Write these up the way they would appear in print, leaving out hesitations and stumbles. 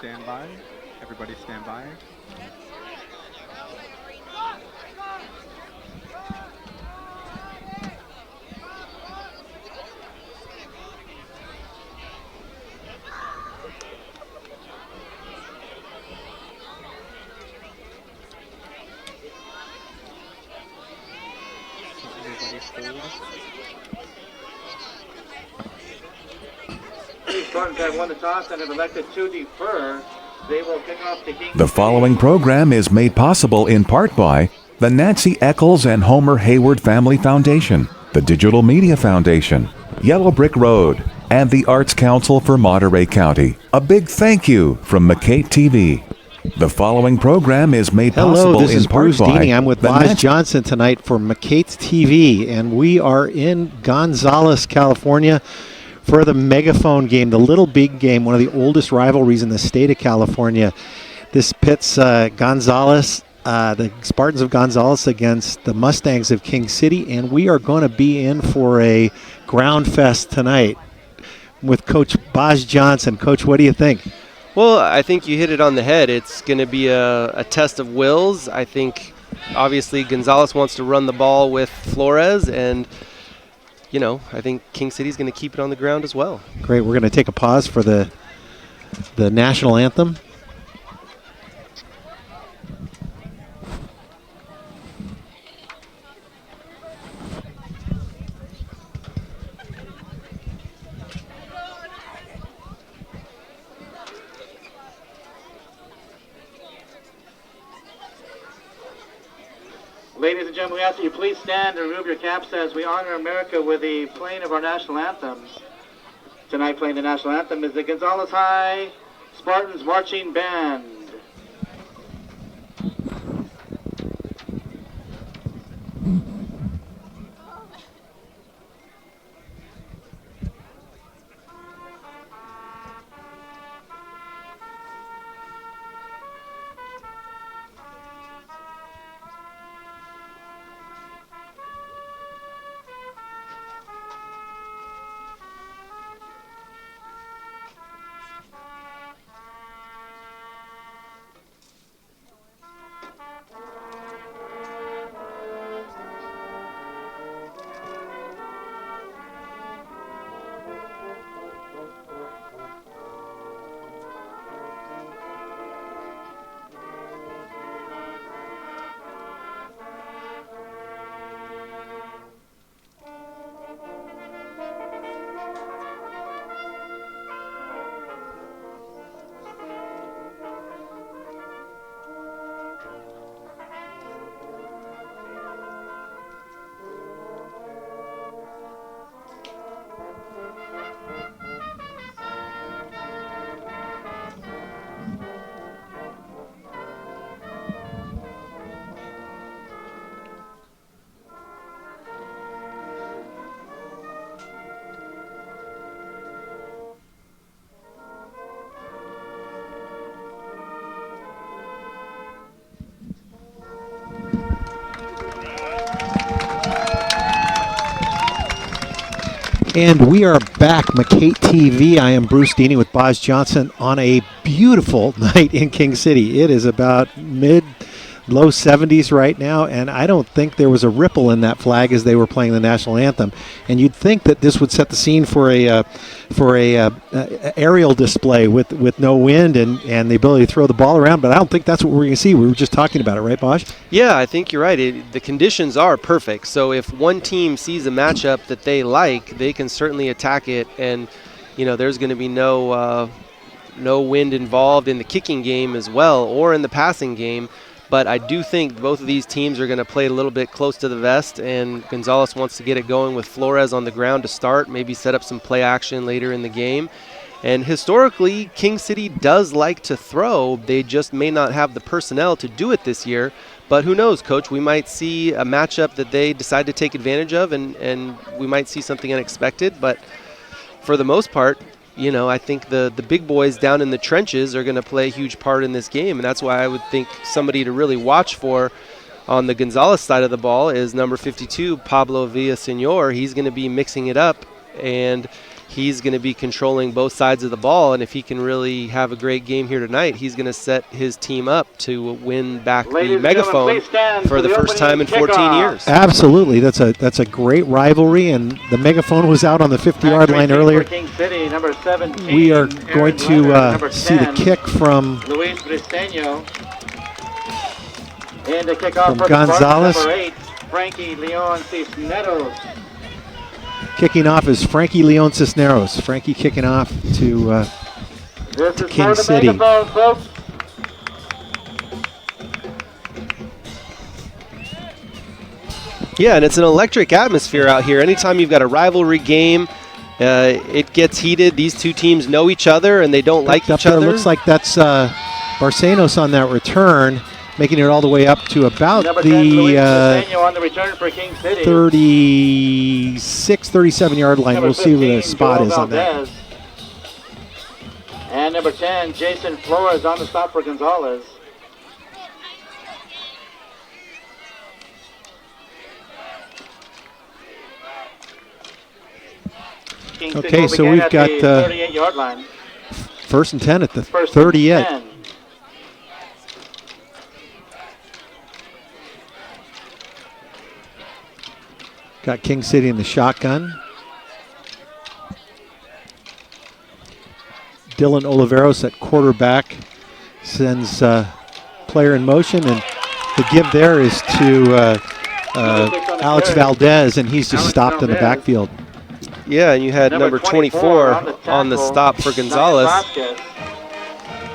stand by. Everybody stand by. Spartans have won the toss and have elected to defer. They will kick off the King. The following program is made possible in part by the Nancy Eccles and Homer Hayward Family Foundation, the Digital Media Foundation, Yellow Brick Road, and the Arts Council for Monterey County. A big thank you from MCAETtv. The following program is made possible Hello, this is in part Bruce by Deeney. I'm with the Boz Nancy- Johnson tonight for MCAETtv, and we are in Gonzales, California for the Megaphone game, the Little Big game, one of the oldest rivalries in the state of California. This pits Gonzales, the Spartans of Gonzales against the Mustangs of King City, and we are going to be in for a ground fest tonight with Coach Boz Johnson. Coach, what do you think? Well, I think you hit it on the head. It's going to be a test of wills. I think, obviously, Gonzales wants to run the ball with Flores, and, I think King City's going to keep it on the ground as well. Great. We're going to take a pause for the national anthem. Ladies and gentlemen, we ask that you please stand and remove your caps as we honor America with the playing of our national anthem. Tonight playing the national anthem is the Gonzales High Spartans Marching Band. And we are back, MCAETtv. I am Bruce Deeney with Boz Johnson on a beautiful night in King City. It is about low 70s right now, and I don't think there was a ripple in that flag as they were playing the national anthem. And you'd think that this would set the scene for a aerial display with no wind and the ability to throw the ball around, but I don't think that's what we're going to see. We were just talking about it, right, Bosch? Yeah, I think you're right. The conditions are perfect. So if one team sees a matchup that they like, they can certainly attack it, and there's going to be no wind involved in the kicking game as well, or in the passing game. But I do think both of these teams are going to play a little bit close to the vest, and Gonzales wants to get it going with Flores on the ground to start, maybe set up some play action later in the game. And historically, King City does like to throw. They just may not have the personnel to do it this year. But who knows, Coach? We might see a matchup that they decide to take advantage of, and we might see something unexpected. But for the most part, I think the big boys down in the trenches are going to play a huge part in this game, and that's why I would think somebody to really watch for on the Gonzales side of the ball is number 52, Pablo Villaseñor. He's going to be mixing it up, and he's going to be controlling both sides of the ball, and if he can really have a great game here tonight, he's going to set his team up to win back the megaphone for the first time in 14 years. Absolutely. That's a great rivalry, and the megaphone was out on the 50-yard line earlier. King City, number 17, We are going to see the kick from Luis Briceño. And the kickoff from for Gonzales. Number 8, Frankie Leon Cisneros. Kicking off is Frankie Leon Cisneros. Frankie kicking off to This is King for the City. megaphone, folks. Yeah, and it's an electric atmosphere out here. Anytime you've got a rivalry game, it gets heated. These two teams know each other, and they don't like each other. Looks like that's Barcenos on that return, making it all the way up to about Number 10, Luis the Briceño on the return for King City. 36, 37-yard line. Number We'll see where the 15, spot Joel is on that. Valdez. And number 10, Jason Flores on the stop for Gonzales. King City Okay, will so begin we've at got the 38-yard line. first and 10 at the First 30 and yet. 10. Got King City in the shotgun. Dylan Oliveros at quarterback sends player in motion, and the give there is to Alex Valdez, and he's just stopped in the backfield. Yeah, and you had number 24 on the tackle, stop for Gonzales. Vasquez.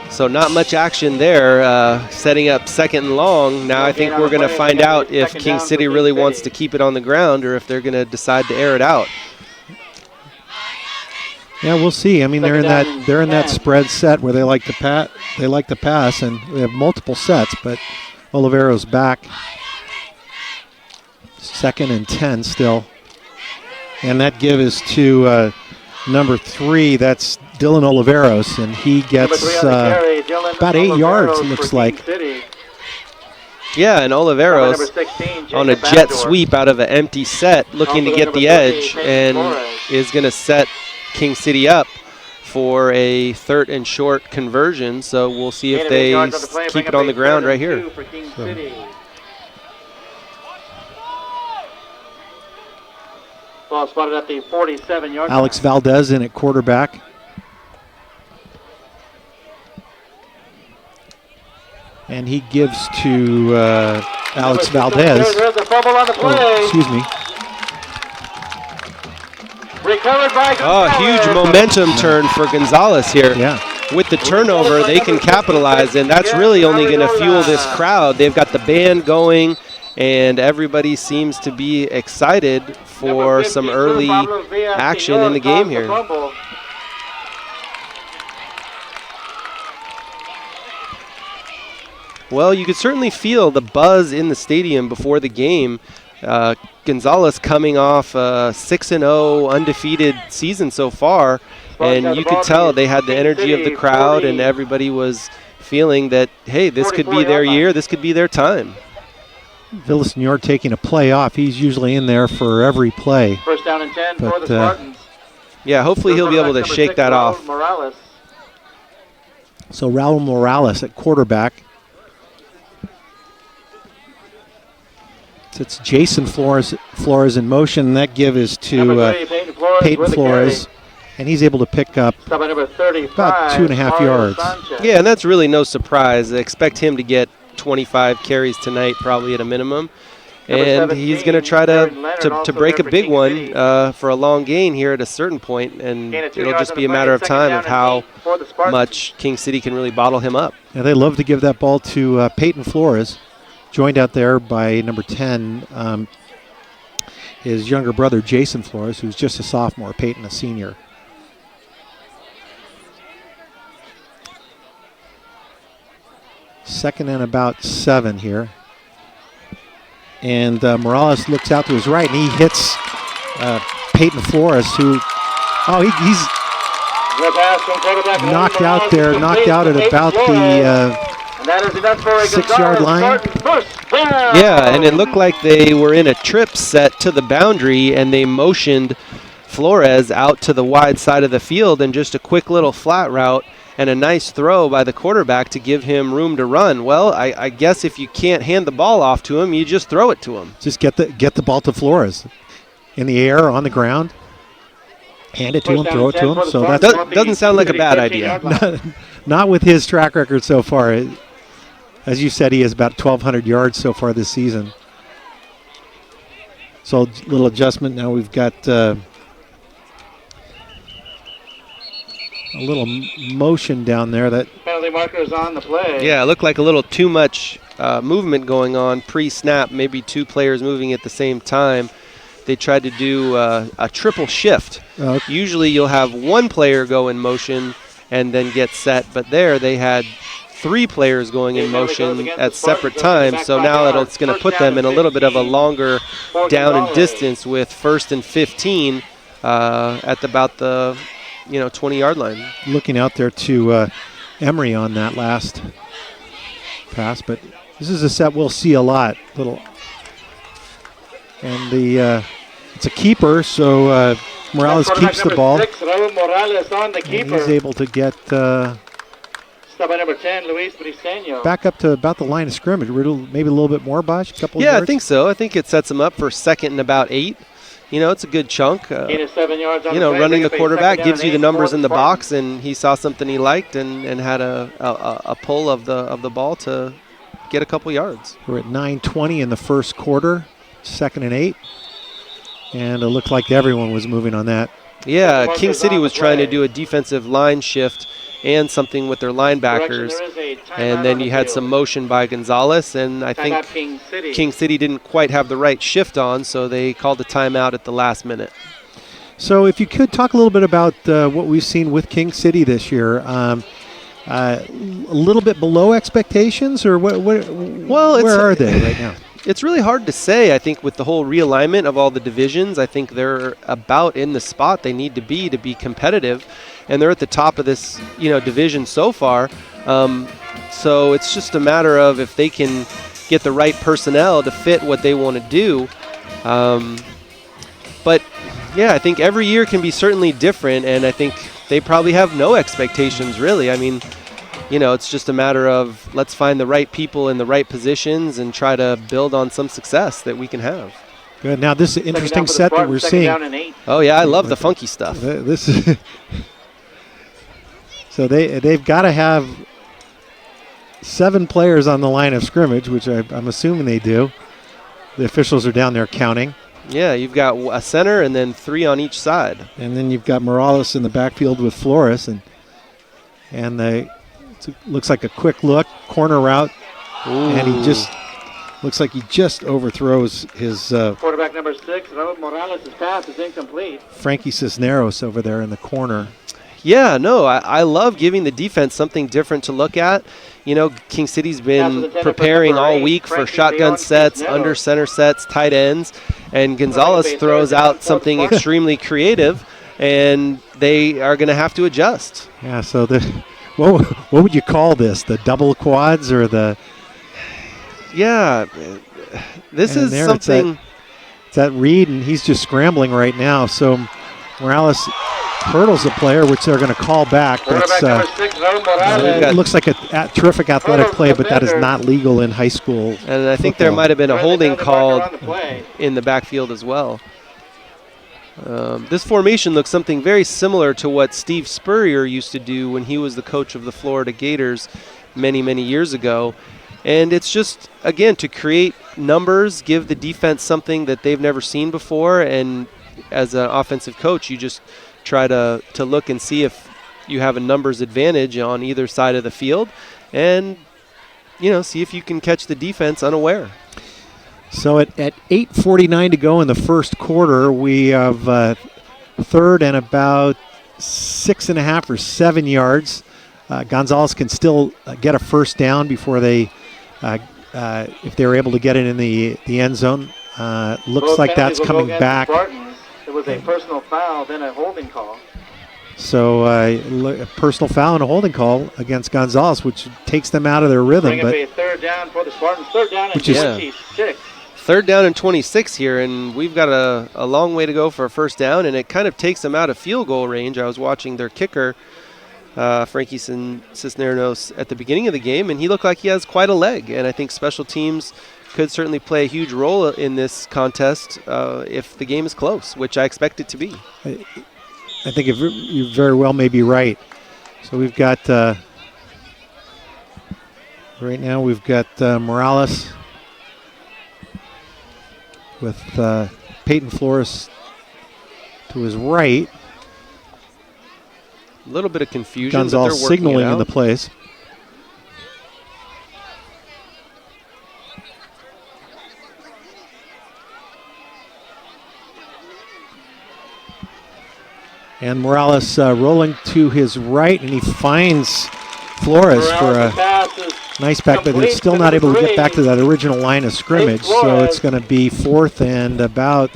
So not much action there, setting up second and long. Now I think we're going to find out if King City really wants to keep it on the ground or if they're going to decide to air it out. Yeah, we'll see. I mean, they're in that spread set where they like to pass, and we have multiple sets, but Oliveros back. Second and 10 still. And that give is to number 3. That's Dylan Oliveros, and he gets about 8 yards, looks like. Yeah, and Oliveros on a jet sweep out of an empty set, looking to get the edge, and is going to set King City up for a third and short conversion. So we'll see if they keep it on the ground right here. Ball spotted at the 47-yard line. Alex Valdez in at quarterback. And he gives to Alex Valdez. There's a fumble on the play. Oh, excuse me. Recovered by Huge momentum turn for Gonzales here. Yeah. With the turnover, they can capitalize, and that's really only going to fuel this crowd. They've got the band going, and everybody seems to be excited for some early action in the game here. Well, you could certainly feel the buzz in the stadium before the game. Gonzales coming off a 6-0 undefeated season so far, and you could tell they had the energy of the crowd, and everybody was feeling that, hey, this could be their year, this could be their time. Villasenor taking a play off. He's usually in there for every play. First down and 10 for the Spartans. Yeah, hopefully he'll be able to shake that off. So Raul Morales at quarterback. So it's Jason Flores in motion, and that give is to Peyton Flores, and he's able to pick up about 2.5 yards. Yeah, and that's really no surprise. I expect him to get 25 carries tonight, probably at a minimum. And he's going to try to break a big one for a long gain here at a certain point, and it'll just be a matter of time of how much King City can really bottle him up. Yeah, they love to give that ball to Peyton Flores, joined out there by number 10, his younger brother Jason Flores, who's just a sophomore, Peyton a senior. Second and about 7 here. And Morales looks out to his right, and he hits Peyton Flores, who, he's knocked out there, knocked out at about the 6-yard line. Yeah, and it looked like they were in a trip set to the boundary, and they motioned Flores out to the wide side of the field, and just a quick little flat route and a nice throw by the quarterback to give him room to run. Well, I guess if you can't hand the ball off to him, you just throw it to him. Just get the ball to Flores in the air, on the ground. Hand it to him, throw it to him. So that doesn't sound like a bad idea. Not with his track record so far. As you said, he has about 1,200 yards so far this season. So a little adjustment. Now we've got a little motion down there. That penalty marker is on the play. Yeah, it looked like a little too much movement going on pre-snap, maybe two players moving at the same time. They tried to do a triple shift. Okay. Usually you'll have one player go in motion and then get set, but there they had three players going in motion at separate times, so now it's going to put them in a little bit of a longer down and distance with 1st and 15 at about the 20-yard line. Looking out there to Emery on that last pass, but this is a set we'll see a lot. And it's a keeper, so Morales keeps the ball. And he's able to get Stop by number 10, Luis Briseño. Back up to about the line of scrimmage. Maybe a little bit more, Bosch? A couple yards? I think so. I think it sets him up for 2nd and about 8. It's a good chunk. 7 yards on running the quarterback gives you the numbers in the box, and he saw something he liked and had a pull of the ball to get a couple yards. We're at 9:20 in the first quarter, 2nd and 8. And it looked like everyone was moving on that. Yeah, King City was trying to do a defensive line shift and something with their linebackers. And then you had some motion by Gonzales, and I think King City didn't quite have the right shift on, so they called a timeout at the last minute. So if you could talk a little bit about what we've seen with King City this year. A little bit below expectations, or where are they right now? It's really hard to say. I think with the whole realignment of all the divisions, I think they're about in the spot they need to be competitive, and they're at the top of this division so far. So it's just a matter of if they can get the right personnel to fit what they want to do. But yeah, I think every year can be certainly different, and I think they probably have no expectations really. I mean, it's just a matter of let's find the right people in the right positions and try to build on some success that we can have. Good. Now this is an interesting set that we're seeing. Oh yeah, I love the funky stuff. This is so they've got to have 7 players on the line of scrimmage, which I'm assuming they do. The officials are down there counting. Yeah, you've got a center and then 3 on each side. And then you've got Morales in the backfield with Flores, and it looks like a quick look, corner route. Ooh. And he just looks like he just overthrows his quarterback number 6, Raul Morales' pass is incomplete. Frankie Cisneros over there in the corner. Yeah, no, I love giving the defense something different to look at. King City's been preparing all week for shotgun sets, under center sets, tight ends, and Gonzales throws out something extremely creative, and they are going to have to adjust. Yeah, so what would you call this? The double quads or the? Yeah, this is something. It's that read, and he's just scrambling right now. So Morales hurdles the player, which they're going to call back. It looks like a terrific athletic play, but that is not legal in high school. And I think there might have been a holding called in the backfield as well. This formation looks something very similar to what Steve Spurrier used to do when he was the coach of the Florida Gators many, many years ago. And it's just, again, to create numbers, give the defense something that they've never seen before. And as an offensive coach, you just try to look and see if you have a numbers advantage on either side of the field and, see if you can catch the defense unaware. So at 8:49 to go in the first quarter, we have 3rd and about 6.5 or 7 yards. Gonzales can still get a first down before they, if they're able to get it in the end zone. Looks like that's coming back. It was a personal foul, then a holding call. So a personal foul and a holding call against Gonzales, which takes them out of their rhythm. Bring up a 3rd down for the Spartans. 3rd down and 26. 3rd down and 26 here, and we've got a long way to go for a first down, and it kind of takes them out of field goal range. I was watching their kicker, Frankie Cisneros, at the beginning of the game, and he looked like he has quite a leg, and I think special teams could certainly play a huge role in this contest if the game is close, which I expect it to be. I think you very well may be right. So we've got, right now we've got Morales with Peyton Flores to his right. A little bit of confusion. Gonzales signaling in the place. And Morales rolling to his right, and he finds Flores for a nice back, but they're still not able to get back to that original line of scrimmage. So it's going to be 4th and about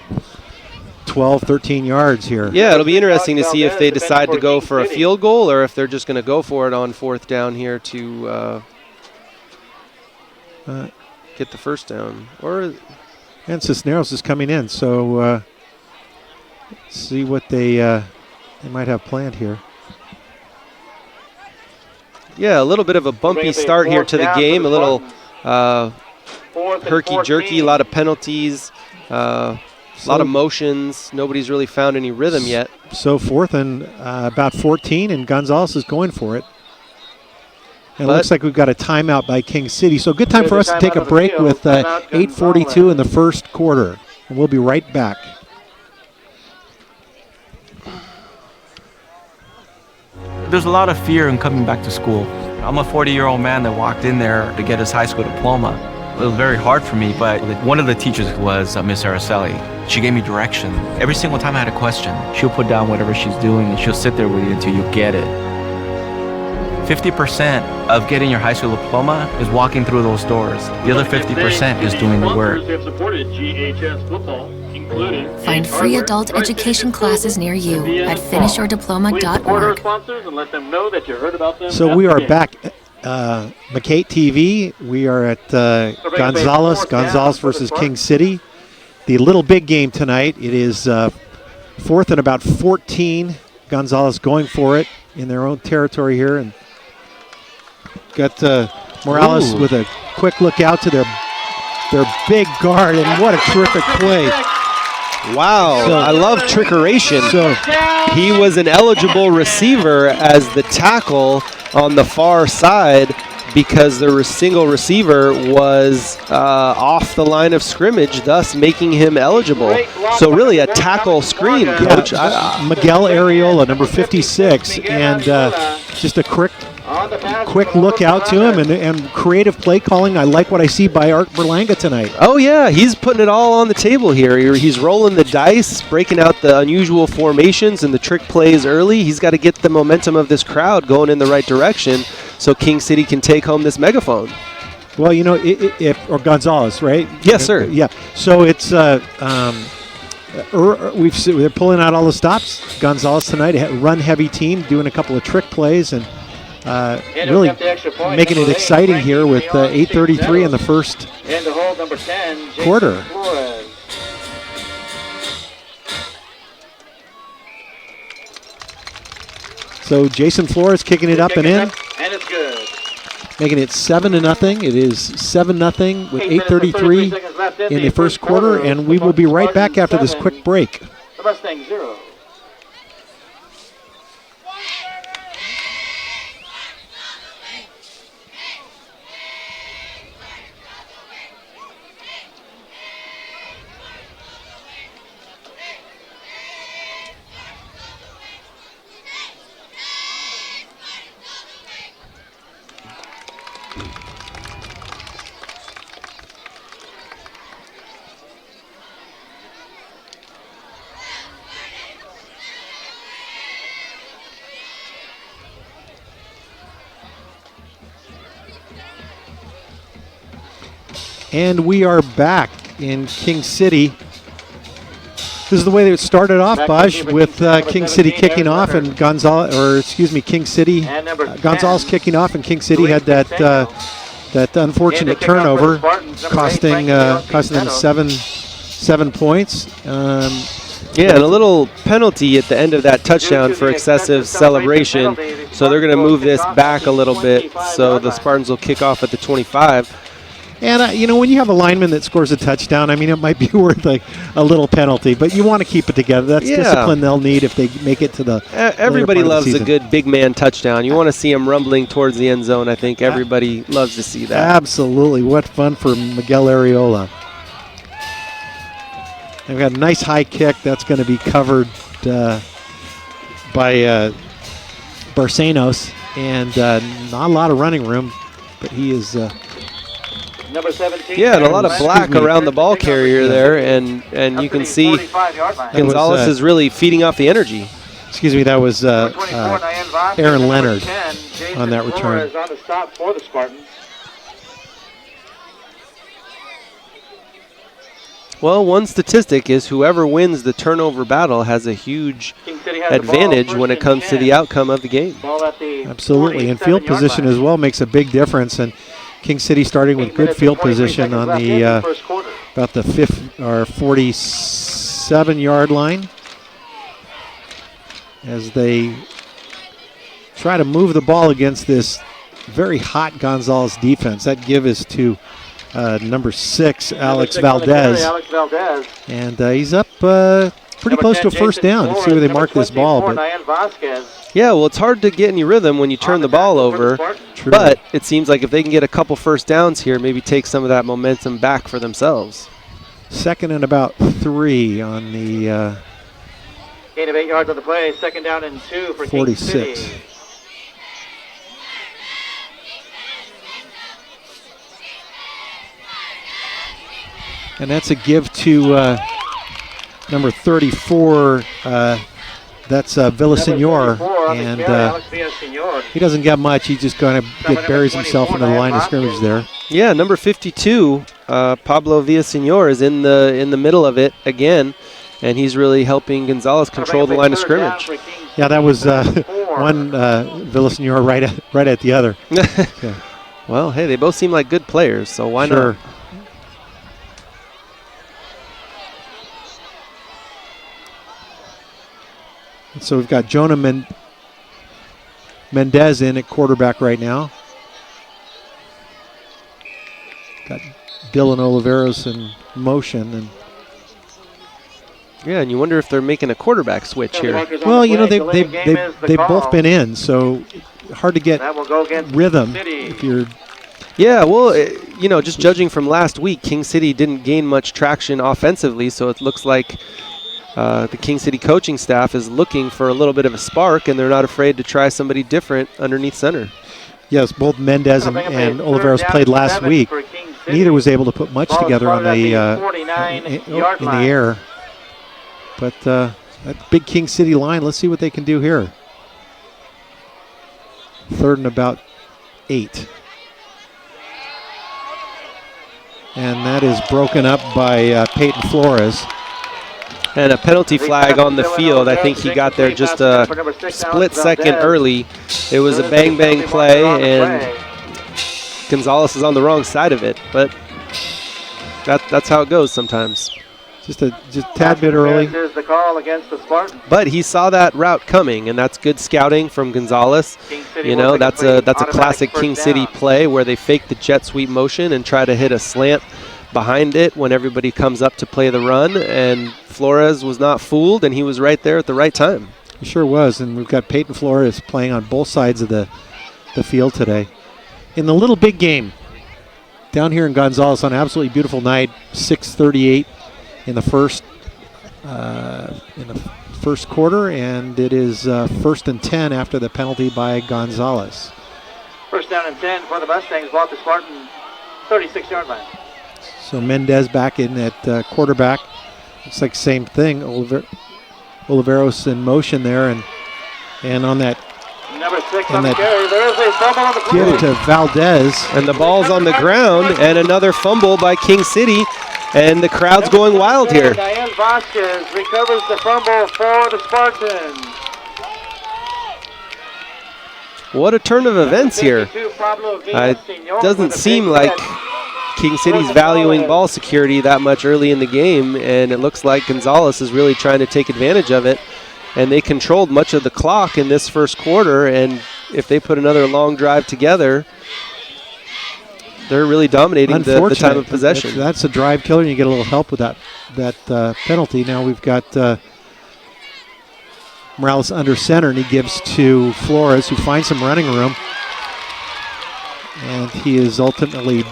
12, 13 yards here. Yeah, it'll be interesting to see if they decide to go for a field goal or if they're just going to go for it on 4th down here to get the first down. And Cisneros is coming in, so see what they might have planned here. Yeah, a little bit of a bumpy start here to the game, a little herky-jerky, a lot of penalties, a lot of motions. Nobody's really found any rhythm yet. So 4th and about 14, and Gonzales is going for it. And it looks like we've got a timeout by King City. So good time for us to take a break with 8:42 in the first quarter. And we'll be right back. There's a lot of fear in coming back to school. I'm a 40-year-old man that walked in there to get his high school diploma. It was very hard for me, but one of the teachers was Miss Araceli. She gave me direction. Every single time I had a question, she'll put down whatever she's doing and she'll sit there with you until you get it. 50% of getting your high school diploma is walking through those doors. The other 50% is doing the work. Find free adult education classes near you at finishyourdiploma.org. So we are back at MCAETtv. We are at Gonzales versus King City. The little big game tonight. It is 4th and about 14. Gonzales going for it in their own territory here, and got Morales with a quick look out to their big guard, and what a terrific play. Wow, I love trickeration. So he was an eligible receiver as the tackle on the far side because the single receiver was off the line of scrimmage, thus making him eligible. So really a tackle screen, Coach. Miguel Arreola, number 56, and just a quick look out to him and creative play calling. I like what I see by Art Berlanga tonight. Oh yeah, he's putting it all on the table here. He's rolling the dice, breaking out the unusual formations and the trick plays early. He's got to get the momentum of this crowd going in the right direction so King City can take home this megaphone. Well, you know, or Gonzales, right? Yes, sir. Yeah. So it's they're pulling out all the stops. Gonzales tonight, a run-heavy team, doing a couple of trick plays and really making it exciting here with 8:33 in the first quarter. So Jason Flores kicking it up and in. And it's good. Making it 7-0. It is 7-0 with 8:33 in the first quarter, and we will be right back after this quick break. The Mustang 0. And we are back in King City. This is the way they started off, Baj, with King City kicking off and Gonzales kicking off, and King City had that that unfortunate turnover costing them seven points. Yeah, and a little penalty at the end of that touchdown for excessive celebration. So they're going to move this back a little bit. So the Spartans will kick off at the 25. And, you know, when you have a lineman that scores a touchdown, I mean, it might be worth like a little penalty, but you want to keep it together. That's discipline they'll need if they make it to the Everybody loves a good big man touchdown. You want to see him rumbling towards the end zone. I think everybody loves to see that. Absolutely. What fun for Miguel Arreola. They've got a nice high kick. That's going to be covered by Barcenos, and not a lot of running room, but he is... Number 17. Yeah, and a lot of black around the ball carrier there, and you can see Gonzales is really feeding off the energy. Excuse me, that was Aaron Leonard on that return. On the stop for the Spartans. Well, one statistic is whoever wins the turnover battle has a huge advantage when it comes to the outcome of the game. Absolutely, and field position as well makes a big difference. And King City starting with good field position on the about the 47-yard line as they try to move the ball against this very hot Gonzales defense. That give is to number 6, Alex Valdez. And he's up pretty close to a first down. Let's see where they mark this ball. But yeah, well, it's hard to get any rhythm when you turn the ball over. True. But it seems like if they can get a couple first downs here, maybe take some of that momentum back for themselves. Second and about 3 on the gain of 8 yards on the play. Second down and 2 for 46. King City. And that's a give to number 34. That's Villasenor. And he doesn't get much. He just kind of buries himself into the line of scrimmage there. Yeah, number 52, Pablo Villasenor, is in the middle of it again, and he's really helping Gonzales control the line of scrimmage. Yeah, that was one Villasenor right at the other. Yeah. Well, hey, they both seem like good players, so why not? So we've got Jonah Mendez in at quarterback right now. Got Dylan Oliveros in motion. And yeah, and you wonder if they're making a quarterback switch here. Well, you know, they've both been in, so hard to get rhythm if you're... Yeah, well, you know, just judging from last week, King City didn't gain much traction offensively, so it looks like the King City coaching staff is looking for a little bit of a spark, and they're not afraid to try somebody different underneath center. Yes, both Mendez and Oliveros played last week. Neither was able to put much together on the in the air. But that big King City line, let's see what they can do here. Third and about 8. And that is broken up by Peyton Flores. And a penalty flag on the field. I think he got there just a split second early. It was a bang-bang play, and Gonzales is on the wrong side of it. But that's how it goes sometimes. Just tad bit early. The call against the Spartans. But he saw that route coming, and that's good scouting from Gonzales. You know, that's a classic King City play where they fake the jet sweep motion and try to hit a slant behind it when everybody comes up to play the run, and Flores was not fooled, and he was right there at the right time. He sure was, and we've got Peyton Flores playing on both sides of the field today. In the little big game down here in Gonzales on an absolutely beautiful night, 6:38 in the first quarter, and it is 1st and 10 after the penalty by Gonzales. First down and 10 for the Mustangs, ball at the Spartan 36-yard line. So Mendez back in at quarterback. Looks like same thing. Oliveros in motion there, and on that. Number 6 on the carry. There is a fumble on the play. Give it to Valdez. And the ball's on the ground, and another fumble by King City, and the crowd's going wild here. Diane Vasquez recovers the fumble for the Spartans. What a turn of events here. It doesn't seem like King City's valuing ball security that much early in the game, and it looks like Gonzales is really trying to take advantage of it. And they controlled much of the clock in this first quarter, and if they put another long drive together, they're really dominating the time of possession. That's a drive killer, and you get a little help with that penalty. Now we've got Morales under center, and he gives to Flores, who finds some running room. And he is ultimately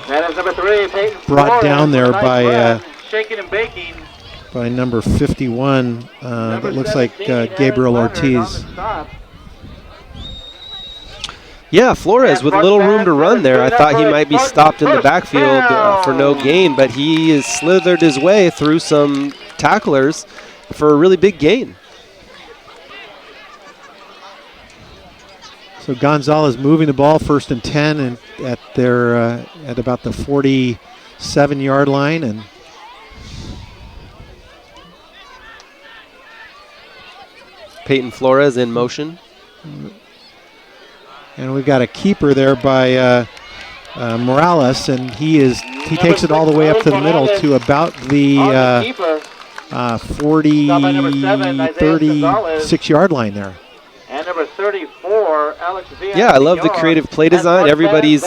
brought down there by shaking and baking. By number 51. That looks like Gabriel Ortiz. Yeah, Flores with little room to run there. I thought he might be stopped in the backfield for no gain, but he has slithered his way through some tacklers for a really big gain. So Gonzales moving the ball 1st and 10 and at their at about the 47-yard line, and Peyton Flores in motion. And we've got a keeper there by Morales, and he takes it all the way up to the middle to about the 36-yard line there. And number 34, Alex Villar. Yeah, I love the creative play design. Everybody's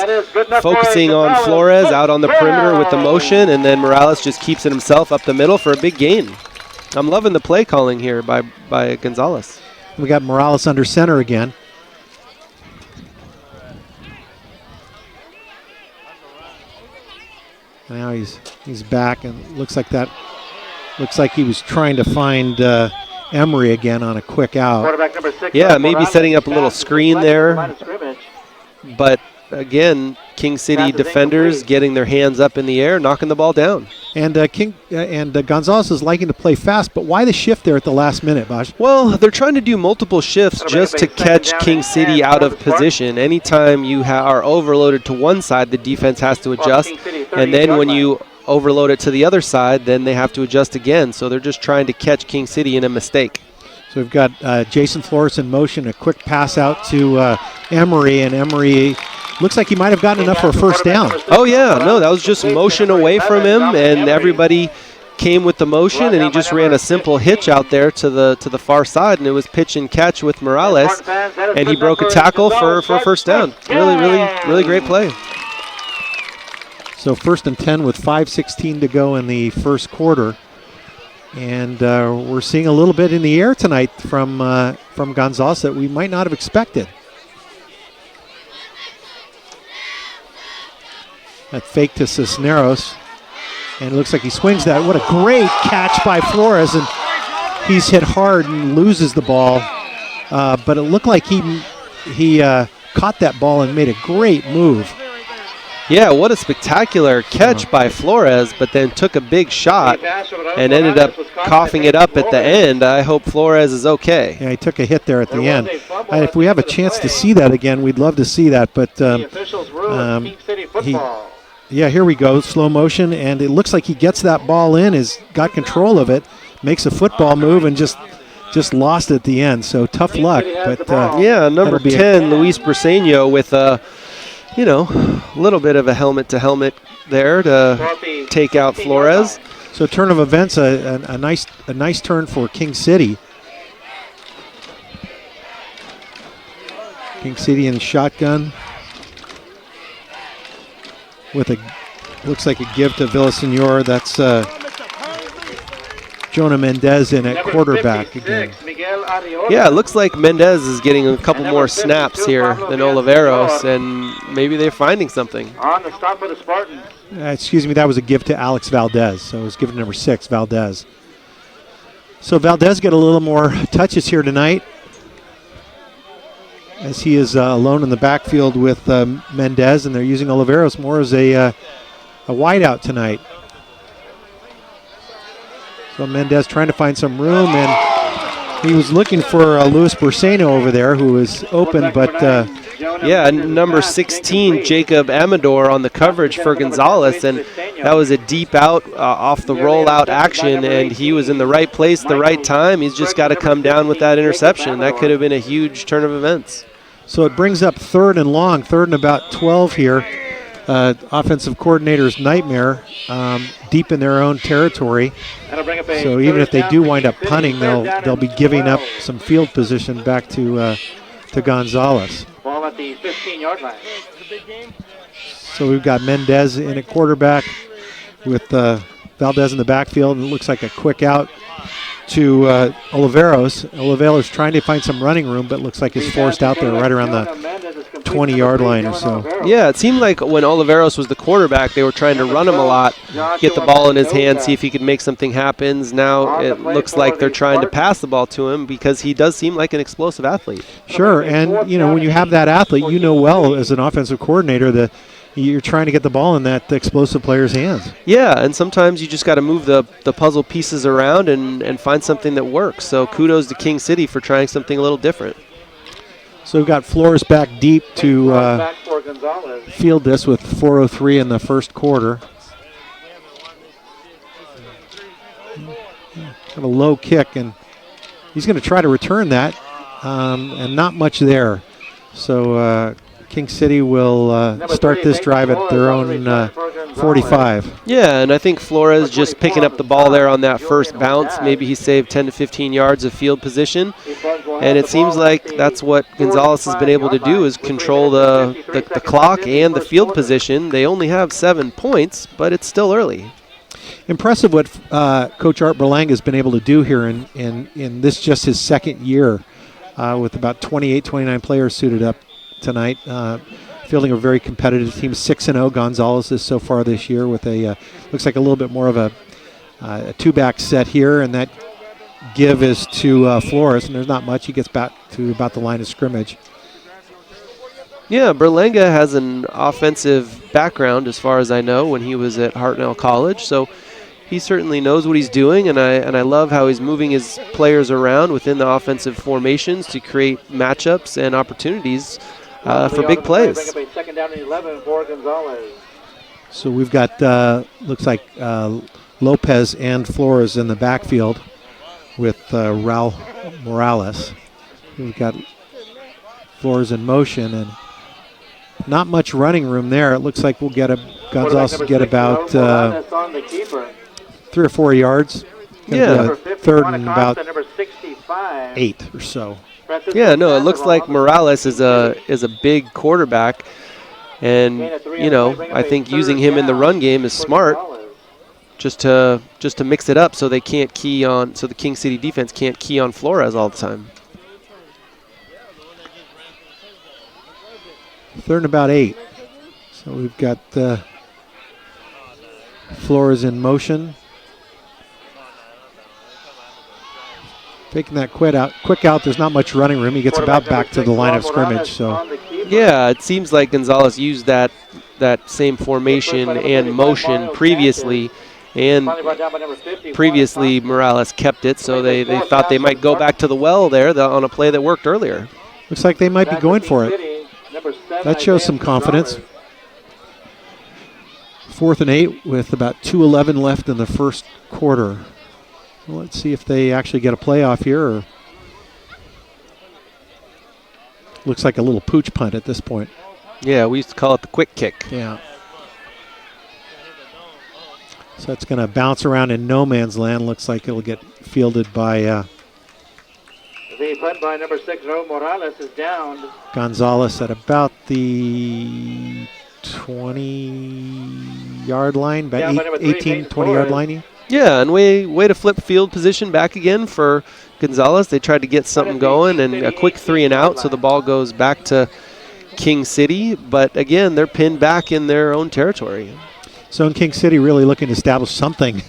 focusing on Flores out on the perimeter with the motion, and then Morales just keeps it himself up the middle for a big gain. I'm loving the play calling here by Gonzales. We got Morales under center again. Now he's back, and looks like he was trying to find Emery again on a quick out. Number 6, yeah, maybe setting up a little screen there. But again, King City defenders getting their hands up in the air, knocking the ball down. And Gonzales is liking to play fast, but why the shift there at the last minute, Bosch? Well, they're trying to do multiple shifts just to catch King City out of position. Anytime you are overloaded to one side, the defense has to adjust. And then when you overload it to the other side, then they have to adjust again. So they're just trying to catch King City in a mistake. So we've got Jason Flores in motion, a quick pass out to Emery, and Emery looks like he might have gotten enough for a first down. Oh, yeah. No, that was just motion away from him, and everybody came with the motion, and he just ran a simple hitch out there to the far side, and it was pitch and catch with Morales, and he broke a tackle for a first down. Really great play. So 1st and 10 with 5:16 to go in the first quarter. And we're seeing a little bit in the air tonight from Gonzales that we might not have expected. That fake to Cisneros. And it looks like he swings that. What a great catch by Flores. And he's hit hard and loses the ball. But it looked like he caught that ball and made a great move. Yeah, what a spectacular catch by Flores, but then took a big shot and ended up coughing it up at the end. I hope Flores is okay. Yeah, he took a hit there at the end. If we have a chance to see that again, we'd love to see that. But yeah, here we go, slow motion, and it looks like he gets that ball in, has got control of it, makes a football move, and just lost it at the end. So tough luck. But yeah, number 10, Luis Briseño with a little bit of a helmet-to-helmet there to take out Flores. So turn of events, a nice turn for King City. King City in the shotgun with looks like a give to Villasenor. That's Jonah Mendez in at quarterback again. Yeah, it looks like Mendez is getting a couple more snaps here than Oliveros, and maybe they're finding something. On the stop for the Spartans. Excuse me, that was a give to Alex Valdez. So it was given to number 6, Valdez. So Valdez got a little more touches here tonight, as he is alone in the backfield with Mendez, and they're using Oliveros more as a wideout tonight. So Mendez trying to find some room, and he was looking for Luis Briseño over there, who was open, but yeah, number 16, Jacob Amador on the coverage for Gonzales, and that was a deep out off the rollout action, and he was in the right place, the right time. He's just got to come down with that interception. That could have been a huge turn of events. So it brings up 3rd and long, 3rd and about 12 here. Offensive coordinator's nightmare, deep in their own territory. So even if they do wind up punting, they'll be giving up some field position back to Gonzales. Ball at the 15-yard line. So we've got Mendez in at quarterback with Valdez in the backfield, and it looks like a quick out to Oliveros. Oliveros trying to find some running room, but looks like he's forced out there right around the 20-yard line or so. Yeah, it seemed like when Oliveros was the quarterback, they were trying to run him a lot, get the ball in his hand, see if he could make something happen. Now it looks like they're trying to pass the ball to him because he does seem like an explosive athlete. Sure, and when you have that athlete, well as an offensive coordinator that you're trying to get the ball in that explosive player's hands. Yeah, and sometimes you just got to move the puzzle pieces around and find something that works. So kudos to King City for trying something a little different. So we've got Flores back deep to field this with 4:03 in the first quarter. Kind of a low kick, and he's going to try to return that, and not much there. So King City will start this drive at their own 45. Yeah, and I think Flores just picking up the ball there on that first bounce. Maybe he saved 10 to 15 yards of field position. And it seems like that's what Gonzales has been able to do, is control the clock and the field position. They only have 7 points, but it's still early. Impressive what Coach Art Berlanga has been able to do here in this just his second year with about 28, 29 players suited up tonight. Fielding a very competitive team. 6-0 Gonzales is so far this year with looks like a little bit more of a two-back set here, and that give is to Flores, and there's not much. He gets back to about the line of scrimmage. Yeah, Berlanga has an offensive background as far as I know when he was at Hartnell College, so he certainly knows what he's doing, and I love how he's moving his players around within the offensive formations to create matchups and opportunities for big plays. Second down and 11 for Gonzales. So we've got, looks like Lopez and Flores in the backfield with Raul Morales. We've got Flores in motion, and not much running room there. It looks like we'll get Gonzales will get about 3 or 4 yards. Yeah. Third and about 8 or so. Yeah, no, it looks like Morales is a big quarterback, and I think using him in the run game is smart, just to mix it up so they can't key on, so the King City defense can't key on Flores all the time. Third and about 8. So we've got Flores in motion. Taking that quick out. There's not much running room. He gets about back to the line of scrimmage. So, yeah, it seems like Gonzales used that same formation and motion previously, and previously Morales kept it. So they thought they might go back to the well there on a play that worked earlier. Looks like they might be going for it. That shows some confidence. 4th and 8 with about 2:11 left in the first quarter. Well, let's see if they actually get a playoff here. Or looks like a little pooch punt at this point. Yeah, we used to call it the quick kick. Yeah. So it's going to bounce around in no man's land. Looks like it'll get fielded by the punt by number 6, Raul Morales, is down. Gonzales at about the 20-yard line, about 18, 20-yard line. Yeah, and way to flip field position back again for Gonzales. They tried to get something going, and a quick 3 and out, so the ball goes back to King City. But again, they're pinned back in their own territory. So in King City, really looking to establish something,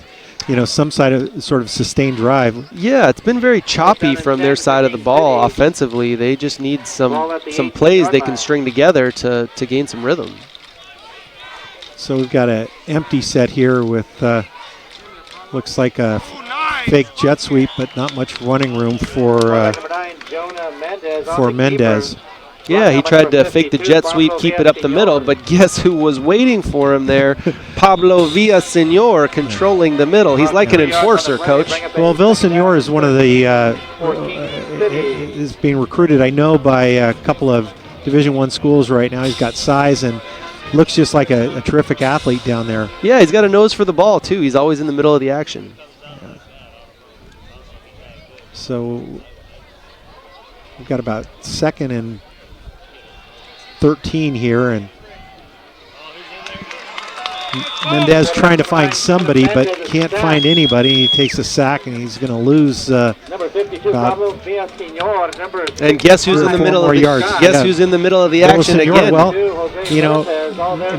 some sort of sustained drive. Yeah, it's been very choppy from their side of the ball offensively. They just need some plays they can string together to gain some rhythm. So we've got an empty set here with looks like a fake jet sweep, but not much running room for Mendez. Yeah, he tried to fake the jet sweep, keep it up the middle, but guess who was waiting for him there? Pablo Villaseñor controlling the middle. He's like an enforcer, Coach. Well, Villaseñor is one of the is being recruited, I know, by a couple of Division I schools right now. He's got size and looks just like a terrific athlete down there. Yeah, he's got a nose for the ball, too. He's always in the middle of the action. Yeah. So we've got about 2nd and 13 here, and Mendez trying to find somebody, but can't find anybody. He takes a sack, and he's going to lose Number 52, Pablo Villaseñor. And guess who's in the middle of the yards? Guess who's in the middle of the action again? Well, you know,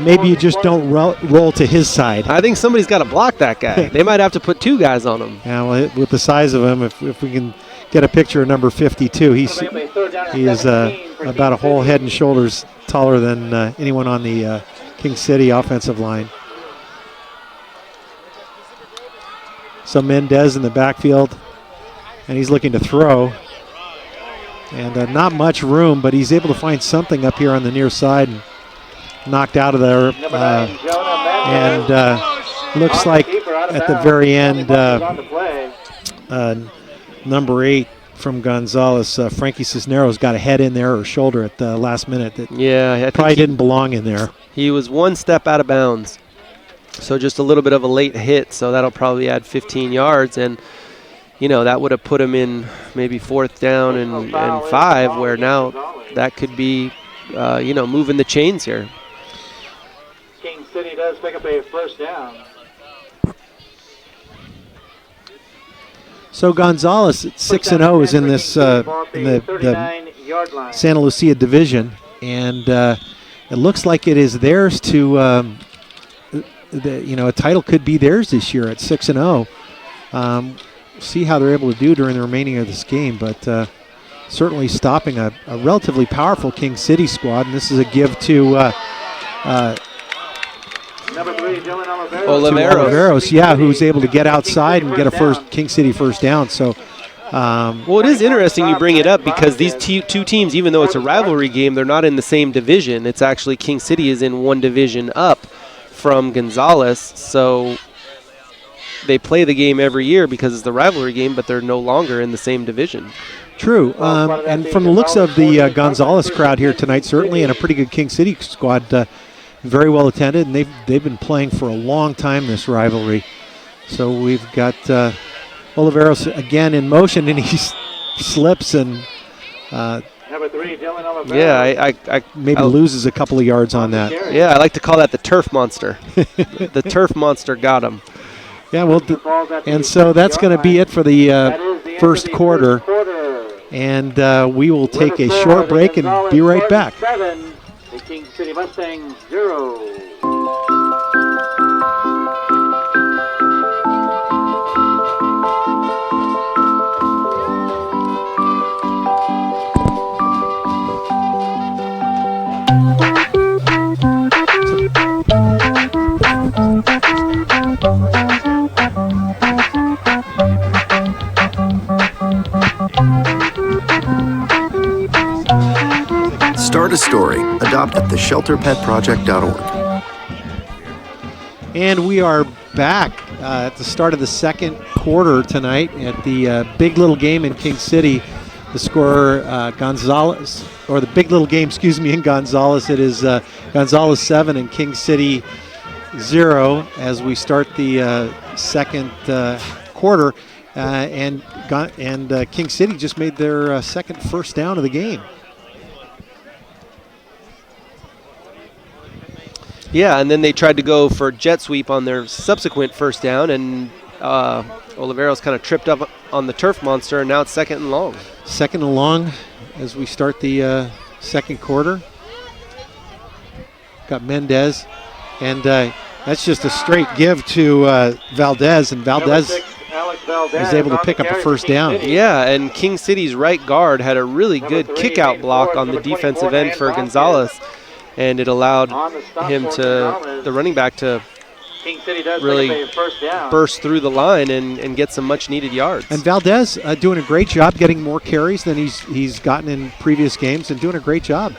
maybe you just don't roll to his side. I think somebody's got to block that guy. They might have to put 2 guys on him. Yeah, well, with the size of him, if we can get a picture of number 52, he is about a whole head and shoulders taller than anyone on the King City offensive line. So Mendez in the backfield, and he's looking to throw. And not much room, but he's able to find something up here on the near side and knocked out of there. Looks like at the very end, number 8 from Gonzales, Frankie Cisneros, got a head in there or shoulder at the last minute. That probably didn't belong in there. He was 1 step out of bounds. So just a little bit of a late hit, so that'll probably add 15 yards. And, you know, that would have put him in maybe 4th down and 5, where now that could be, moving the chains here. King City does pick up a 1st down. So Gonzales at 6-0 is in this in the Santa Lucia division, and it looks like it is theirs to. A title could be theirs this year at 6-0. See how they're able to do during the remaining of this game, but certainly stopping a relatively powerful King City squad, and this is a give to number 3, Dylan Oliveros. Yeah, who's able to get outside and get a King City 1st down. So, well, it is interesting you bring it up because these 2 teams, even though it's a rivalry game, they're not in the same division. It's actually King City is in 1 division up from Gonzales, so they play the game every year because it's the rivalry game, but they're no longer in the same division. True, and from the looks of the Gonzales crowd here tonight, certainly, and a pretty good King City squad, very well attended, and they've been playing for a long time, this rivalry. So we've got Oliveros again in motion, and he slips and number 3, Dylan Oliveros. Yeah, I maybe loses a couple of yards on that. Yeah, I like to call that the turf monster. The turf monster got him. Yeah, well, and so that's going to be it for the first quarter. And we will take a short break and be right back. The King City Mustangs 0. Start a story. Adopt at theshelterpetproject.org. And we are back at the start of the second quarter tonight at the Big Little Game in King City. The score, Gonzales, or the Big Little Game, in Gonzales. It is Gonzales 7 and King City 0 as we start the second quarter. And King City just made their second 1st down of the game. Yeah, and then they tried to go for jet sweep on their subsequent 1st down, and Oliveros kind of tripped up on the turf monster, and now it's 2nd and long. 2nd and long as we start the second quarter. Got Mendez, and that's just a straight give to Valdez, and Valdez is able to pick up a 1st down. Yeah, and King City's right guard had a really good kick-out block on the defensive end for Gonzales, and it allowed him the running back to really burst through the line and get some much-needed yards. And Valdez doing a great job getting more carries than he's gotten in previous games, and doing a great job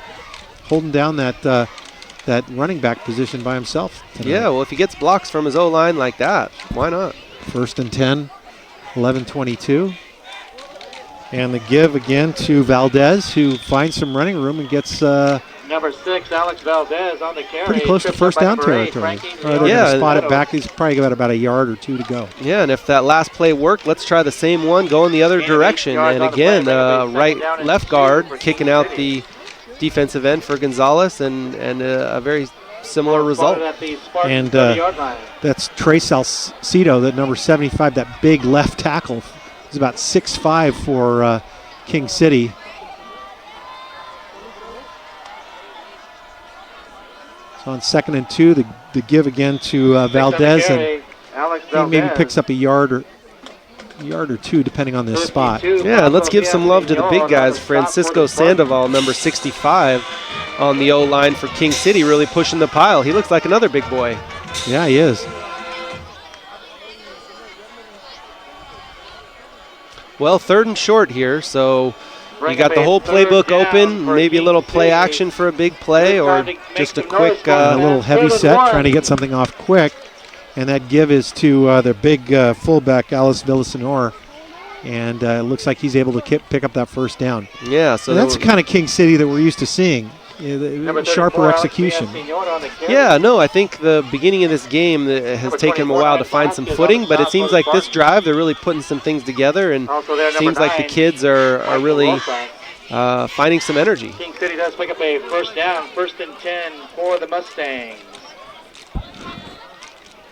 holding down that running back position by himself tonight. Yeah, well, if he gets blocks from his O-line like that, why not? 1st and 10, 11:22. And the give again to Valdez, who finds some running room and gets Number 6, Alex Valdez on the carry. pretty close to first down territory. They're going to spot it back. He's probably got about a yard or two to go. Yeah, and if that last play worked, let's try the same one, go in the other direction. And again, left guard kicking out the defensive end for Gonzales, and a very similar result. And that's Trey Salcido, that number 75, that big left tackle. He's about 6'5" for King City. So on 2nd and 2, the give again to Valdez, and he maybe picks up a yard or two depending on this spot. Yeah, let's give some love to the big guys. Francisco Sandoval, number 65, on the O-line for King City, really pushing the pile. He looks like another big boy. Yeah, he is. Well, 3rd and short here, so you got the whole playbook open, maybe a little play action for a big play, or just a quick a little heavy set, trying to get something off quick. And that give is to their big fullback, Alice Villasenor. And it looks like he's able to pick up that first down. Yeah, so and that's the kind of King City that we're used to seeing. Sharper execution. Yeah, no, I think the beginning of this game has taken them a while to find some footing, but it seems like this drive they're really putting some things together, and it seems like the kids are really finding some energy. King City does pick up a first down, 1st and 10 for the Mustangs.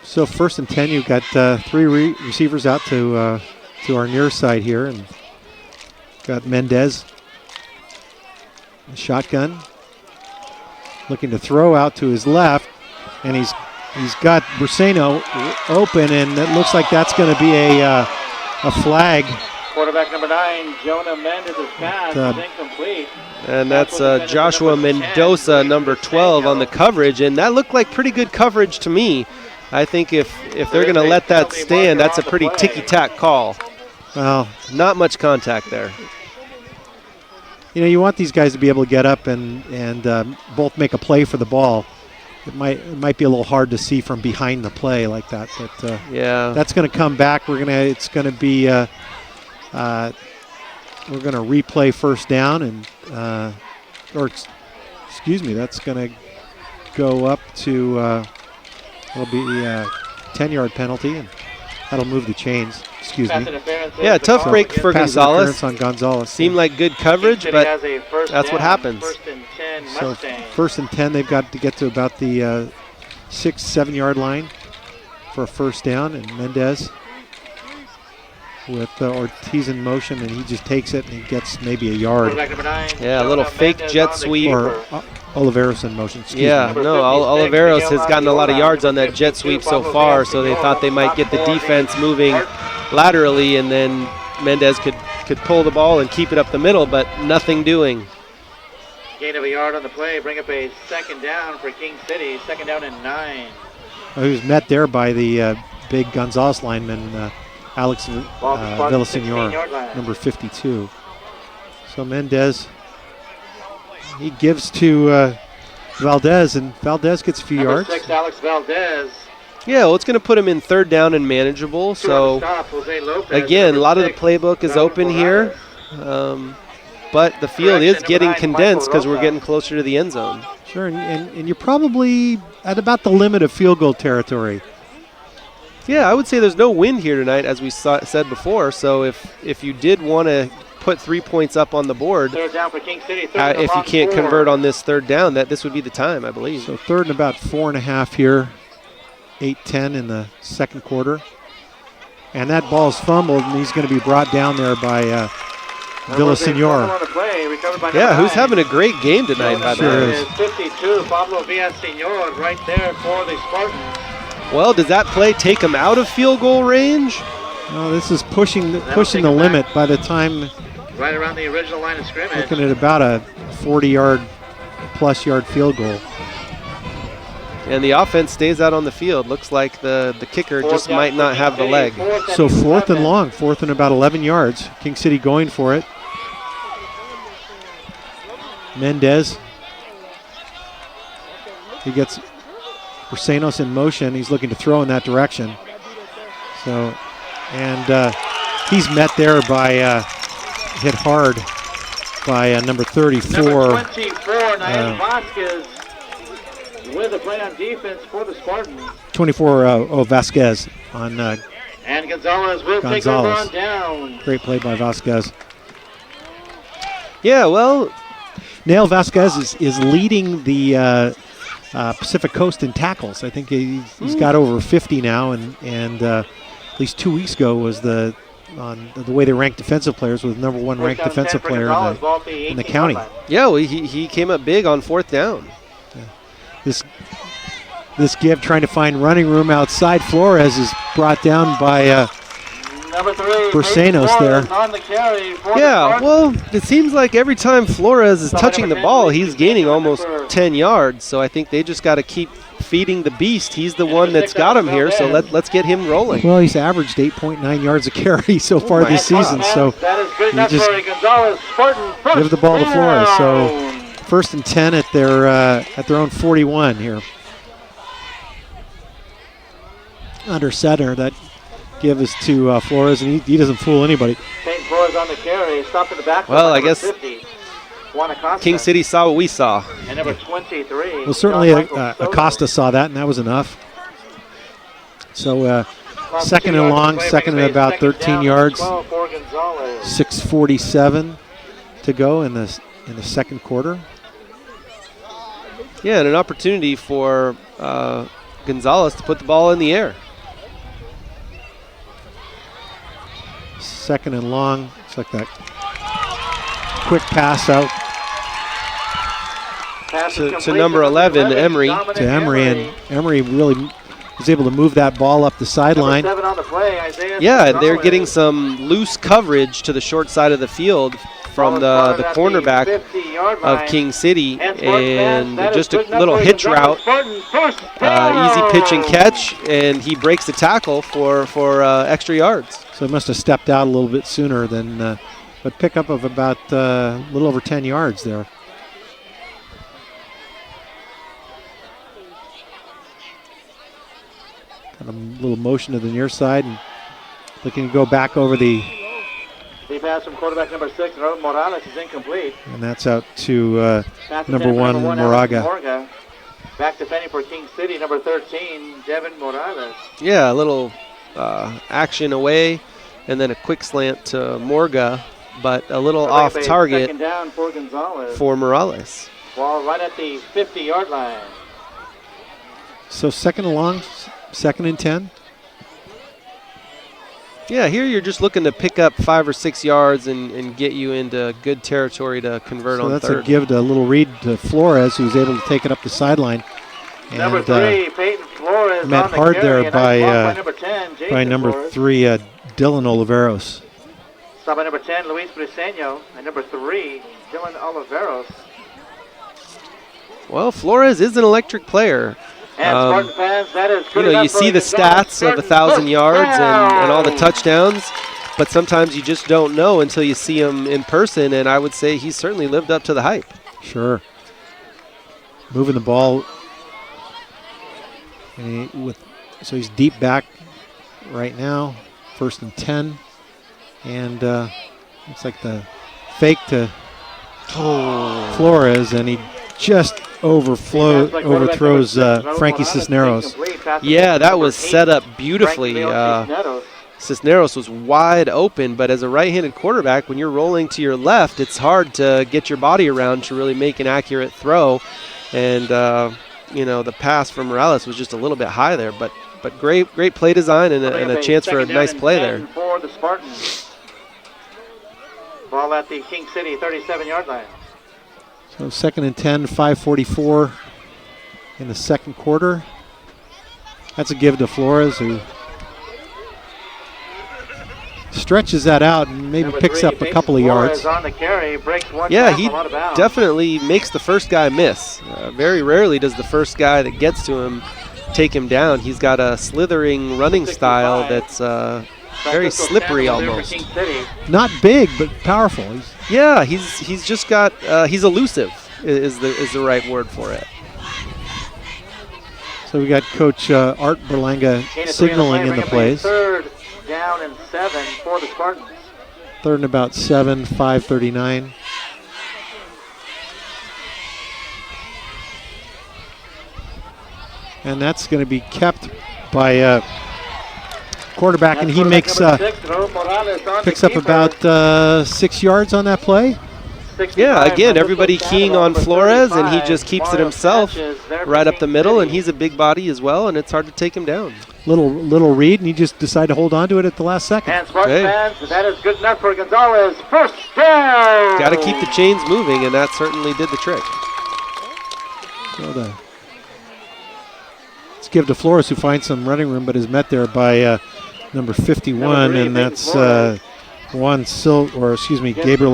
So 1st and 10, you've got 3 receivers out to our near side here, and got Mendez, shotgun. Looking to throw out to his left, and he's got Burseno open, and it looks like that's going to be a flag. Quarterback number 9, Jonah Mendez's pass is incomplete. And that's Joshua Mendoza, number 12, on the coverage, and that looked like pretty good coverage to me. I think if they're going to let that stand, that's a pretty ticky-tack call. Well, not much contact there. You know, you want these guys to be able to get up and both make a play for the ball. It might be a little hard to see from behind the play like that, but yeah, that's going to come back. We're going to replay first down, and that's going to go up to it'll be a 10-yard penalty, and that'll move the chains. Excuse me. Yeah, tough break for Gonzales. On Gonzales. Seemed like good coverage, but that's what happens. So 1st and 10, they've got to get to about the 6-7 yard line for a first down, and Mendez with Ortiz in motion, and he just takes it and he gets maybe a yard. Yeah, a little fake jet sweep. Or Oliveros in motion. Oliveros has gotten a lot of yards on that jet sweep so far, so they thought they might get the defense moving laterally, and then Mendez could pull the ball and keep it up the middle, but nothing doing. Gain of a yard on the play, bring up a 2nd down for King City, 2nd down and 9. He was met there by the big Gonzales lineman, Alex Villasenor, number 52. So Mendez, he gives to Valdez, and Valdez gets a few yards. 6, Alex Valdez. Yeah, well, it's going to put him in 3rd down and manageable. So, again, a lot of the playbook is open here. But the field is getting condensed because we're getting closer to the end zone. Sure, and you're probably at about the limit of field goal territory. Yeah, I would say there's no wind here tonight, as we said before. So if you did want to put 3 points up on the board, 3rd down for King City, if you can't convert on this 3rd down, this would be the time, I believe. So 3rd and about 4.5 here. 8-10 in the 2nd quarter. And that ball's fumbled, and he's going to be brought down there by Villasenor. Yeah, who's having a great game tonight, by the way. 52, Pablo Villasenor right there for the Spartans. Well, does that play take him out of field goal range? No, this is pushing the limit by the time. Right around the original line of scrimmage. Looking at about a 40-plus yard field goal. And the offense stays out on the field. Looks like the kicker just might not have the leg. So 4th and long, 4th and about 11 yards. King City going for it. Mendez. He gets Ursenos in motion. He's looking to throw in that direction. So, and he's met there by hit hard by number 34. Number 24, Nael Vasquez, with a play on defense for the Spartans. 24, Vasquez on and Gonzales will take over on down. Great play by Vasquez. Yeah, well, Nael Vasquez is leading the Pacific Coast in tackles. I think he's got over 50 now, and at least 2 weeks ago was the way they ranked defensive players, with number 1 ranked defensive player in the county. Yeah, well, he came up big on 4th down. Yeah. This give trying to find running room outside. Flores is brought down by number 3, Bersanos there. On the carry for yeah, well, it seems like every time Flores is touching the ball, he's gaining almost 10 yards. So I think they just got to keep feeding the beast. He's the one that's got him here, so let's get him rolling. Well, he's averaged 8.9 yards a carry so far this season. So you just give the ball to Flores. So 1st and 10 at their own 41 here. Under center, that give is to Flores, and he doesn't fool anybody. St. Flores on the carry, stopped in the back. Well, I guess 50, King City saw what we saw. And number 23. Well, certainly Acosta saw that, and that was enough. So 2nd and long, 2nd and about 13 yards. 6:47 to go in the 2nd quarter. Yeah, and an opportunity for Gonzales to put the ball in the air. 2nd and long. It's like that quick pass out to number 11, Emery. To Emery, and Emery really was able to move that ball up the sideline. Yeah, they're getting some loose coverage to the short side of the field from the cornerback of King City, and just a little hitch route, easy pitch and catch, and he breaks the tackle for extra yards. So he must have stepped out a little bit sooner than, but pickup of about a little over 10 yards there. Kind of a little motion to the near side, and looking to go back over the. Deep pass from quarterback number 6, Morales, is incomplete. And that's out to number 1, Moraga. Back defending for King City, number 13, Devin Morales. Yeah, a little action away, and then a quick slant to Morga, but a little off target down for Gonzales. For Morales. Ball right at the 50-yard line. So 2nd and long, 2nd and 10. Yeah, here you're just looking to pick up 5 or 6 yards and get you into good territory to convert on 3rd. So that's a give to a little read to Flores, who's able to take it up the sideline. Number 3, Peyton Flores met on the hard carry, there by number Flores. 3, Dylan Oliveros. Stop by number 10, Luis Briseño, and number 3, Dylan Oliveros. Well, Flores is an electric player. And Spartan fans, that is good you see the stats of 1,000 yards and all the touchdowns, but sometimes you just don't know until you see him in person, and I would say he's certainly lived up to the hype. Sure. Moving the ball. And so he's deep back right now, 1st and 10. And looks like the fake to Flores, and he just overthrows Frankie Cisneros. Yeah, that was set up beautifully. Cisneros was wide open, but as a right-handed quarterback, when you're rolling to your left, it's hard to get your body around to really make an accurate throw. And the pass from Morales was just a little bit high there, but great play design and a chance for a nice play there. For the Spartans. Ball at the King City 37-yard line. So 2nd and 10, 5:44 in the 2nd quarter. That's a give to Flores, who stretches that out and maybe picks up a couple of yards. On the carry, breaks one he definitely makes the first guy miss. Very rarely does the first guy that gets to him take him down. He's got a slithering running style that's very slippery almost. Not big, but powerful. He's just got he's elusive is the right word for it. So we got Coach Art Berlanga signaling in the plays. 3rd down and 7 for the Spartans. Third and about 7, 5:39. And that's going to be kept by quarterback, and he makes picks up about 6 yards on that play. Yeah, again, everybody keying on Flores, and he just keeps it himself right up the middle, and he's a big body as well, and it's hard to take him down. Little read, and he just decided to hold on to it at the last second. And Spartan fans, that is good enough for Gonzales. First down! Got to keep the chains moving, and that certainly did the trick. So let's give to Flores, who finds some running room, but is met there by number 51, and that's Gabriel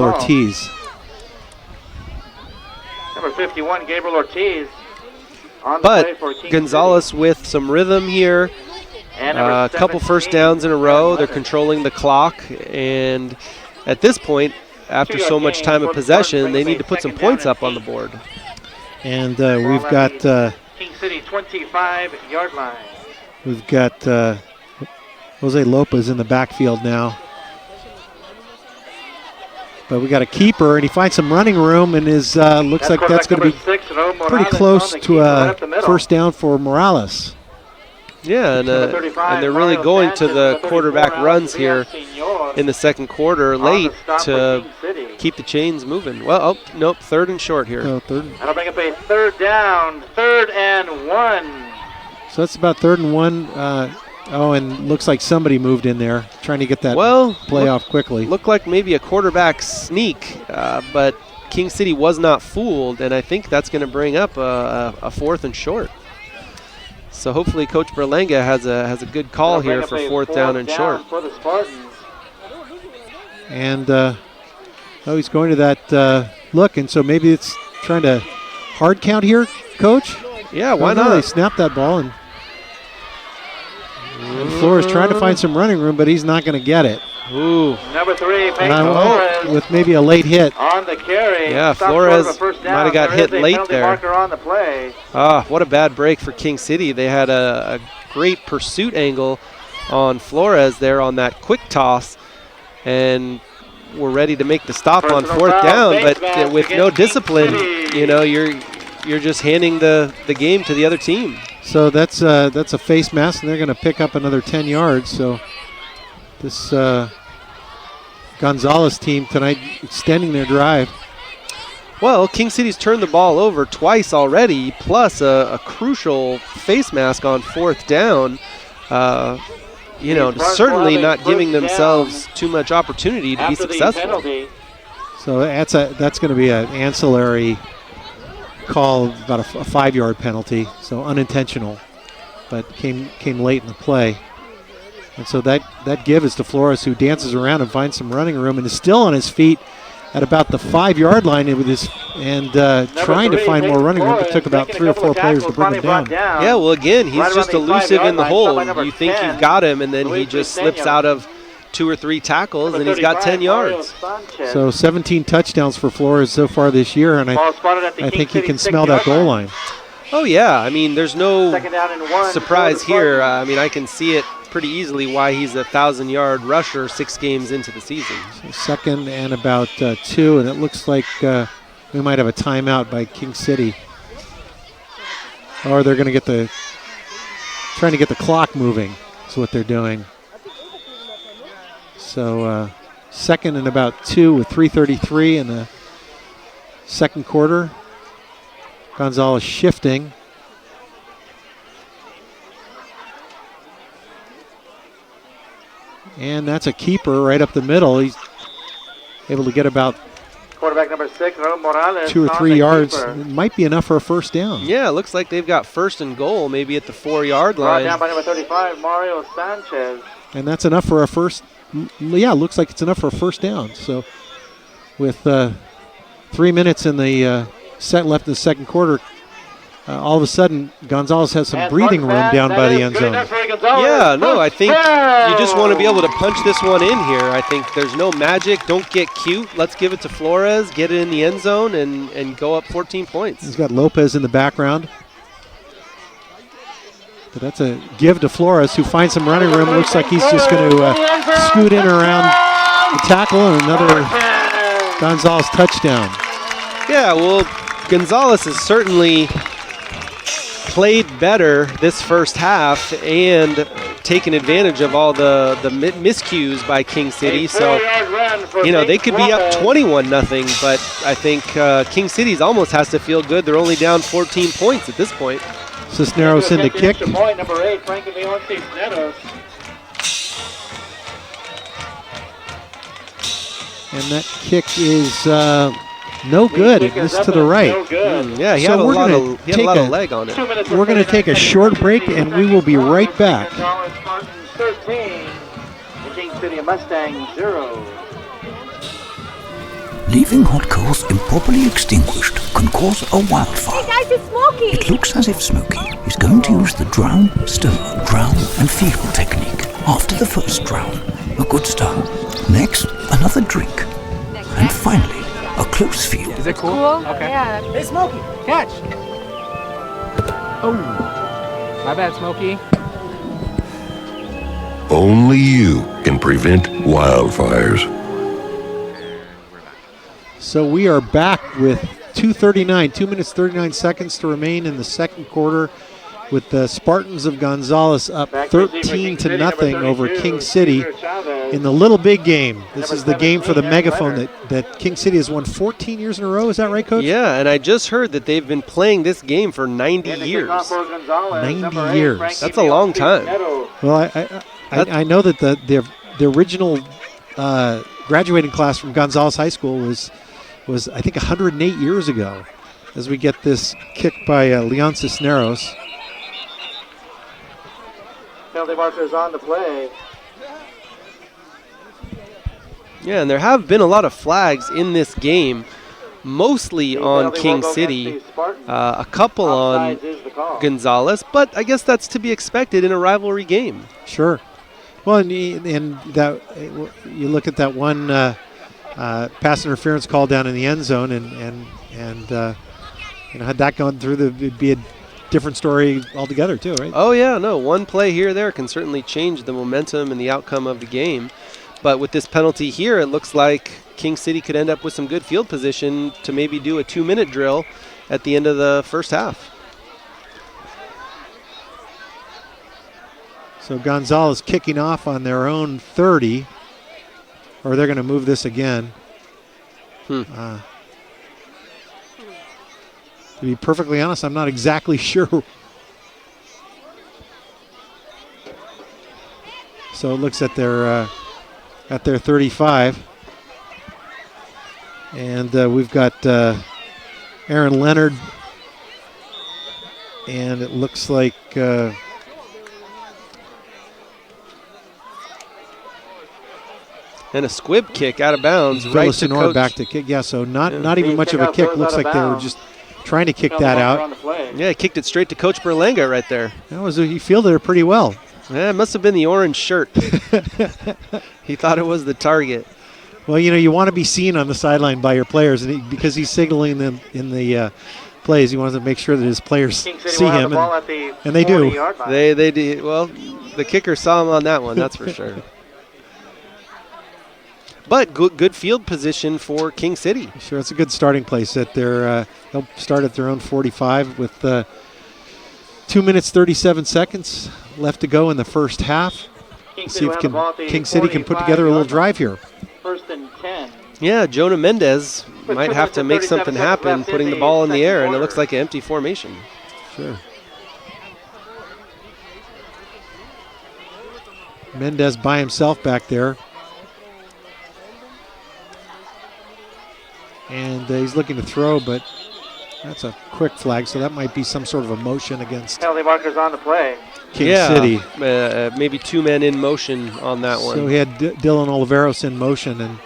Ortiz. Number 51, Gabriel Ortiz. On the play for King Gonzales City. with some rhythm here. And A couple first downs in a row. They're controlling the clock, and at this point, after so much time of possession, they need to put some points up on the board. And we've got King City 25-yard line. we've got Jose Lopez in the backfield now. But we got a keeper, and he finds some running room, and is looks like that's going to be pretty close to a first down for Morales. Yeah, and they're really going to the quarterback runs here in the second quarter late to keep the chains moving. Well, oh, nope, third and short here. That'll bring up a third down, 3rd and 1. So that's about 3rd and 1. And looks like somebody moved in there, trying to get that play off quickly. Looked like maybe a quarterback sneak, but King City was not fooled, and I think that's going to bring up a 4th and short. So hopefully Coach Berlanga has a good call here for 4th down and short. For the Spartans. And he's going to that look, and so maybe it's trying to hard count here, Coach? Yeah, why not? They snapped that ball, and Flores trying to find some running room, but he's not going to get it. Ooh. Number 3, Flores with maybe a late hit. on the carry. Yeah, Flores might have got hit late there. Marker on the play. What a bad break for King City. They had a great pursuit angle on Flores there on that quick toss, and were ready to make the stop on 4th down, but with no discipline, you're just handing the game to the other team. So that's a face mask, and they're going to pick up another 10 yards. So this Gonzales team tonight extending their drive. Well, King City's turned the ball over twice already, plus a crucial face mask on 4th down. Certainly not giving themselves too much opportunity to be successful. So that's going to be an ancillary call, about a 5-yard penalty, so unintentional, but came late in the play. And so that give is to Flores, who dances around and finds some running room and is still on his feet at about the 5-yard line with his trying to find more running room. It took about 3 or 4 players to bring him down. Yeah, well, again, he's just elusive in the hole. You think you've got him, and then he just slips out of 2 or 3 tackles, and he's got 10 yards. So 17 touchdowns for Flores so far this year, and I think he can smell that goal line. Oh, yeah. I mean, there's no surprise here. I mean, I can see it pretty easily why he's a 1,000-yard rusher 6 games into the season. So 2nd and about 2, and it looks like we might have a timeout by King City. Or they're going to trying to get the clock moving is what they're doing. So 2nd and about 2 with 3:33 in the second quarter. Gonzales shifting. And that's a keeper right up the middle. He's able to get about quarterback number 6, Morales, 2 or 3 yards. It might be enough for a first down. Yeah, it looks like they've got 1st and goal, maybe at the 4-yard line. Brought down by number 35, Mario Sanchez. And that's enough for a first. Yeah, looks like it's enough for a first down. So with 3 minutes in the set left in the second quarter, all of a sudden Gonzales has some breathing room down by the end zone. Yeah, no, I think you just want to be able to punch this one in here. I think there's no magic. Don't get cute. Let's give it to Flores, get it in the end zone, and go up 14 points. He's got Lopez in the background. But that's a give to Flores, who finds some running room. Looks like he's just going to scoot in around the tackle and another Gonzales touchdown. Yeah, well, Gonzales has certainly played better this first half and taken advantage of all the miscues by King City. So, you know, they could be up 21-0, but I think King City's almost has to feel good. They're only down 14 points at this point. Cisneros in the kick. Point, number 8, Frankie Leon Cisneros. And that kick is no good. It missed to the right. Yeah, he So had a we're lot gonna of leg on it. We're going to take a short break, and we will be right back. Gonzales Spartans 13, the King City Mustang 0. Leaving hot coals improperly extinguished can cause a wildfire. Hey guys, it's Smokey! It looks as if Smokey is going to use the drown, stir, drown and feel technique. After the first drown, a good stir. Next, another drink. And finally, a close feel. Is it cool? Okay. Yeah. Hey, Smokey, catch! Oh, my bad, Smokey. Only you can prevent wildfires. So we are back with 2:39, 2 minutes 39 seconds to remain in the second quarter, with the Spartans of Gonzales up 13-0 over King City in the Little Big game. This is the game for the megaphone that King City has won 14 years in a row. Is that right, Coach? Yeah, and I just heard that they've been playing this game for 90 years. 90 years. That's a long time. Well, I know that the original graduating class from Gonzales High School was I think 108 years ago, as we get this kick by Leon Cisneros. Penalty markers on the play. Yeah, and there have been a lot of flags in this game, mostly on King City, a couple on Gonzales, but I guess that's to be expected in a rivalry game. Sure. Well, and that you look at that one pass interference call down in the end zone, and you know, had that gone through, it'd be a different story altogether too, right? Oh yeah, no, one play here or there can certainly change the momentum and the outcome of the game. But with this penalty here, it looks like King City could end up with some good field position to maybe do a 2-minute drill at the end of the first half. So Gonzales kicking off on their own 30, or they're going to move this again. To be perfectly honest, I'm not exactly sure. So it looks at their 35, and we've got Aaron Leonard, and it looks like and a squib kick out of bounds, right to Coach. Back to kick. Yeah, so not even much of a kick. Looks like they were just trying to kick that out. Yeah, kicked it straight to Coach Berlanga right there. He fielded it pretty well. Yeah, it must have been the orange shirt. He thought it was the target. Well, you know, you want to be seen on the sideline by your players, and because he's signaling them in the plays, he wants to make sure that his players see him, and they do. They do. Well, the kicker saw him on that one, that's for sure. But good field position for King City. Sure, it's a good starting place. They'll start at their own 45 with 2 minutes 37 seconds left to go in the first half. See if King City can put together a little drive here. First and 10. Yeah, Jonah Mendez might have to make something happen, putting the ball in the air, and it looks like an empty formation. Sure. Mendez by himself back there. And he's looking to throw, but that's a quick flag, so that might be some sort of a motion against penalty markers on the play. King City. Maybe 2 men in motion on that one. So he had Dylan Oliveros in motion,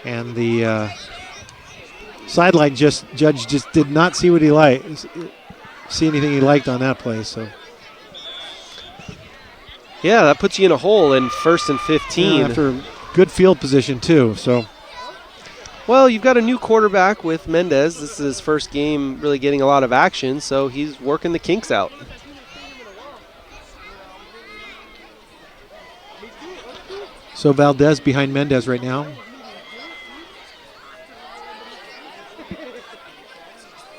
and the sideline judge just did not see what he see anything he liked on that play. So yeah, that puts you in a hole in 1st and 15. Yeah, after good field position too. So. Well, you've got a new quarterback with Mendez. This is his first game really getting a lot of action, so he's working the kinks out. So Valdez behind Mendez right now.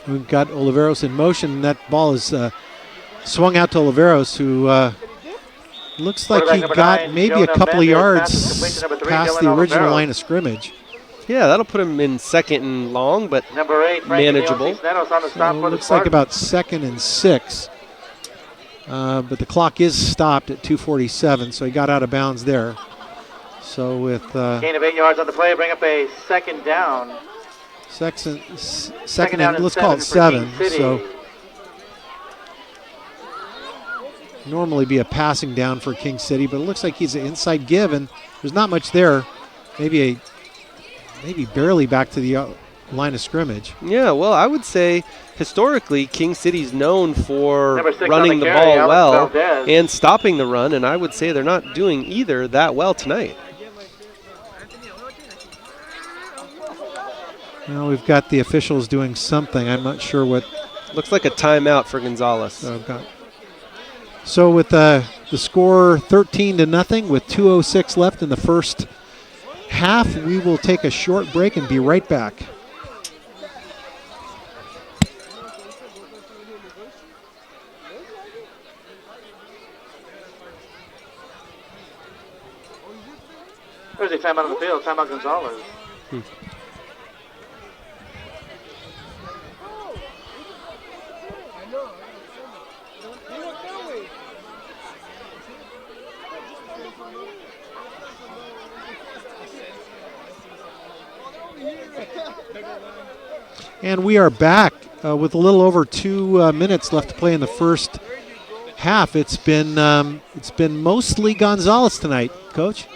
We've got Oliveros in motion, and that ball is swung out to Oliveros, who looks like he got maybe a couple of yards past the original line of scrimmage. Yeah, that'll put him in 2nd and long, but Number 8, manageable. So it looks like about 2nd and 6. But the clock is stopped at 2:47, so he got out of bounds there. So with gain of 8 yards on the play, bring up a 2nd down. Second down, let's call it 7. So normally be a passing down for King City, but it looks like he's an inside give, and there's not much there. Maybe barely back to the line of scrimmage. Yeah, well, I would say historically King City's known for Number 6 running on the carry, ball well Valdez. and stopping the run, and I would say they're not doing either that well tonight. Well, we've got the officials doing something. I'm not sure what. Looks like a timeout for Gonzales. So with the score 13-0 with 2:06 left in the first half, we will take a short break and be right back. There's a timeout on the field, timeout Gonzales. And we are back with a little over 2 minutes left to play in the first half. It's been mostly Gonzales tonight, Coach.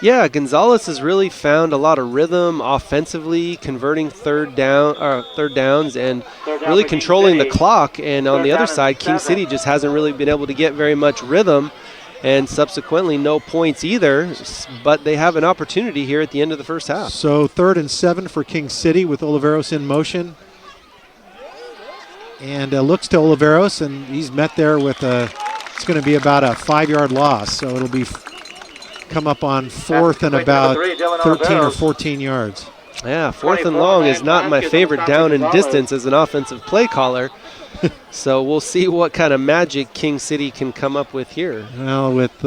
Yeah, Gonzales has really found a lot of rhythm offensively, converting third downs, and really controlling the clock. And on the other side, King City just hasn't really been able to get very much rhythm, and subsequently no points either. But they have an opportunity here at the end of the first half. So 3rd and 7 for King City with Oliveros in motion. And looks to Oliveros, and he's met there with it's going to be about a 5-yard loss. So it'll be come up on 4th and about 13 or 14 yards. Yeah, 4th and long is not my favorite down and distance as an offensive play caller. So we'll see what kind of magic King City can come up with here. Well, with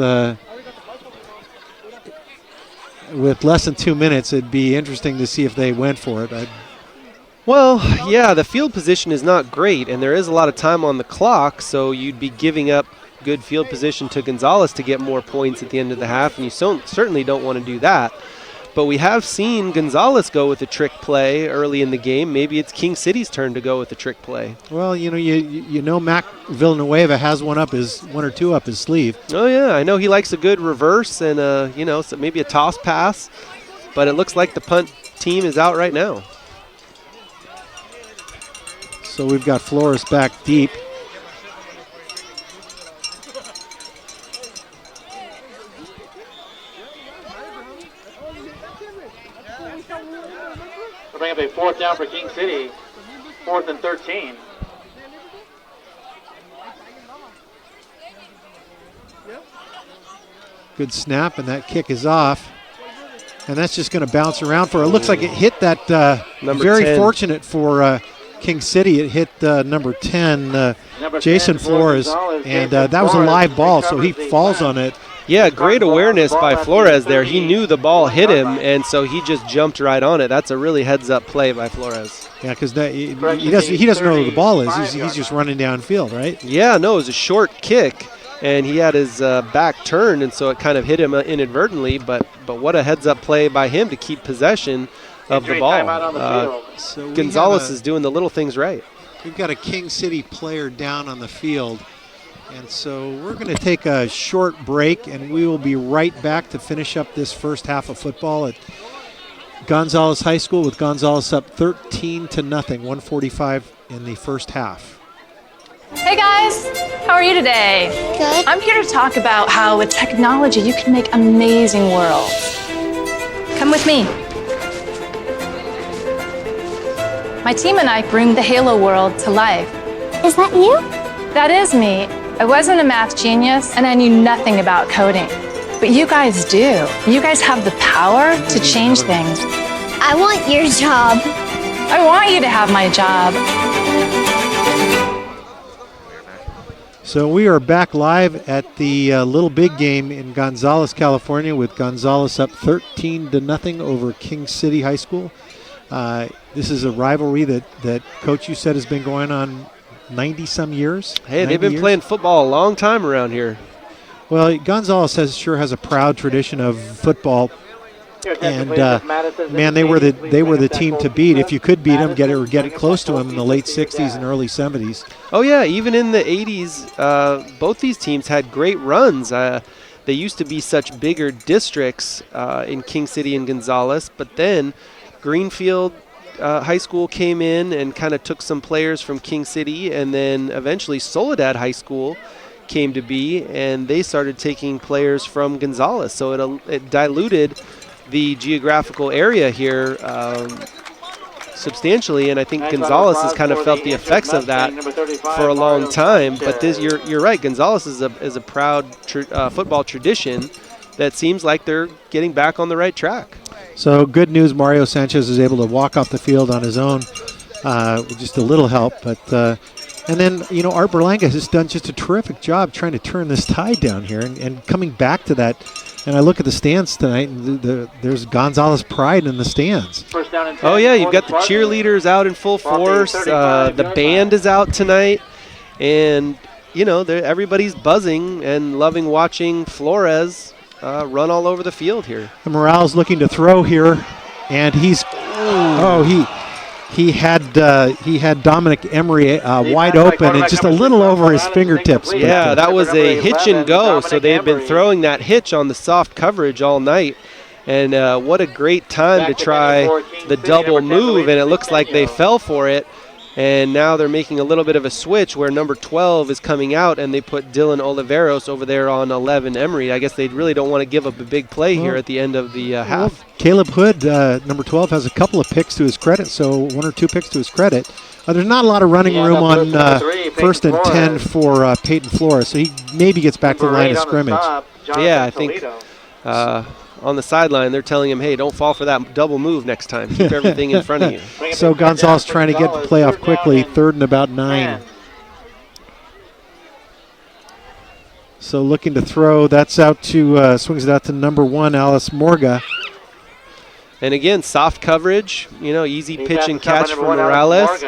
less than 2 minutes, it'd be interesting to see if they went for it. Well, yeah, the field position is not great, and there is a lot of time on the clock, so you'd be giving up good field position to Gonzales to get more points at the end of the half, and you certainly don't want to do that. But we have seen Gonzales go with a trick play early in the game. Maybe it's King City's turn to go with a trick play. Well, you know Mac Villanueva has one or two up his sleeve. Oh yeah, I know he likes a good reverse and so maybe a toss pass, but it looks like the punt team is out right now. So we've got Flores back deep. We'll bring up a 4th down for King City, 4th and 13. Good snap, and that kick is off. And that's just going to bounce around for it. Looks like it hit that very 10. Fortunate for King City. It hit number 10, Jason Flores, and that was a live ball, so he falls on it. Yeah, great awareness by Flores there. He knew the ball hit him, and so he just jumped right on it. That's a really heads-up play by Flores. Yeah, because he doesn't know where the ball is. He's just running downfield, right? Yeah, no, it was a short kick, and he had his back turned, and so it kind of hit him inadvertently. But what a heads-up play by him to keep possession of the ball. So Gonzales is doing the little things right. We've got a King City player down on the field. And so we're going to take a short break, and we will be right back to finish up this first half of football at Gonzales High School with Gonzales up 13-0, 1:45 in the first half. Hey guys, how are you today? Good. I'm here to talk about how with technology you can make amazing worlds. Come with me. My team and I bring the Halo world to life. Is that you? That is me. I wasn't a math genius, and I knew nothing about coding. But you guys do. You guys have the power to change things. I want your job. I want you to have my job. So we are back live at the Little Big game in Gonzales, California, with Gonzales up 13-0 over King City High School. This is a rivalry that Coach, you said, has been going on 90-some years. Hey, they've been playing football a long time around here. Well, Gonzales sure has a proud tradition of football. And man, they were the team to beat. If you could beat them, get it close to them in the late 60s and early 70s. Oh yeah, even in the 80s, both these teams had great runs. They used to be such bigger districts in King City and Gonzales, but then Greenfield High School came in and kind of took some players from King City, and then eventually Soledad High School came to be, and they started taking players from Gonzales. So it diluted the geographical area here substantially, and I think Gonzales has kind of felt the effects of that for a long time. But you're right, Gonzales is a proud football tradition that seems like they're getting back on the right track. So good news, Mario Sanchez is able to walk off the field on his own with just a little help. But and then, Art Berlanga has done just a terrific job trying to turn this tide down here and coming back to that. And I look at the stands tonight, and there's Gonzales pride in the stands. Oh, yeah, you've got the cheerleaders out in full force. The band is out tonight. And, everybody's buzzing and loving watching Flores run all over the field here. And Morales looking to throw here, and he had Dominic Emery wide open and just a little over his fingertips. Yeah, that was a hitch and go. So they had been throwing that hitch on the soft coverage all night. And what a great time to try the double move. And it looks like they fell for it. And now they're making a little bit of a switch where number 12 is coming out, and they put Dylan Oliveros over there on 11 Emery. I guess they really don't want to give up a big play here at the end of the half. Caleb Hood, number 12, has a couple of picks to his credit, so 1 or 2 picks to his credit. There's not a lot of running room on first and 10 for Peyton Flores, so he maybe gets back to the line of scrimmage. Yeah, I think on the sideline they're telling him, hey, don't fall for that double move next time. Keep everything in front of you. So Gonzales trying to get the playoff quickly, 3rd and about 9. So looking to throw, that's out to, swings it out to number 1, Alice Morga. And again, soft coverage, easy pitch and catch from Morales.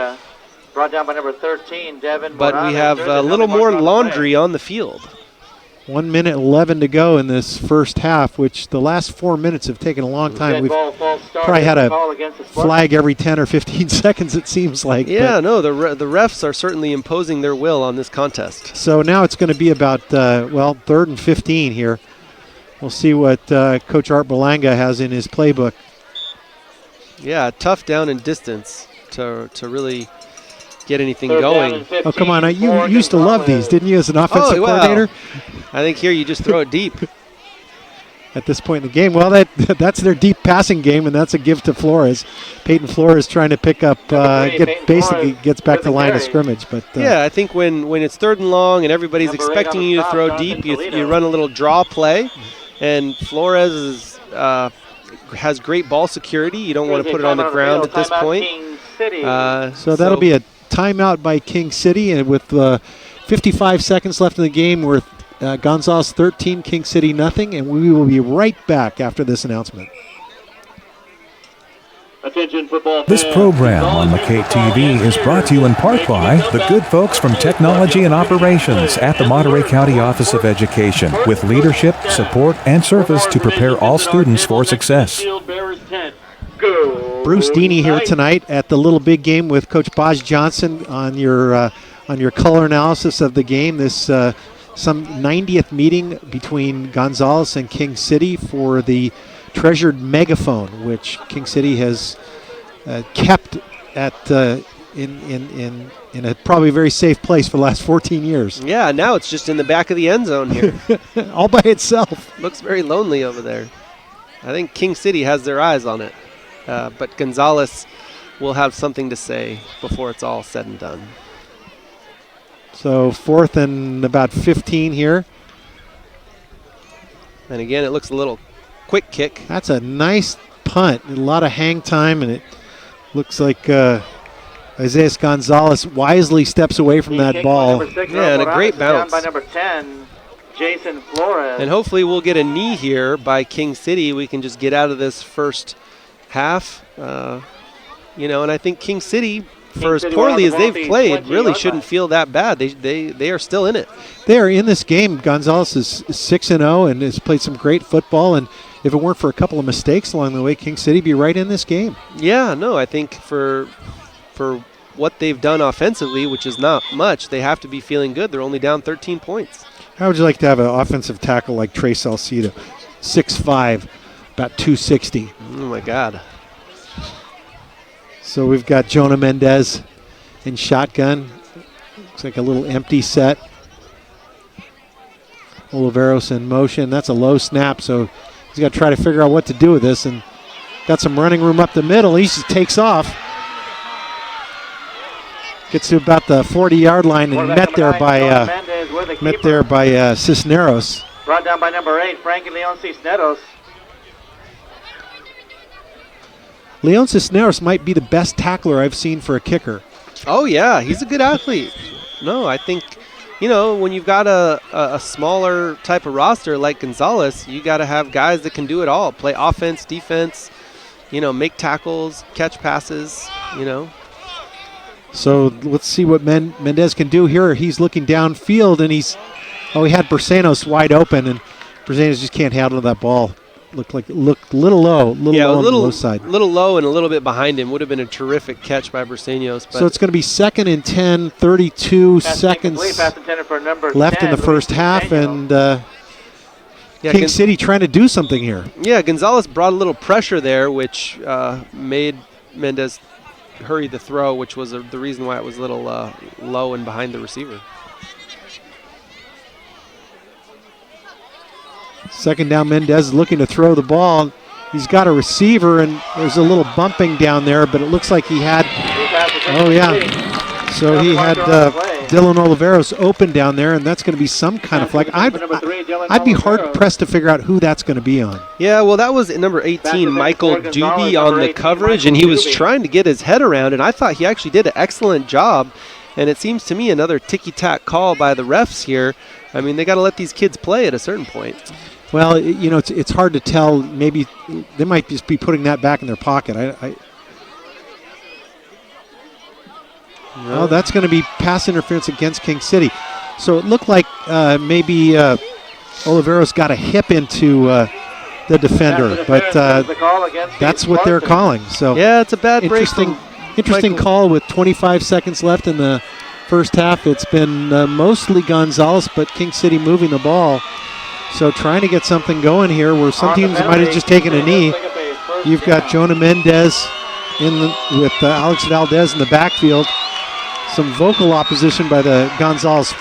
Brought down by number 13, Devin But we have a little more laundry on the field. 1 minute 11 to go in this first half, which the last 4 minutes have taken a long time. We've probably had a flag every 10 or 15 seconds, it seems like. Yeah, no, the refs are certainly imposing their will on this contest. So now it's going to be about, 3rd and 15 here. We'll see what Coach Art Berlanga has in his playbook. Yeah, tough down and distance to really get anything going. Oh, come on. You used to love these, didn't you, as an offensive coordinator? I think here you just throw it deep. At this point in the game, well, that's their deep passing game, and that's a give to Flores. Peyton Flores trying to pick up, basically gets back to the line of scrimmage. But yeah, I think when it's 3rd and long and everybody's expecting you to throw deep, you run a little draw play, and Flores has great ball security. You don't want to put it on the ground at this point. So that'll be a timeout by King City, and with 55 seconds left in the game, we're Gonzales 13, King City nothing, and we will be right back after this announcement. Attention football This program on MCAETtv is brought to you in part by the good folks from Technology and Operations at the Monterey County Office of Education, with leadership, support, and service to prepare all students for success. Bruce Deeney here tonight at the Little Big game with Coach Boz Johnson on your color analysis of the game. This some 90th meeting between Gonzales and King City for the treasured megaphone, which King City has kept at in a probably very safe place for the last 14 years. Yeah, now it's just in the back of the end zone here. All by itself. Looks very lonely over there. I think King City has their eyes on it. But Gonzales will have something to say before it's all said and done. So 4th and about 15 here. And again, it looks a little quick kick. That's a nice punt. A lot of hang time, and it looks like Isaiah Gonzales wisely steps away from that ball. Yeah, and a great bounce. By number 10, Jason Flores. And hopefully we'll get a knee here by King City. We can just get out of this first half. And I think King City, for as poorly as they've played, really shouldn't feel that bad. They are still in it. They are in this game. Gonzales is 6-0 and has played some great football. And if it weren't for a couple of mistakes along the way, King City would be right in this game. Yeah, no, I think for what they've done offensively, which is not much, they have to be feeling good. They're only down 13 points. How would you like to have an offensive tackle like Trey Salcido? 6'5", about 260. Oh, my God. So we've got Jonah Mendez in shotgun. Looks like a little empty set. Oliveros in motion. That's a low snap, so he's got to try to figure out what to do with this. And got some running room up the middle. He just takes off. Gets to about the 40-yard line and met there by Cisneros. Brought down by number 8, Frankie Leon Cisneros. Leon Cisneros might be the best tackler I've seen for a kicker. Oh, yeah, he's a good athlete. No, I think, when you've got a smaller type of roster like Gonzales, you got to have guys that can do it all. Play offense, defense, make tackles, catch passes, So let's see what Mendez can do here. He's looking downfield, and he had Bersenos wide open, and Bersenos just can't handle that ball. Looked a little low, on the low side. A little low and a little bit behind him. Would have been a terrific catch by Bersenos. So it's going to be 2nd and 10, 32 seconds left in the first half, and King City trying to do something here. Yeah, Gonzales brought a little pressure there, which made Mendez hurry the throw, which was the reason why it was a little low and behind the receiver. Second down, Mendez is looking to throw the ball. He's got a receiver, and there's a little bumping down there, but it looks like he had, so he had Dylan Oliveros open down there, and that's going to be some kind of flag. I'd be hard-pressed to figure out who that's going to be on. Yeah, well, that was number 18, Michael Doobie, on the coverage, and he was trying to get his head around, and I thought he actually did an excellent job. And it seems to me another ticky-tack call by the refs here. I mean, they got to let these kids play at a certain point. Well, it's hard to tell. Maybe they might just be putting that back in their pocket. Well, that's going to be pass interference against King City. So it looked like maybe Oliveros got a hip into the defender, but that's what they're calling. So yeah, it's a bad interesting call with 25 seconds left in the first half. It's been mostly Gonzales, but King City moving the ball. So trying to get something going here where some teams might have just taken a knee. You've got Jonah Mendez with Alex Valdez in the backfield. Some vocal opposition by the Gonzales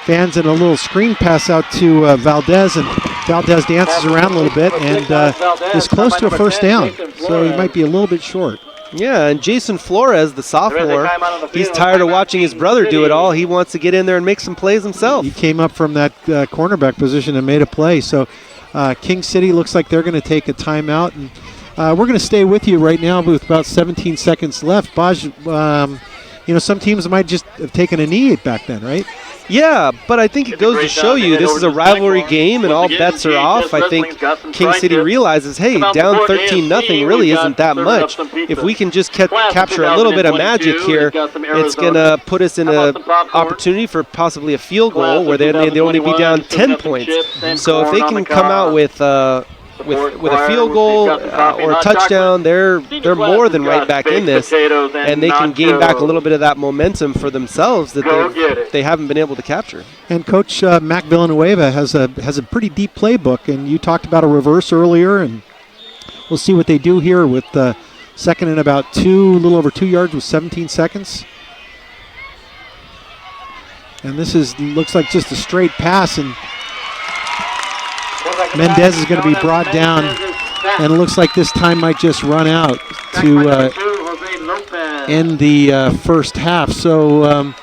fans, and a little screen pass out to Valdez, and Valdez dances around a little bit and is close to a first down. So he might be a little bit short. Yeah, and Jason Flores, the sophomore, he's tired of watching his brother do it all. He wants to get in there and make some plays himself. He came up from that cornerback position and made a play. So King City looks like they're going to take a timeout. And we're going to stay with you right now with about 17 seconds left. Baj, some teams might just have taken a knee back then, right? Yeah, but I think it goes to show you this is a rivalry game and all bets are off. I think King City realizes, hey, down 13-0 really isn't that much. If we can just capture a little bit of magic here, it's going to put us in an opportunity for possibly a field goal where they'd only be down 10 points. So if they can come out with a field goal or a touchdown, they're more than right back in this, and they can gain back a little bit of that momentum for themselves that they haven't been able to capture. And Coach Mac Villanueva has a pretty deep playbook, and you talked about a reverse earlier, and we'll see what they do here with second and about a little over 2 yards with 17 seconds. And this looks like just a straight pass, and Mendez is going to be brought down, and it looks like this time might just run out to end the first half. So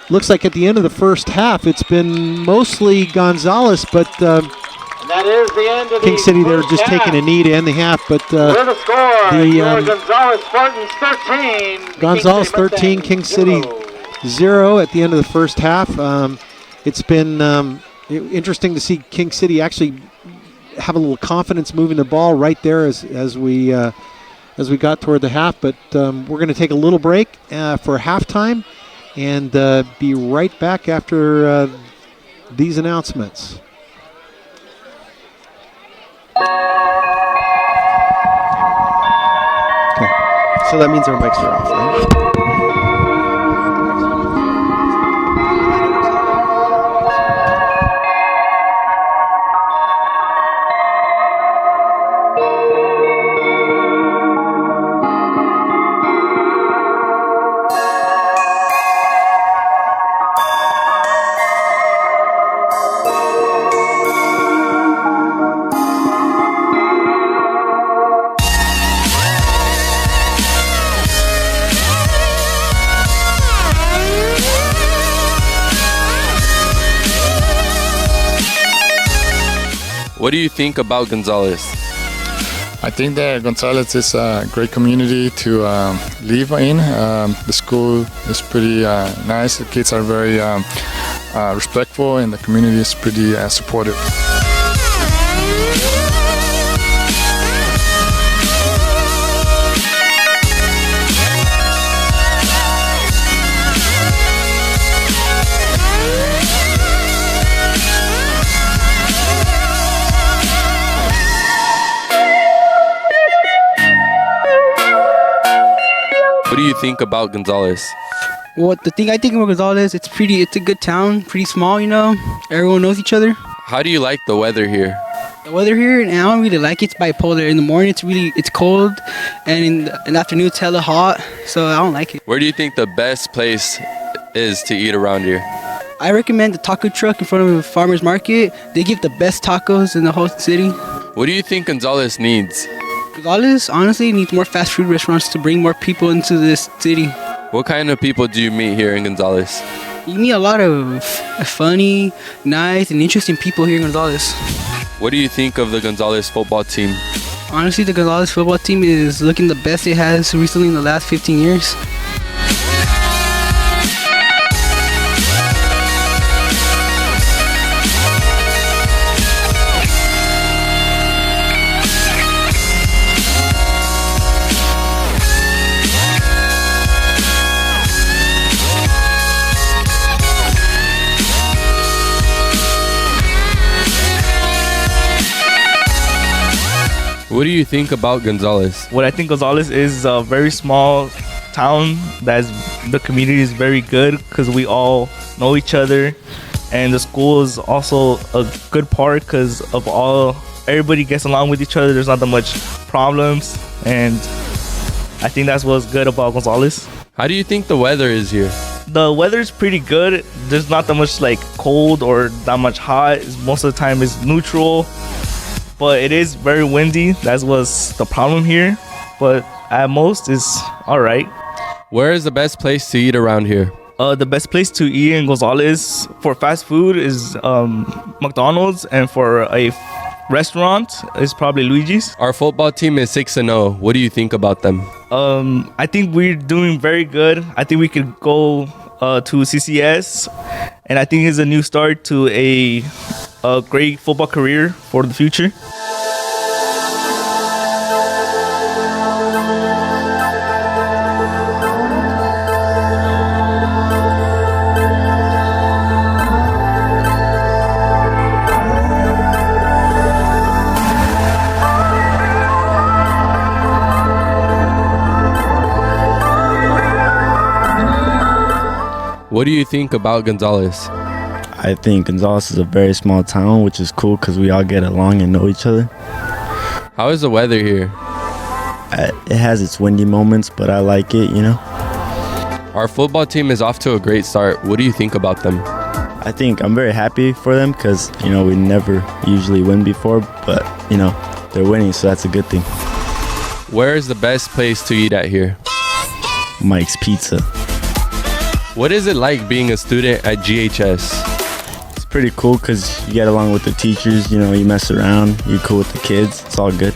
looks like at the end of the first half, it's been mostly Gonzales, but That is the end of King the City, they were first just half. taking a knee to end the half, but With the score, the Gonzales Spartans 13. Gonzales 13, King City 0 at the end of the first half. It's been interesting to see King City actually have a little confidence moving the ball right there as we got toward the half. But we're going to take a little break for halftime and be right back after these announcements. Okay. So that means our mics are off, right? What do you think about Gonzales? I think that Gonzales is a great community to live in. The school is pretty nice. The kids are very respectful, and the community is pretty supportive. What do you think about Gonzales? Well, the thing I think about Gonzales, it's a good town, pretty small, you know. Everyone knows each other. How do you like the weather here? The weather here, and I don't really like it. It's bipolar. In the morning, it's cold, and in the afternoon, it's hella hot. So I don't like it. Where do you think the best place is to eat around here? I recommend the taco truck in front of the farmer's market. They give the best tacos in the whole city. What do you think Gonzales needs? Gonzales honestly needs more fast food restaurants to bring more people into this city. What kind of people do you meet here in Gonzales? You meet a lot of funny, nice, and interesting people here in Gonzales. What do you think of the Gonzales football team? Honestly, the Gonzales football team is looking the best it has recently in the last 15 years. What do you think about Gonzales? What I think Gonzales is a very small town the community is very good because we all know each other, and the school is also a good part because of everybody gets along with each other. There's not that much problems, and I think that's what's good about Gonzales. How do you think the weather is here? The weather is pretty good. There's not that much like cold or that much hot. Most of the time it's neutral. But it is very windy. That was the problem here. But at most, it's all right. Where is the best place to eat around here? The best place to eat in Gonzales for fast food is McDonald's, and for a restaurant is probably Luigi's. Our football team is 6-0. What do you think about them? I think we're doing very good. I think we could go to CCS, and I think it's a new start to a great football career for the future. What do you think about Gonzales? I think Gonzales is a very small town, which is cool because we all get along and know each other. How is the weather here? It has its windy moments, but I like it, you know. Our football team is off to a great start. What do you think about them? I think I'm very happy for them because, you know, we never usually win before, but, you know, they're winning, so that's a good thing. Where is the best place to eat at here? Mike's Pizza. What is it like being a student at GHS? It's pretty cool because you get along with the teachers, you know, you mess around, you're cool with the kids, it's all good.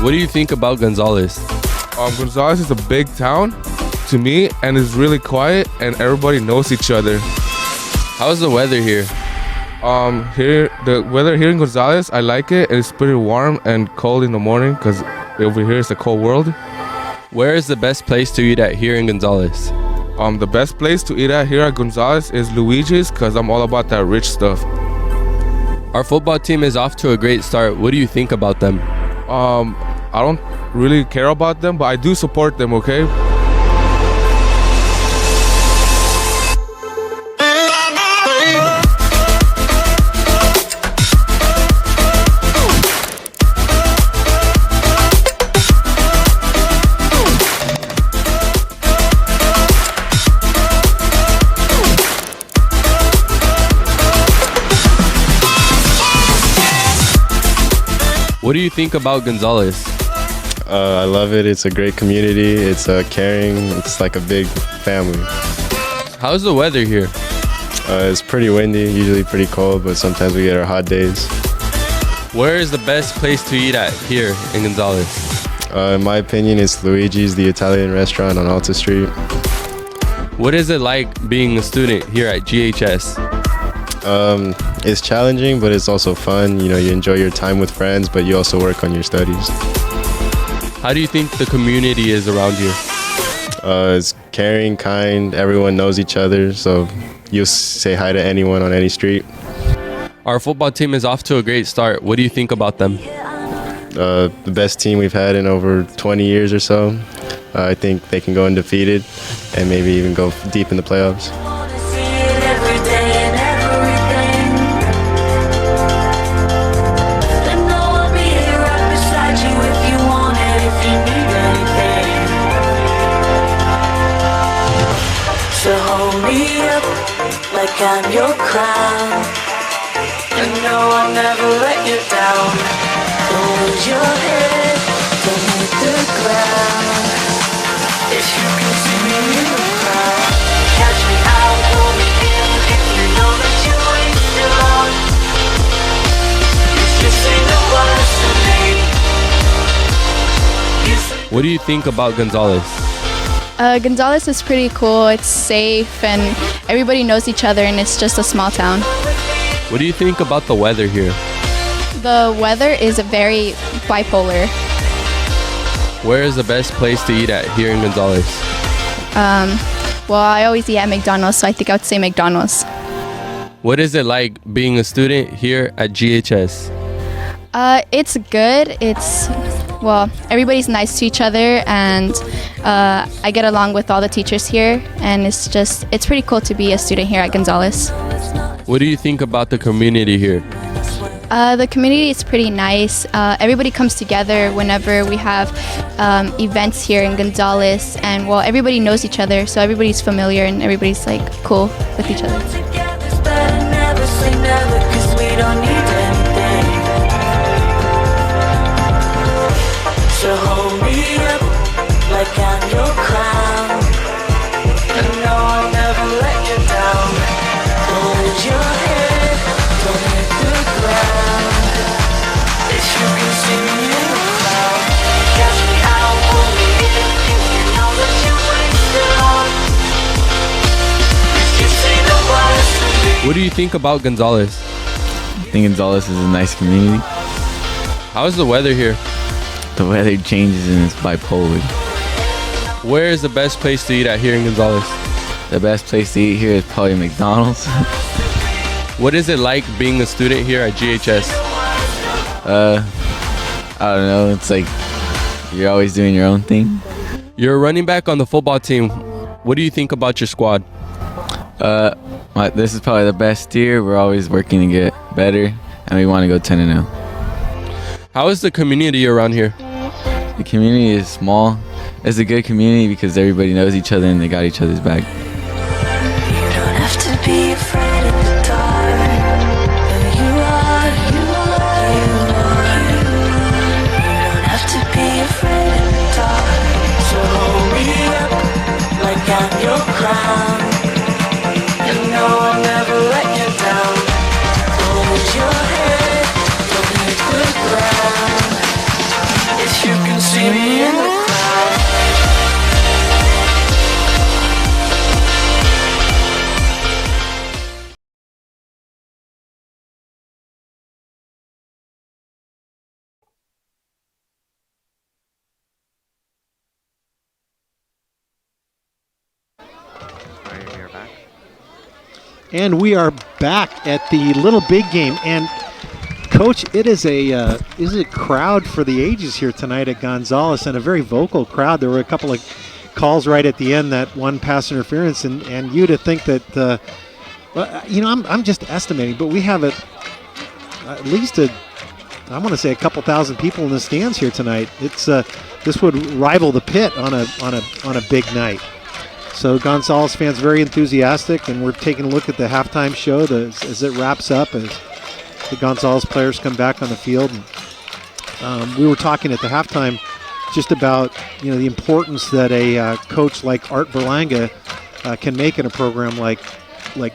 What do you think about Gonzales? Gonzales is a big town to me, and it's really quiet, and everybody knows each other. How's the weather here? The weather here in Gonzales, I like it. It's pretty warm and cold in the morning because over here it's a cold world. Where is the best place to eat at here in Gonzales? The best place to eat at here at Gonzales is Luigi's because I'm all about that rich stuff. Our football team is off to a great start. What do you think about them? I don't really care about them, but I do support them, okay? What do you think about Gonzales? I love it. It's a great community. It's caring. It's like a big family. How's the weather here? It's pretty windy, usually pretty cold, but sometimes we get our hot days. Where is the best place to eat at here in Gonzales? In my opinion, it's Luigi's, the Italian restaurant on Alta Street. What is it like being a student here at GHS? It's challenging, but it's also fun. You know, you enjoy your time with friends, but you also work on your studies. How do you think the community is around here? It's caring, kind, everyone knows each other, so you'll say hi to anyone on any street. Our football team is off to a great start. What do you think about them? The best team we've had in over 20 years or so. I think they can go undefeated and maybe even go deep in the playoffs. Like I'm your crown. And no, I'll never let you down. Don't lose your head, don't hit the ground. If you can see me in the crowd, catch me out, pull me in. If you know that you ain't still on, you say the words to me. What do you think about Gonzales? Gonzales is pretty cool. It's safe and everybody knows each other, and it's just a small town. What do you think about the weather here? The weather is very bipolar. Where is the best place to eat at here in Gonzales? Well, I always eat at McDonald's, so I think I would say McDonald's. What is it like being a student here at GHS? It's good. Well, everybody's nice to each other, and I get along with all the teachers here, and it's pretty cool to be a student here at Gonzales. What do you think about the community here? The community is pretty nice. Everybody comes together whenever we have events here in Gonzales, and well, everybody knows each other, so everybody's familiar and everybody's like cool with each other. So hold me up like I'm your crown. And no, I'll never let you down. Hold your head, don't hit the ground. If you can see me in the crowd, catch me out, pull me in. If you know that you ain't still on, you say the words to me. What do you think about Gonzales? I think Gonzales is a nice community. How's the weather here? The weather changes and it's bipolar. Where is the best place to eat at here in Gonzales? The best place to eat here is probably McDonald's. What is it like being a student here at GHS? I don't know. It's like you're always doing your own thing. You're a running back on the football team. What do you think about your squad? This is probably the best year. We're always working to get better, and we want to go 10-0. How is the community around here? The community is small. It's a good community because everybody knows each other and they got each other's back. You don't have to be afraid of the dark. Who you are, you are, you are, you are. You don't have to be afraid of the dark. So hold me up like I'm your crown. You know I'll never let you down. Hold your head, don't hit the ground. If you can see me in the crowd. And we are back at the Little Big Game. And Coach, it is a crowd for the ages here tonight at Gonzales, and a very vocal crowd. There were a couple of calls right at the end, that one pass interference, and you to think that, I'm just estimating, but we have at least I want to say a couple thousand people in the stands here tonight. It's this would rival the pit on a big night. So Gonzales fans very enthusiastic, and we're taking a look at the halftime show as it wraps up, as the Gonzales players come back on the field. And, we were talking at the halftime just about the importance that a coach like Art Berlanga can make in a program like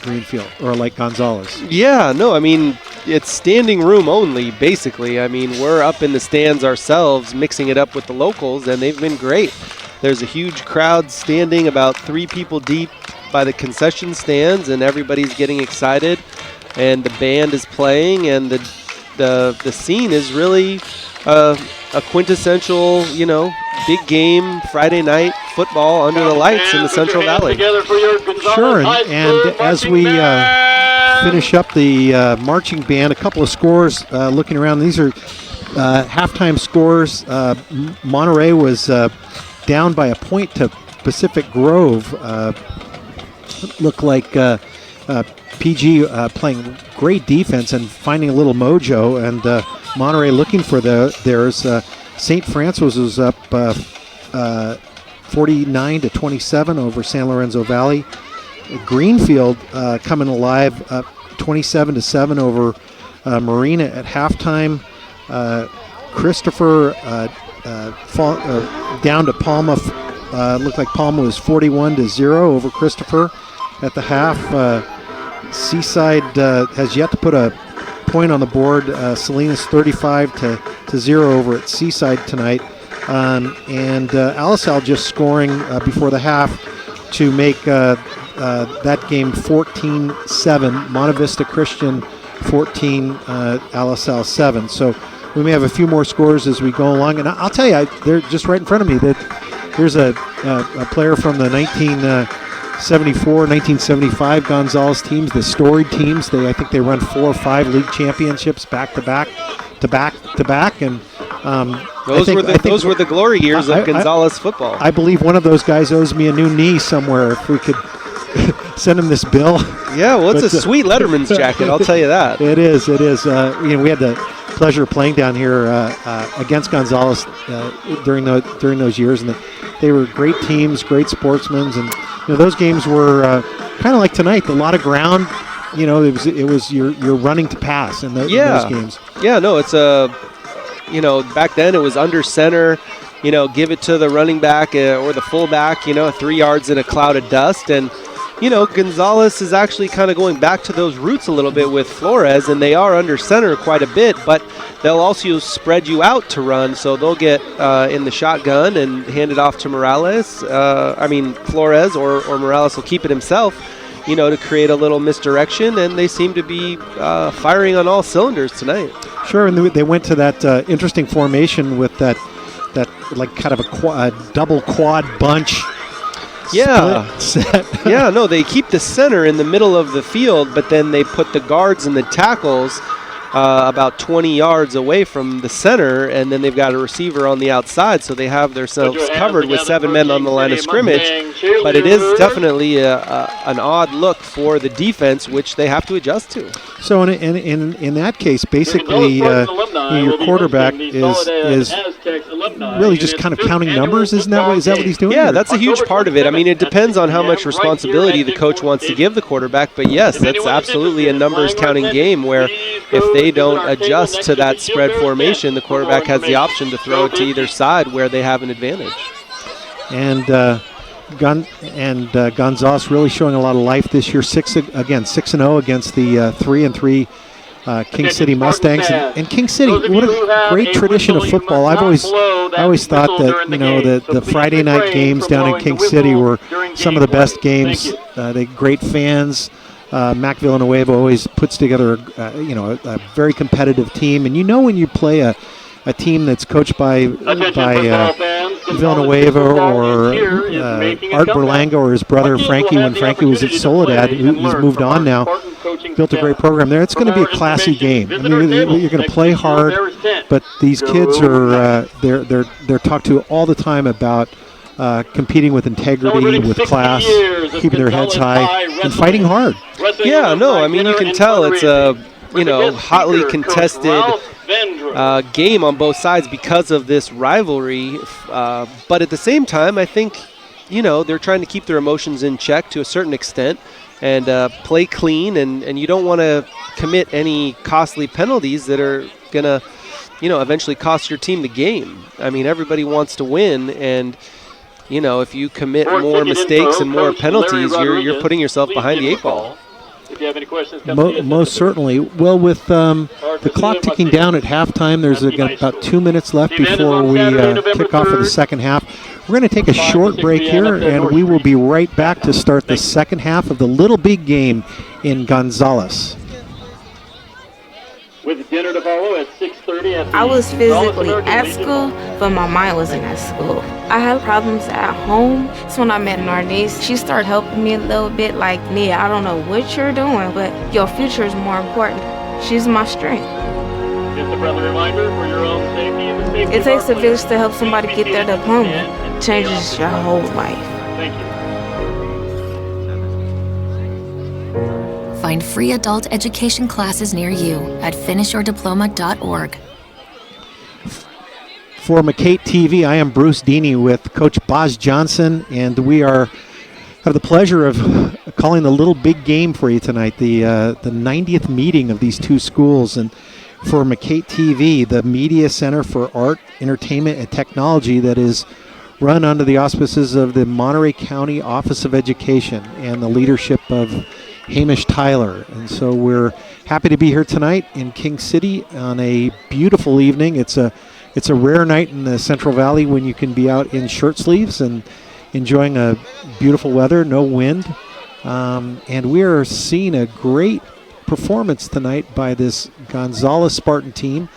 Greenfield or like Gonzales. Yeah, no, I mean, it's standing room only, basically. I mean, we're up in the stands ourselves, mixing it up with the locals, and they've been great. There's a huge crowd standing about 3 people deep by the concession stands, and everybody's getting excited, and the band is playing, and the scene is really a quintessential, big game Friday night football under the lights in the Central Valley. Sure, and as we finish up the marching band, a couple of scores looking around. These are halftime scores. Monterey was down by a point to Pacific Grove. Looked like PG playing great defense and finding a little mojo, and Monterey looking for theirs. St. Francis was up 49-27 over San Lorenzo Valley. Greenfield coming alive, 27-7 over Marina at halftime. Christopher down to Palma. Looked like Palma was 41-0 over Christopher at the half. Seaside has yet to put a point on the board. Salinas 35-0 over at Seaside tonight. And Alisal just scoring before the half to make that game 14-7. Monte Vista Christian 14, Alisal 7. So we may have a few more scores as we go along. And I'll tell you, they're just right in front of me. Here's a player from the 1974, 1975 Gonzales teams, the storied teams. I think they run 4 or 5 league championships back to back. And those were the glory years of Gonzales football. I believe one of those guys owes me a new knee somewhere. If we could send him this bill. Yeah, well, it's a sweet Letterman's jacket, I'll tell you that. It is. We had the pleasure of playing down here against Gonzales during those years, and they were great teams, great sportsmen, and those games were kind of like tonight. A lot of ground. It was you're running to pass in those games. Yeah, no, it's back then it was under center. Give it to the running back or the fullback. 3 yards in a cloud of dust, and Gonzales is actually kind of going back to those roots a little bit with Flores, and they are under center quite a bit, but they'll also spread you out to run, so they'll get in the shotgun and hand it off to Flores or Morales will keep it himself, to create a little misdirection, and they seem to be firing on all cylinders tonight. Sure, and they went to that interesting formation with that like kind of a double quad bunch. Yeah, yeah, no, they keep the center in the middle of the field, but then they put the guards and the tackles about 20 yards away from the center, and then they've got a receiver on the outside, so they have themselves covered with 7 men on the line of scrimmage. But it is definitely an odd look for the defense, which they have to adjust to. So in that case, basically, your quarterback is really just kind of counting numbers, isn't that what he's doing? Yeah, that's a huge part of it. I mean, it depends on how much responsibility the coach wants to give the quarterback, but yes, that's absolutely a numbers counting game where if they don't adjust to that spread formation, the quarterback has the option to throw it to either side where they have an advantage. And Gonzales really showing a lot of life this year. 6-0 against the 3-3 King City Mustangs. And King City, what a great tradition of football. I always thought that the Friday night games down in King City were some of the best games. They great fans. Mac Villanueva always puts together a very competitive team, and when you play a team that's coached by Villanueva or Art Berlanga or his brother Frankie when Frankie was at Soledad, who's moved on now, built a great program there. It's going to be a classy game. I mean, you're going to play hard, but these kids are they're talked to all the time about competing with integrity, with class, keeping their heads high, and fighting hard. Yeah, no, I mean, you can tell it's a hotly contested game on both sides because of this rivalry. But at the same time, I think, they're trying to keep their emotions in check to a certain extent and play clean, and you don't want to commit any costly penalties that are going to, eventually cost your team the game. I mean, everybody wants to win, and if you commit more mistakes and more penalties, you're putting yourself behind the 8 ball. If you have any questions, most certainly. Well, with the clock ticking down at halftime, there's about 2 minutes left before we kick off for the second half. We're going to take a short break here, and we will be right back to start the second half of the Little Big Game in Gonzales. With dinner to follow at 6:30. I was physically at school, but my mind wasn't at school. I had problems at home. So when I met Narnese, she started helping me a little bit, like, Nia, I don't know what you're doing, but your future is more important. She's my strength. Just a friendly reminder for your own safety and the safety. It takes a village to help somebody get their diploma. It changes your whole life. Thank you. Find free adult education classes near you at finishyourdiploma.org. For MCAETtv, I am Bruce Deeney with Coach Boz Johnson, and we have the pleasure of calling the Little Big Game for you tonight, the 90th meeting of these two schools. And for MCAETtv, the Media Center for Art, Entertainment, and Technology that is run under the auspices of the Monterey County Office of Education and the leadership of Hamish Tyler. And so we're happy to be here tonight in King City on a beautiful evening. It's a rare night in the Central Valley when you can be out in shirt sleeves and enjoying a beautiful weather, no wind. And we are seeing a great performance tonight by this Gonzales Spartan team.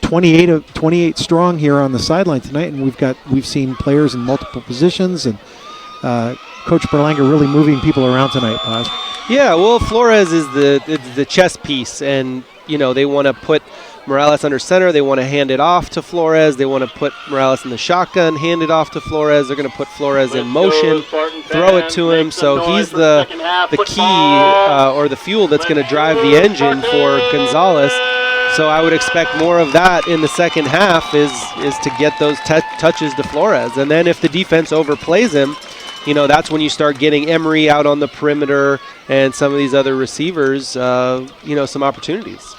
28 strong here on the sideline tonight, and we've seen players in multiple positions, and Coach Berlanga really moving people around tonight, Paz. Yeah, well, Flores is the chess piece, and they want to put Morales under center. They want to hand it off to Flores. They want to put Morales in the shotgun, hand it off to Flores. They're going to put Flores in motion, throw it to him. So he's the key or the fuel that's going to drive the engine for Gonzales. So I would expect more of that in the second half is to get those touches to Flores. And then if the defense overplays him, that's when you start getting Emery out on the perimeter and some of these other receivers, some opportunities.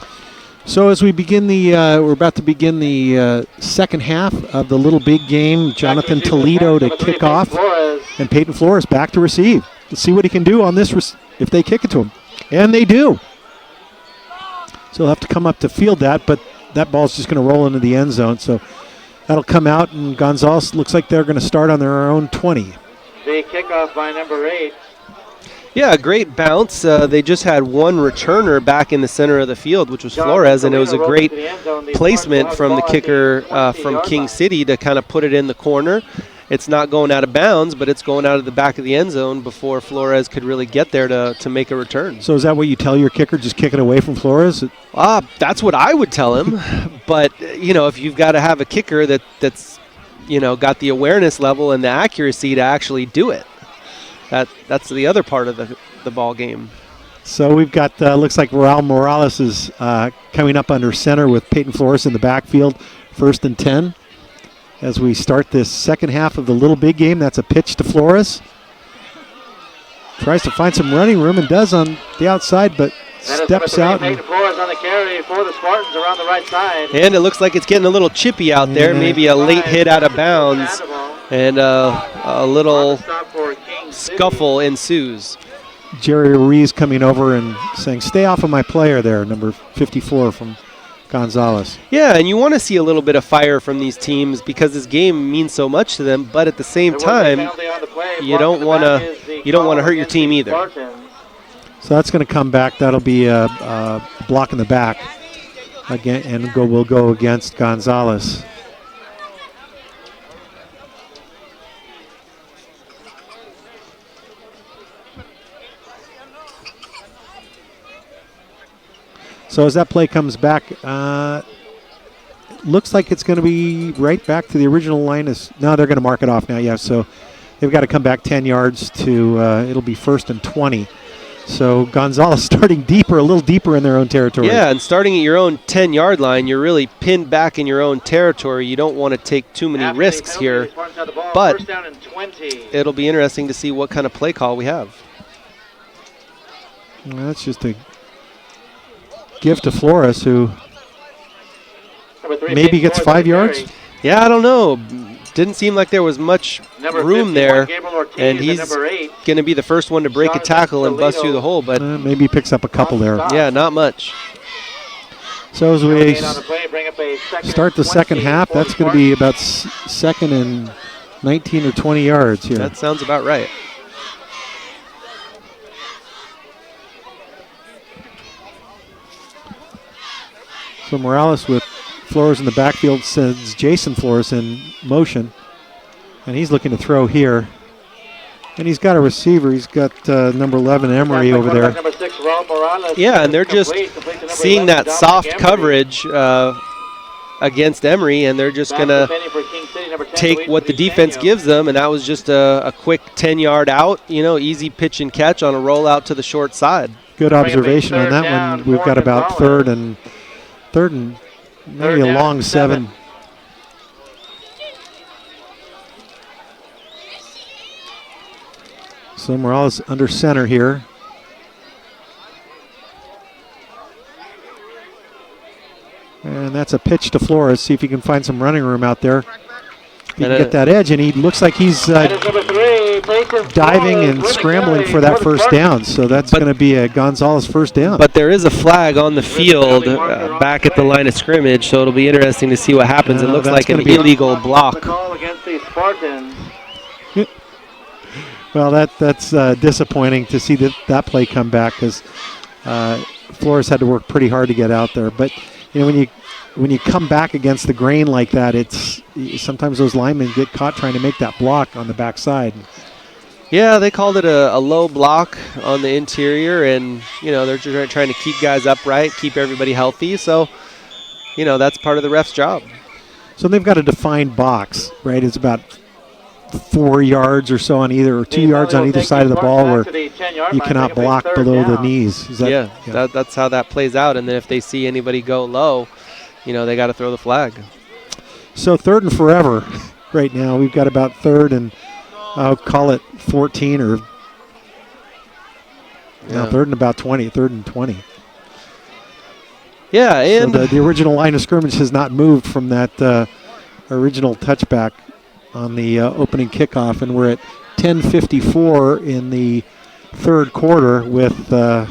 So as we begin we're about to begin the second half of the Little Big Game. Jonathan Toledo to kick off, and Peyton Flores back to receive. Let's see what he can do on this if they kick it to him. And they do. So he'll have to come up to field that, but that ball's just going to roll into the end zone. So that'll come out, and Gonzales looks like they're going to start on their own 20. The kickoff by number 8. Yeah, great bounce. They just had one returner back in the center of the field, which was Flores, and it was a great placement from the kicker from King City to kind of put it in the corner. it's not going out of bounds, but it's going out of the back of the end zone before Flores could really get there to make a return. So is that what you tell your kicker? Just kick it away from Flores? That's what I would tell him. But, if you've got to have a kicker that's got the awareness level and the accuracy to actually do it, that's the other part of the ball game. So we've got, looks like Raul Morales is coming up under center with Peyton Flores in the backfield, 1st and 10. As we start this second half of the Little Big game, that's a pitch to Flores. Tries to find some running room and does on the outside, but steps out. Peyton Flores on the carry for the Spartans around the right side. And it looks like it's getting a little chippy out there, maybe a late hit out of bounds, and a little scuffle ensues. Jerry Ruiz coming over and saying, stay off of my player there, number 54 from Gonzales. Yeah, and you want to see a little bit of fire from these teams because this game means so much to them, but at the same time, you don't want to hurt your team either. So that's going to come back. That'll be a block in the back again, and will go against Gonzales. So as that play comes back, looks like it's going to be right back to the original line. No, they're going to mark it off now, yeah. So they've got to come back 10 yards to, it'll be 1st and 20. So Gonzales starting a little deeper in their own territory. Yeah, and starting at your own 10-yard line, you're really pinned back in your own territory. You don't want to take too many risks here, but it'll be interesting to see what kind of play call we have. Well, that's just a gift to Flores, who maybe gets 5 yards. Yeah, I don't know. Didn't seem like there was much room there, and he's going to be the first one to break a tackle and bust through the hole, but maybe he picks up a couple there. Yeah, not much. So as we start the second half, that's going to be about 2nd and 19 or 20 yards here. That sounds about right. So Morales with Flores in the backfield sends Jason Flores in motion. And he's looking to throw here. And he's got a receiver. He's got number 11, Emery, over there. Yeah, and they're just seeing that soft coverage against Emery, and they're just going to take what the defense gives them, and that was just a quick 10-yard out, easy pitch and catch on a rollout to the short side. Good observation on that one. We've got about third and maybe a long 7. So Morales under center here. And that's a pitch to Flores. See if he can find some running room out there. He can get that edge, and he looks like he's diving and scrambling for that first down. So that's going to be a Gonzales first down. But there is a flag on the field back at the line of scrimmage, so it'll be interesting to see what happens. It looks like an illegal block. Well, that's disappointing to see that play come back, because Flores had to work pretty hard to get out there. But when you come back against the grain like that, it's sometimes those linemen get caught trying to make that block on the backside. Yeah, they called it a low block on the interior, and they're just trying to keep guys upright, keep everybody healthy. So, that's part of the ref's job. So they've got a defined box, right? It's about 4 yards or so on either, or 2 yards on either side of the ball, where you cannot block below the knees. That's how that plays out. And then if they see anybody go low, they got to throw the flag. So 3rd and forever right now. We've got about 3rd and I'll call it 14 or 3rd and about 20, 3rd and 20. Yeah, and so the original line of scrimmage has not moved from that original touchback on the opening kickoff, and we're at 10:54 in the 3rd quarter with and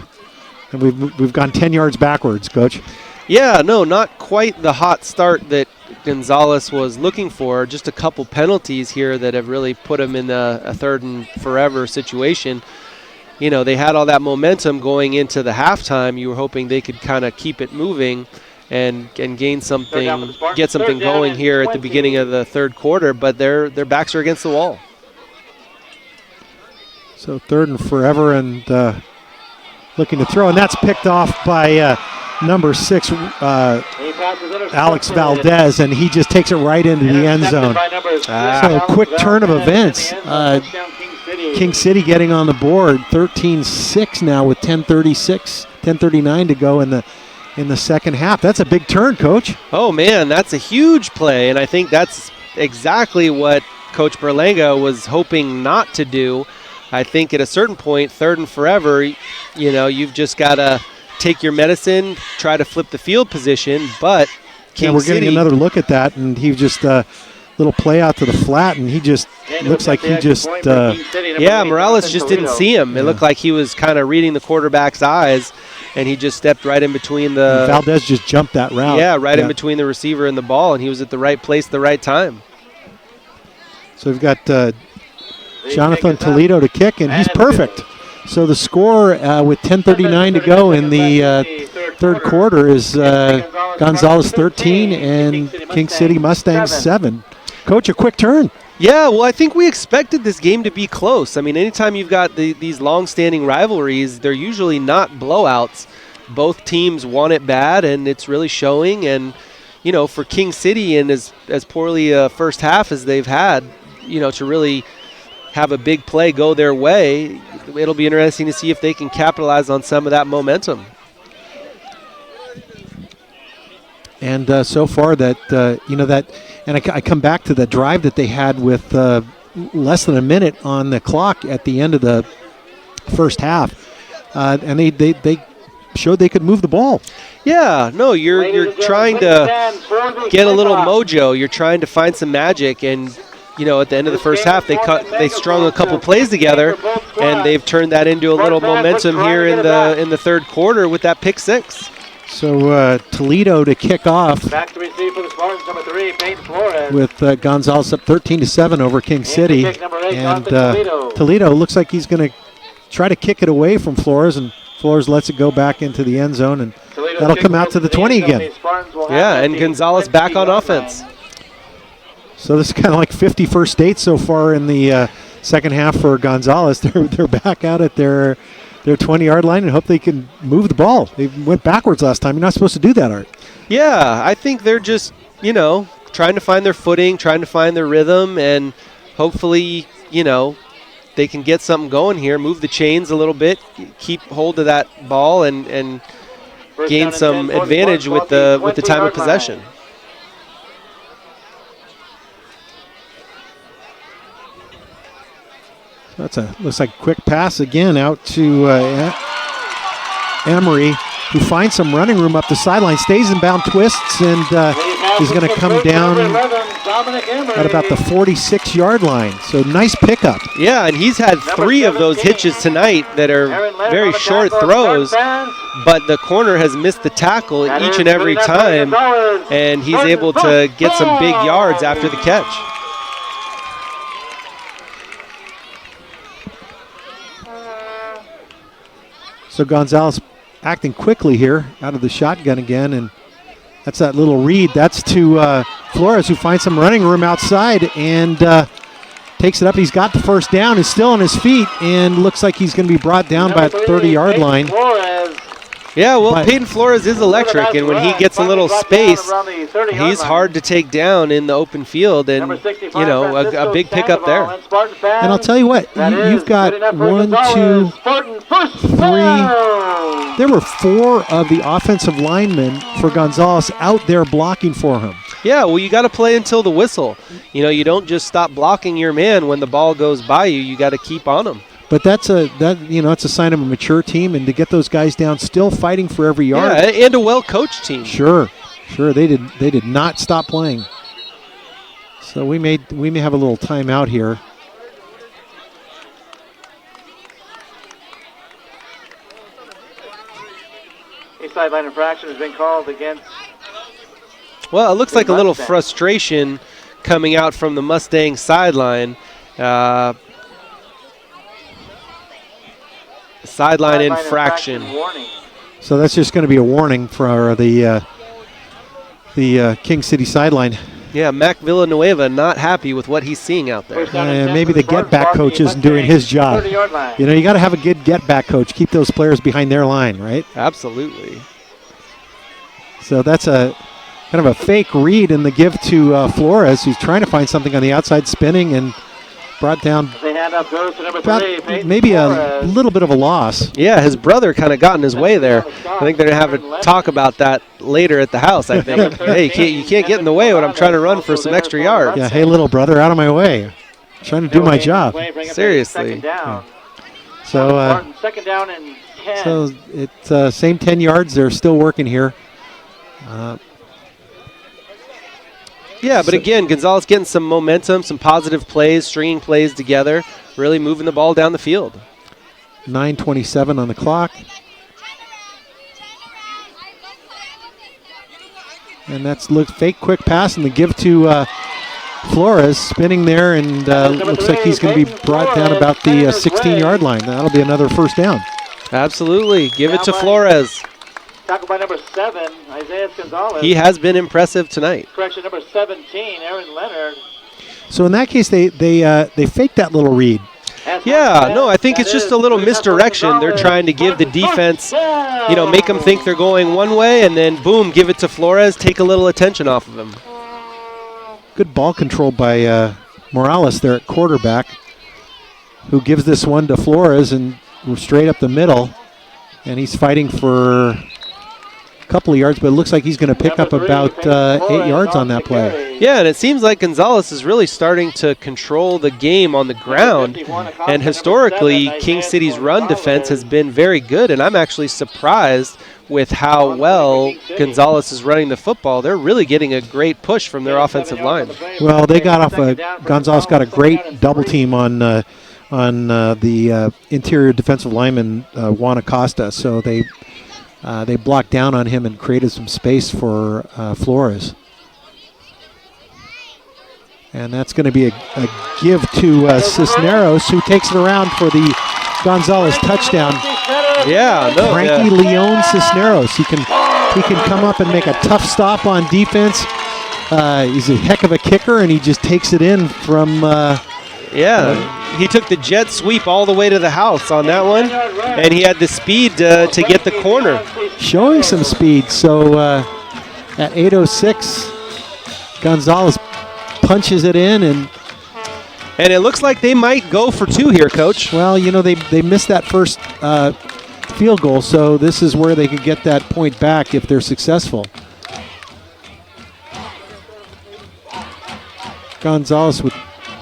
we've gone 10 yards backwards, Coach. Yeah, no, not quite the hot start that Gonzales was looking for. Just a couple penalties here that have really put him in a 3rd and forever situation. They had all that momentum going into the halftime. You were hoping they could kind of keep it moving, and gain something, get something going here at the beginning of the third quarter, but their backs are against the wall. So 3rd and forever, and looking to throw, and that's picked off by number 6, Alex Valdez, and he just takes it right into the end zone. So quick turn of events. King City getting on the board, 13-6 now with 10:39 to go in the second half. That's a big turn, Coach. Oh man, that's a huge play, and I think that's exactly what Coach Berlanga was hoping not to do. I think at a certain point, 3rd and forever, you've just got to take your medicine, try to flip the field position, but we're getting another look at that, and he just little play out to the flat, and he just looks like he just Morales just didn't see him. It looked like he was kind of reading the quarterback's eyes, and he just stepped right in between the Valdez just jumped that route. In between the receiver and the ball, and he was at the right place at the right time. So we've got Jonathan Toledo to kick, and he's perfect. So the score with 10:39 to go in the third quarter is Gonzales 13 and King City Mustangs 7. Coach, a quick turn. Yeah, well, I think we expected this game to be close. I mean, anytime you've got these long-standing rivalries, they're usually not blowouts. Both teams want it bad, and it's really showing. And, for King City and as poorly a first half as they've had, to really have a big play go their way, it'll be interesting to see if they can capitalize on some of that momentum. And so far and I come back to the drive that they had with less than a minute on the clock at the end of the first half, and they showed they could move the ball. Yeah, no, you're trying to get a little mojo. You're trying to find some magic, and at the end of the first half, they strung a couple plays together, and they've turned that into a little momentum here in the third quarter with that pick 6. So Toledo to kick off. Back to receive for the Spartans, number 3, Peyton Flores. With Gonzales up 13-7 over King City. And Toledo looks like he's going to try to kick it away from Flores, and Flores lets it go back into the end zone, and that'll come out to the 20 again. Yeah, and Gonzales back on offense. So this is kind of like 51st date so far in the second half for Gonzales. They're back out at their 20-yard line and hope they can move the ball. They went backwards last time. You're not supposed to do that, Art. Yeah, I think they're just, trying to find their footing, trying to find their rhythm, and hopefully, they can get something going here, move the chains a little bit, keep hold of that ball, and gain some advantage with the time of possession. Looks like a quick pass again out to Emery, who finds some running room up the sideline, stays in bound, twists, and he's going to come down at about the 46-yard line. So nice pickup. Yeah, and he's had 3 of those hitches tonight that are very short throws, but the corner has missed the tackle each and every time, and he's able to get some big yards after the catch. So Gonzales acting quickly here out of the shotgun again, and that's that little read. That's to Flores, who finds some running room outside and takes it up. He's got the first down, is still on his feet, and looks like he's going to be brought down by the 30-yard line. Yeah, well, Peyton Flores is electric, and when he gets a little space, he's hard to take down in the open field, and, a big pickup there. And I'll tell you what, you've got 1, 2, 3. There were 4 of the offensive linemen for Gonzales out there blocking for him. Yeah, well, you got to play until the whistle. You don't just stop blocking your man when the ball goes by you. You got to keep on him. But that's a sign of a mature team, and to get those guys down, still fighting for every yard. Yeah, and a well-coached team. Sure, they did not stop playing. So we may have a little timeout here. A sideline infraction has been called against. Well, it looks like a little frustration coming out from the Mustang sideline. Sideline infraction. So that's just going to be a warning for the the King City sideline. Yeah, Mac Villanueva not happy with what he's seeing out there. Maybe the get-back coach isn't doing his job. You know, you got to have a good get-back coach. Keep those players behind their line, right? Absolutely. So that's a kind of a fake read in the give to Flores, who's trying to find something on the outside, spinning and brought down maybe a little bit of a loss. Yeah, his brother kind of got in his way there. I think they're going to have a talk about that later at the house, I think. Hey, you can't get in the way when I'm trying to run for some extra yards. Yeah, hey, little brother, out of my way. I'm trying to do my job. Seriously. Yeah. So, second down and 10. So it's same 10 yards. They're still working here. Yeah, but again, Gonzales getting some momentum, some positive plays, stringing plays together, really moving the ball down the field. 9:27 on the clock. And that's fake quick pass and the give to Flores, spinning there, and looks like he's going to be brought down about the 16-yard line. That'll be another first down. Absolutely. Give it to Flores. Tackled by number 7, Isaiah Gonzales. He has been impressive tonight. Correction, number 17, Aaron Leonard. So in that case, they faked that little read. Yeah, no, I think it's just a little misdirection. They're trying to give the defense, make them think they're going one way, and then boom, give it to Flores, take a little attention off of him. Good ball control by Morales there at quarterback, who gives this one to Flores and straight up the middle, and he's fighting for a couple of yards, but it looks like he's going to pick up about 8 yards on that play. Yeah, and it seems like Gonzales is really starting to control the game on the ground, and historically, King City's run defense has been very good, and I'm actually surprised with how well Gonzales is running the football. They're really getting a great push from their offensive line. Well, they got off Gonzales got a great double team on the interior defensive lineman Juan Acosta, so they blocked down on him and created some space for Flores. And that's going to be a give to Cisneros, who takes it around for the Gonzales touchdown. Yeah, no. Frankie Leon Cisneros. He can come up and make a tough stop on defense. He's a heck of a kicker, and he just takes it in from. He took the jet sweep all the way to the house on that one, and he had the speed to get the corner. Showing some speed. So at 8:06, Gonzales punches it in, and it looks like they might go for 2 here, Coach. Well, they missed that first field goal, so this is where they could get that point back if they're successful. Gonzales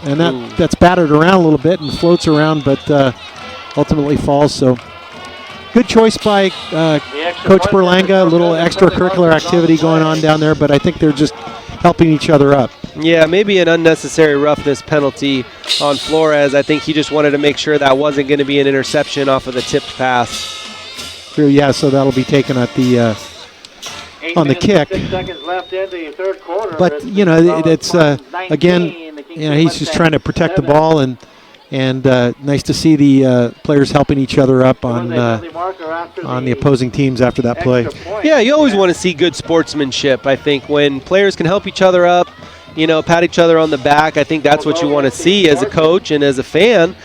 and that's battered around a little bit and floats around, but ultimately falls. So good choice by Coach Berlanga. A little extracurricular activity going on down there, but I think they're just helping each other up. Yeah, maybe an unnecessary roughness penalty on Flores. I think he just wanted to make sure that wasn't going to be an interception off of the tipped pass. True, yeah, so that'll be taken at the on the kick. 6 seconds left in the third quarter. But it's again, he's just trying to protect the ball, and nice to see the players helping each other up on the opposing teams after that play. Yeah, you always want to see good sportsmanship. I think when players can help each other up, pat each other on the back. I think that's what you want to see as a coach and as a fan.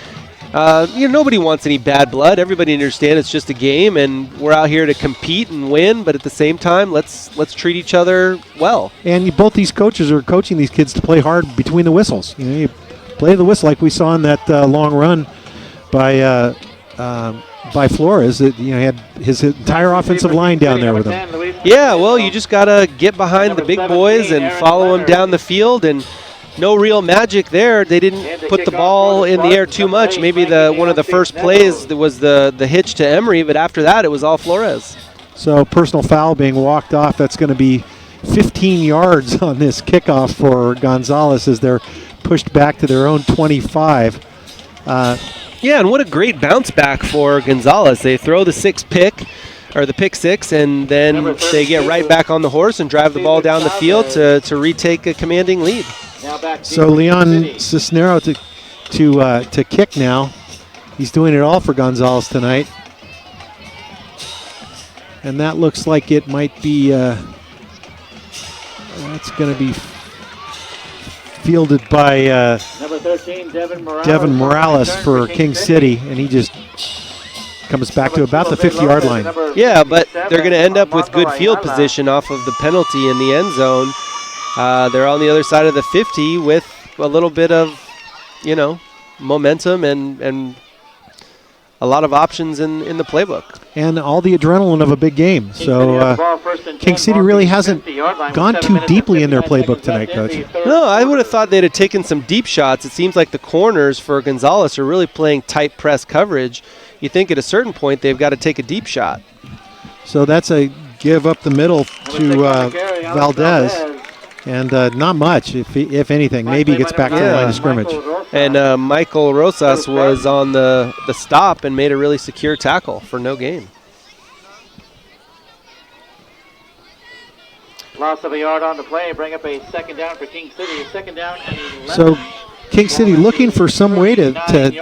Nobody wants any bad blood. Everybody understands it's just a game, and we're out here to compete and win. But at the same time, let's treat each other well. And both these coaches are coaching these kids to play hard between the whistles. You play the whistle like we saw in that long run by Flores. He had his entire offensive line down there with him. Yeah, well, you just gotta get behind the big boys and follow them down the field, and no real magic there. They didn't put the ball in the air too much. Maybe one of the first plays was the hitch to Emery, but after that it was all Flores. So personal foul being walked off. That's going to be 15 yards on this kickoff for Gonzales as they're pushed back to their own 25. Yeah, and what a great bounce back for Gonzales. They throw the pick six, and then they get right back on the horse and drive the ball down the field to retake a commanding lead. So Leon Cisneros to kick now. He's doing it all for Gonzales tonight. And that looks like it might be That's going to be fielded by Number 13, Devin Morales for King City, and he just comes back to about the 50-yard line. Yeah, but they're going to end up with good field position off of the penalty in the end zone. They're on the other side of the 50 with a little bit of, momentum and a lot of options in the playbook. And all the adrenaline of a big game. So King City really hasn't gone too deeply in their playbook tonight, Coach. No, I would have thought they'd have taken some deep shots. It seems like the corners for Gonzales are really playing tight press coverage. You think at a certain point they've got to take a deep shot. So that's a give up the middle to Valdez. And not much, if anything. Maybe he gets back to the line of scrimmage. And Michael Rosas was on the stop and made a really secure tackle for no gain. Loss of a yard on the play. Bring up a second down for King City. Second down and 11. So King City looking for some way to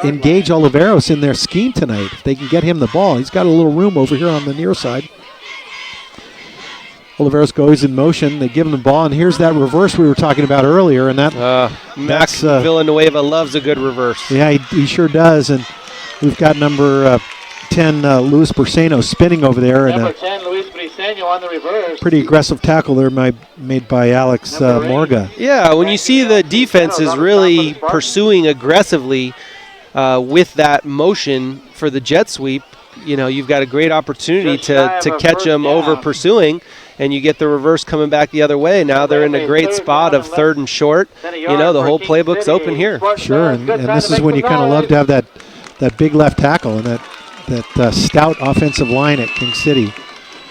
engage Oliveros in their scheme tonight. If they can get him the ball. He's got a little room over here on the near side. Oliveros goes in motion. They give him the ball, and here's that reverse we were talking about earlier. And Max Villanueva loves a good reverse. Yeah, he sure does. And we've got number 10, Luis Burseno, spinning over there. Number 10, Luis Burseno on the reverse. Pretty aggressive tackle there made by Alex Morga. Yeah, when you see the defense is really pursuing aggressively with that motion for the jet sweep, you've got a great opportunity to catch them over pursuing. And you get the reverse coming back the other way. Now they're in a great spot of 3rd and short. The whole playbook's open here. Sure, and this is when you kind of love to have that big left tackle and that stout offensive line at King City.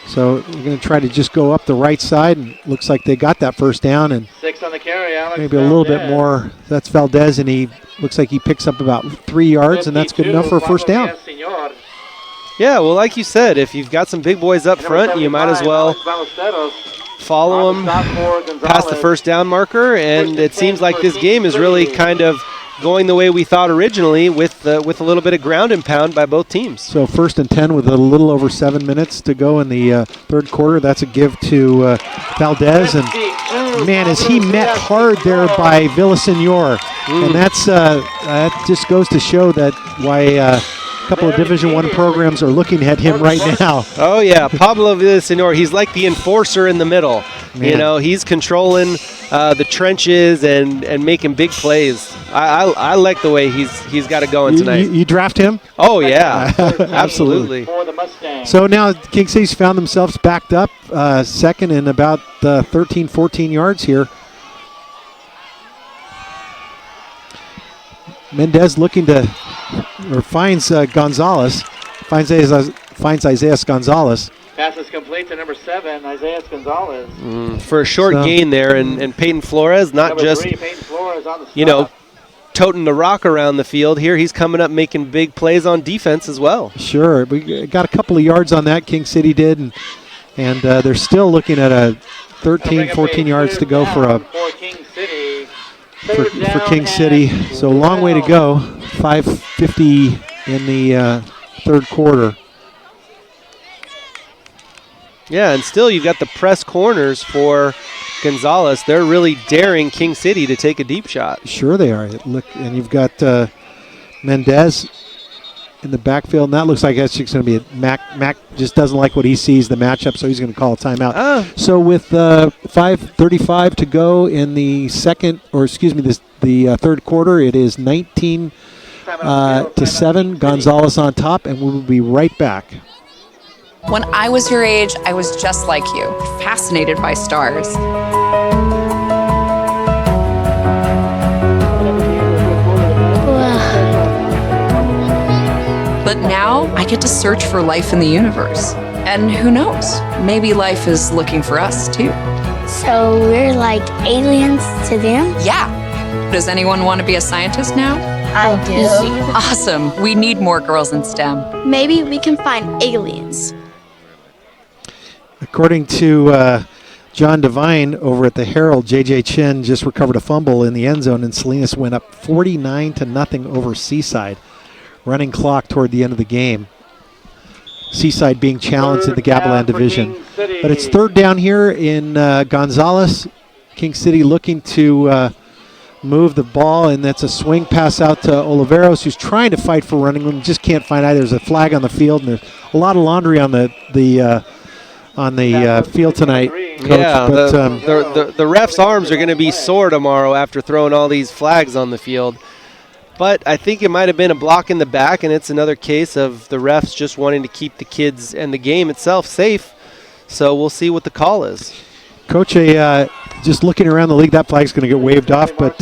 So we're going to try to just go up the right side, and looks like they got that first down. And 6 on the carry, Alex maybe a little bit more. That's Valdez, and he looks like he picks up about 3 yards, and that's good enough for a first down. Yeah, well, like you said, if you've got some big boys up front, you might as well follow them past the first down marker. And it seems like this game is really kind of going the way we thought originally with a little bit of ground and pound by both teams. So 1st and 10 with a little over 7 minutes to go in the third quarter. That's a give to Valdez. And, man, is he met hard there by Villasenor. And that just goes to show that why a couple of Division I programs are looking at him right now. Oh, yeah. Pablo Villasenor, he's like the enforcer in the middle. Man. He's controlling the trenches and making big plays. I like the way he's got it going tonight. You draft him? Oh, yeah. Absolutely. So now King City's found themselves backed up second and about 13, 14 yards here. Mendez looking finds Gonzales, finds Isaiah Gonzales. Pass is complete to number 7, Isaiah Gonzales. For a short gain there, and Peyton Flores, not number just, 3, Peyton Flores on the stop. toting the rock around the field here. He's coming up making big plays on defense as well. Sure. We got a couple of yards on that, King City did, and they're still looking at a 13, 14 yards to go for King City. So a long way to go. 5:50 in the third quarter. Yeah, and still you've got the press corners for Gonzales. They're really daring King City to take a deep shot. Sure they are. Look, and you've got Mendez in the backfield, and that looks like that's just going to be a Mac just doesn't like what he sees, the matchup, so he's going to call a timeout. So with 5:35 to go in the the third quarter, it is 19 to 7. Gonzales on top, and we will be right back. When I was your age, I was just like you, fascinated by stars. But now I get to search for life in the universe. And who knows, maybe life is looking for us too. So we're like aliens to them? Yeah. Does anyone want to be a scientist now? I do. Awesome. We need more girls in STEM. Maybe we can find aliens. According to John Devine over at the Herald, J.J. Chin just recovered a fumble in the end zone, and Salinas went up 49-0 over Seaside. Running clock toward the end of the game. Seaside being challenged in the Gavilan division. But it's third down here in Gonzales. King City looking to move the ball, and that's a swing pass out to Oliveros, who's trying to fight for running room, just can't find either. There's a flag on the field, and there's a lot of laundry on the field tonight, Coach. Yeah, but, the refs' arms are going to be sore tomorrow after throwing all these flags on the field. But I think it might have been a block in the back, and it's another case of the refs just wanting to keep the kids and the game itself safe. So we'll see what the call is. Coach, just looking around the league, that flag's going to get waved off, but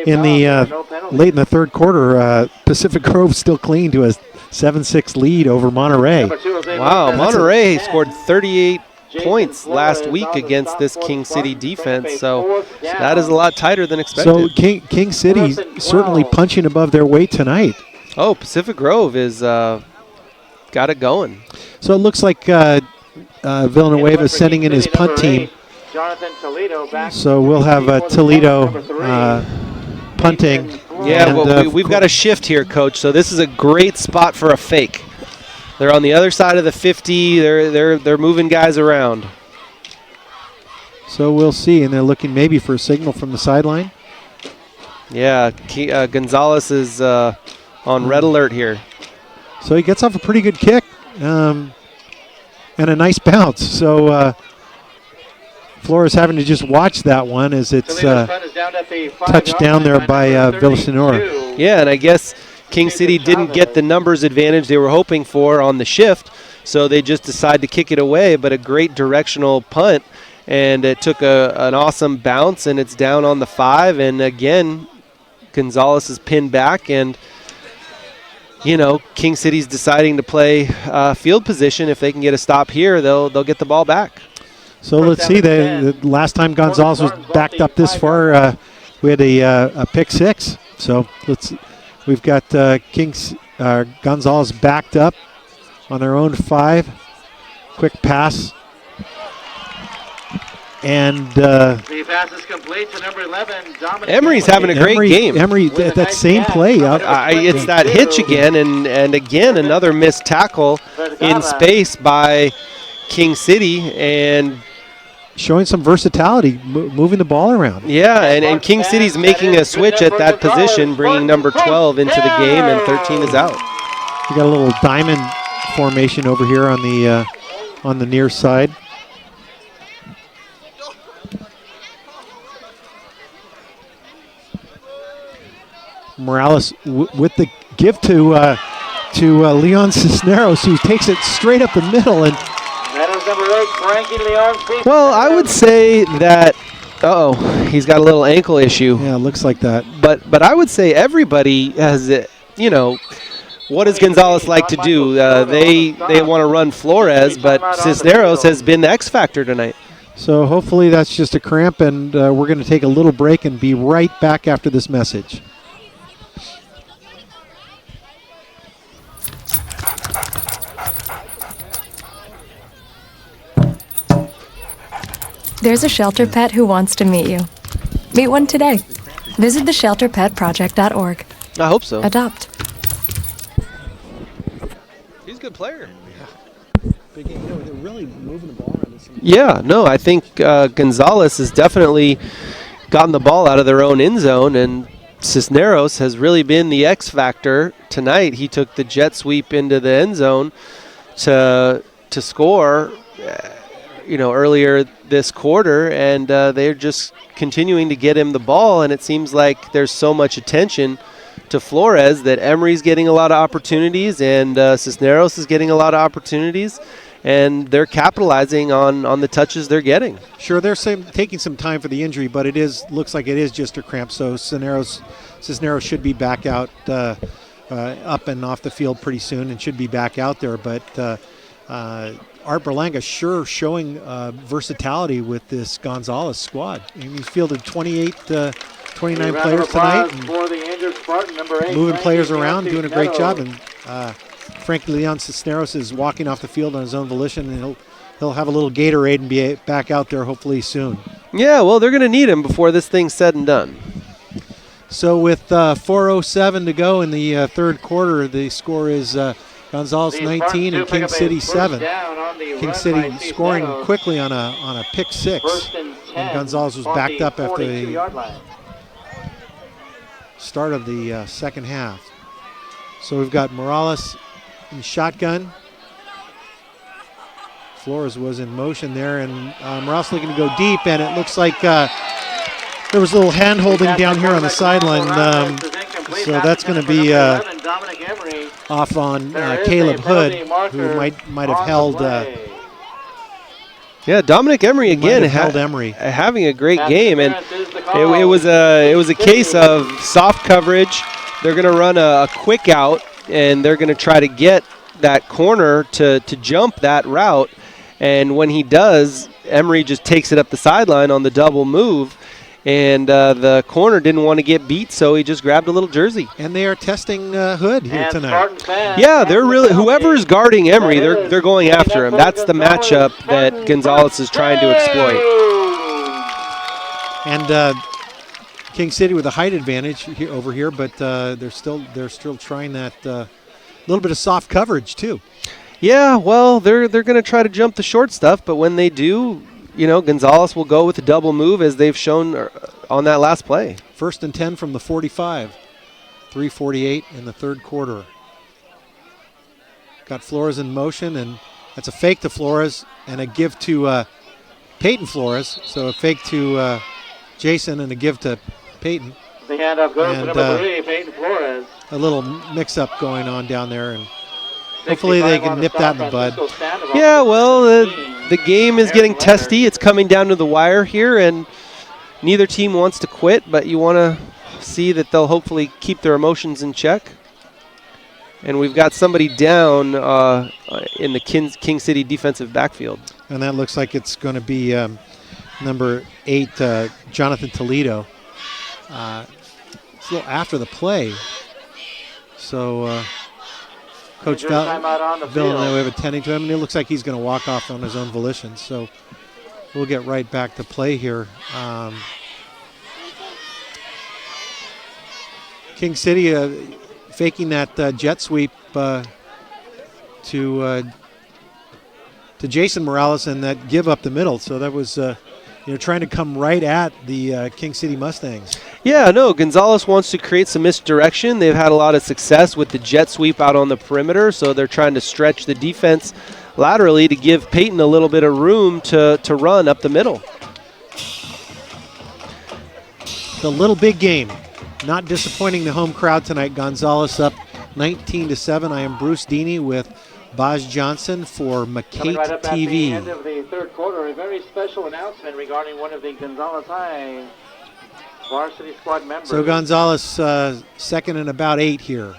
in the late in the third quarter, Pacific Grove still clinging to a 7-6 lead over Monterey. Wow, Monterey scored 38 points last week against this King City defense, so that is a lot tighter than expected. So King City certainly punching above their weight tonight. Oh, Pacific Grove is got it going. So it looks like Villanueva sending in his punt team. So we'll have Toledo punting. Yeah, well, we've got a shift here, Coach. So this is a great spot for a fake. They're on the other side of the 50. They're moving guys around. So we'll see, and they're looking maybe for a signal from the sideline. Yeah, Gonzales is on red alert here. So he gets off a pretty good kick and a nice bounce. So Flores having to just watch that one as it's touched down there by Villasenor. Yeah, and I guess King City didn't get the numbers advantage they were hoping for on the shift, so they just decided to kick it away, but a great directional punt, and it took an awesome bounce, and it's down on the 5, and again, Gonzales is pinned back, and you know, King City's deciding to play field position. If they can get a stop here, they'll get the ball back. So let's see. The last time Gonzales was backed up this far, we had a pick 6. So we've got Gonzales backed up on their own 5. Quick pass. And the pass is complete to number 11, Dominic. Emery's having a great game. Emery, that same play. It's that hitch again, and again another missed tackle in space by King City, and showing some versatility, moving the ball around. Yeah, and King City's making a switch at that position, bringing number 12 into the game, and 13 is out. We got a little diamond formation over here on the near side. Morales with the give to Leon Cisneros, who takes it straight up the middle. And that is number 8, Frankie Leon. Well, I would say that, he's got a little ankle issue. Yeah, it looks like that. But I would say everybody has, what does Gonzales like to do? They want to run Flores, but Cisneros has been the X factor tonight. So hopefully that's just a cramp, and we're going to take a little break and be right back after this message. There's a shelter pet who wants to meet you. Meet one today. Visit theshelterpetproject.org. I hope so. Adopt. He's a good player. Big game. They're really moving the ball around. Yeah, no, I think Gonzales has definitely gotten the ball out of their own end zone, and Cisneros has really been the X factor tonight. He took the jet sweep into the end zone to score. Earlier this quarter, and they're just continuing to get him the ball, and it seems like there's so much attention to Flores that Emery's getting a lot of opportunities, and Cisneros is getting a lot of opportunities, and they're capitalizing on the touches they're getting. Sure, they're taking some time for the injury, but looks like it is just a cramp, so Cisneros should be back out up and off the field pretty soon and should be back out there, but Art Berlanga sure showing versatility with this Gonzales squad. He's fielded 29 players tonight, and moving players around, doing a great job. And Frankie Leon Cisneros is walking off the field on his own volition, and he'll have a little Gatorade and be back out there hopefully soon. Yeah, well, they're going to need him before this thing's said and done. So with 4:07 to go in the third quarter, the score is Gonzales 19 and King City 7. King City scoring quickly on a pick 6. 10. Gonzales was on backed the up after the 42-yard line. start of the second half. So we've got Morales in shotgun. Flores was in motion there, and Morales looking to go deep, and it looks like there was a little hand holding down here on the sideline. So that's going to be off on Caleb Hood, who might have held. Yeah, Dominic Emery again having a great game, and it was a case of soft coverage. They're going to run a quick out, and they're going to try to get that corner to jump that route. And when he does, Emery just takes it up the sideline on the double move, and the corner didn't want to get beat, so he just grabbed a little jersey. And they are testing Hood here tonight. Yeah, they're really, whoever's guarding Emery, they're going after him. That's the matchup that Gonzales is trying to exploit. And King City with a height advantage over here, but they're still trying that little bit of soft coverage too. Yeah, well, they're going to try to jump the short stuff, but when they do, Gonzales will go with a double move as they've shown on that last play. 1st and 10 from the 45. 3:48 in the third quarter. Got Flores in motion, and that's a fake to Flores and a give to Peyton Flores. So a fake to Jason and a give to Peyton. The handoff goes to number 3, Peyton Flores. A little mix-up going on down there, and hopefully they can nip that in the bud. Yeah, well, the game is getting testy. It's coming down to the wire here, and neither team wants to quit, but you want to see that they'll hopefully keep their emotions in check. And we've got somebody down in the King City defensive backfield. And that looks like it's going to be number 8, Jonathan Toledo. It's a little after the play. So Coach Villanueva attending to him, and it looks like he's going to walk off on his own volition. So we'll get right back to play here. King City faking that jet sweep to Jason Morales and that give up the middle. So that was trying to come right at the King City Mustangs. Yeah, no, Gonzales wants to create some misdirection. They've had a lot of success with the jet sweep out on the perimeter, so they're trying to stretch the defense laterally to give Peyton a little bit of room to run up the middle. The Little Big Game. Not disappointing the home crowd tonight. Gonzales up 19-7. I am Bruce Deeney with Baz Johnson for MCAETtv. Right up at the end of the third quarter, a very special announcement regarding one of the Gonzales High varsity squad members. So Gonzales second and about 8 here.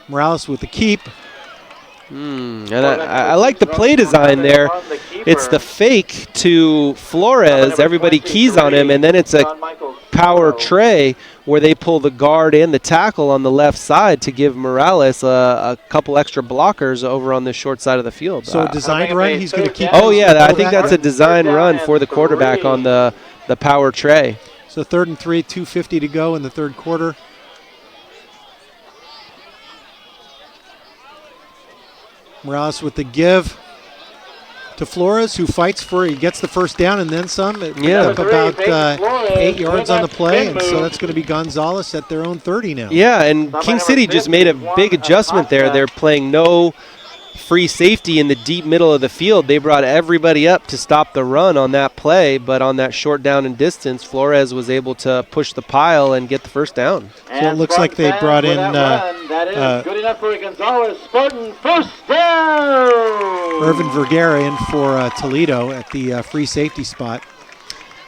Morales with the keep. And I like the play design there. It's the fake to Flores. Everybody keys on him, and then it's a power tray where they pull the guard and the tackle on the left side to give Morales a couple extra blockers over on the short side of the field. So a design run, he's going to keep. Oh, yeah, I think that's a design run for the quarterback on the power tray. So 3rd and 3, 2:50 to go in the third quarter. Morales with the give to Flores, who fights he gets the first down and then some. It picked up about 8 yards on the play, and so that's going to be Gonzales at their own 30 now. Yeah, and King City just made a big adjustment there. They're playing no free safety in the deep middle of the field. They brought everybody up to stop the run on that play, but on that short down and distance, Flores was able to push the pile and get the first down. So it looks like they brought in that is good enough for Gonzales. Spartan first down. Irvin Vergara in for Toledo at the free safety spot.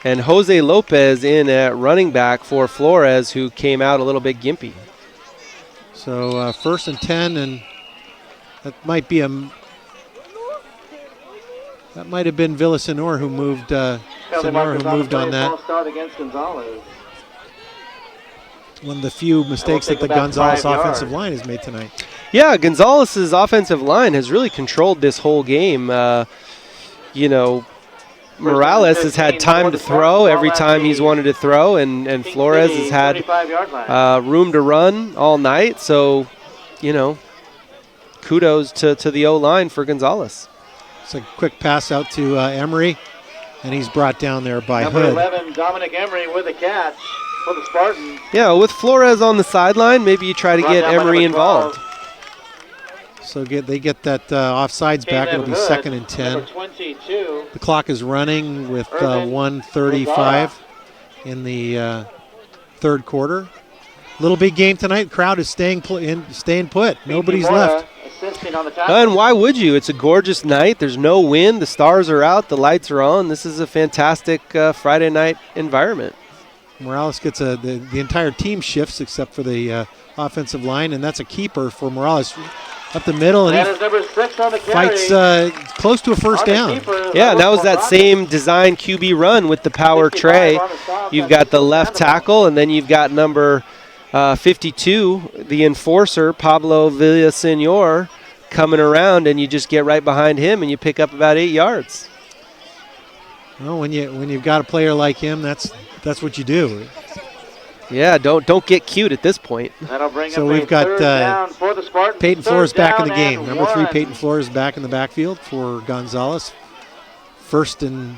And Jose Lopez in at running back for Flores, who came out a little bit gimpy. So 1st and 10, and that might have been Villasenor who moved on that. Start against Gonzales. One of the few mistakes that the Gonzales offensive line has made tonight. Yeah, Gonzales' offensive line has really controlled this whole game. Morales has had time to throw every time he's wanted to throw, and Flores has had room to run all night. So, kudos to the O-line for Gonzales. It's a quick pass out to Emery, and he's brought down there by Number Hood. 11, Dominic Emery with a catch for the Spartans. Yeah, with Flores on the sideline, maybe you try to Brought get down by Emery number 12. involved. So they get that offsides back. It'll be Hood, 2nd and 10. Number 22. The clock is running with Irvin 1:35 in the third quarter. Little big game tonight. Crowd is staying put. Nobody's left. Assisting on the tackle. And why would you? It's a gorgeous night. There's no wind. The stars are out. The lights are on. This is a fantastic Friday night environment. Morales gets the entire team shifts except for the offensive line, and that's a keeper for Morales up the middle, and That he is number 6 on the carry. fights close to a first down. Yeah, and that was that same design QB run with the power tray. You've got the left tackle, and then you've got number 52, the enforcer, Pablo Villasenor, coming around, and you just get right behind him, and you pick up about 8 yards. Well, when you've got a player like him, that's what you do. Yeah, don't get cute at this point. That'll bring So up we've a got third down for the Spartans. Peyton Third Flores back in the down game. and Number 3, 1. Peyton Flores back in the backfield for Gonzales. First and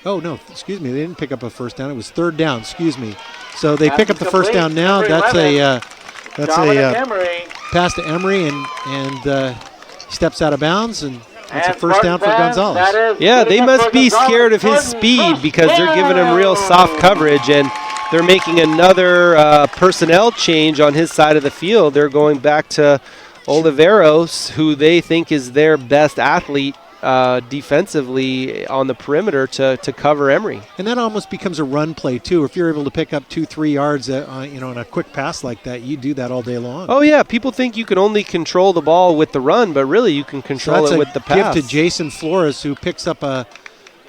oh no, excuse me, they didn't pick up a first down. It was third down. Excuse me. So they pick up the first down now. That's a Emery. pass to Emery, and steps out of bounds, and it's a first down for pass. Gonzales. That is Yeah, they good must for be Gonzales. scared of his speed because they're giving him real soft coverage, and they're making another personnel change on his side of the field. They're going back to Oliveros, who they think is their best athlete defensively on the perimeter to cover Emery. And that almost becomes a run play too. If you're able to pick up 2-3 yards, on a quick pass like that, you do that all day long. Oh yeah, people think you can only control the ball with the run, but really you can control it with the pass. Give to Jason Flores, who picks up a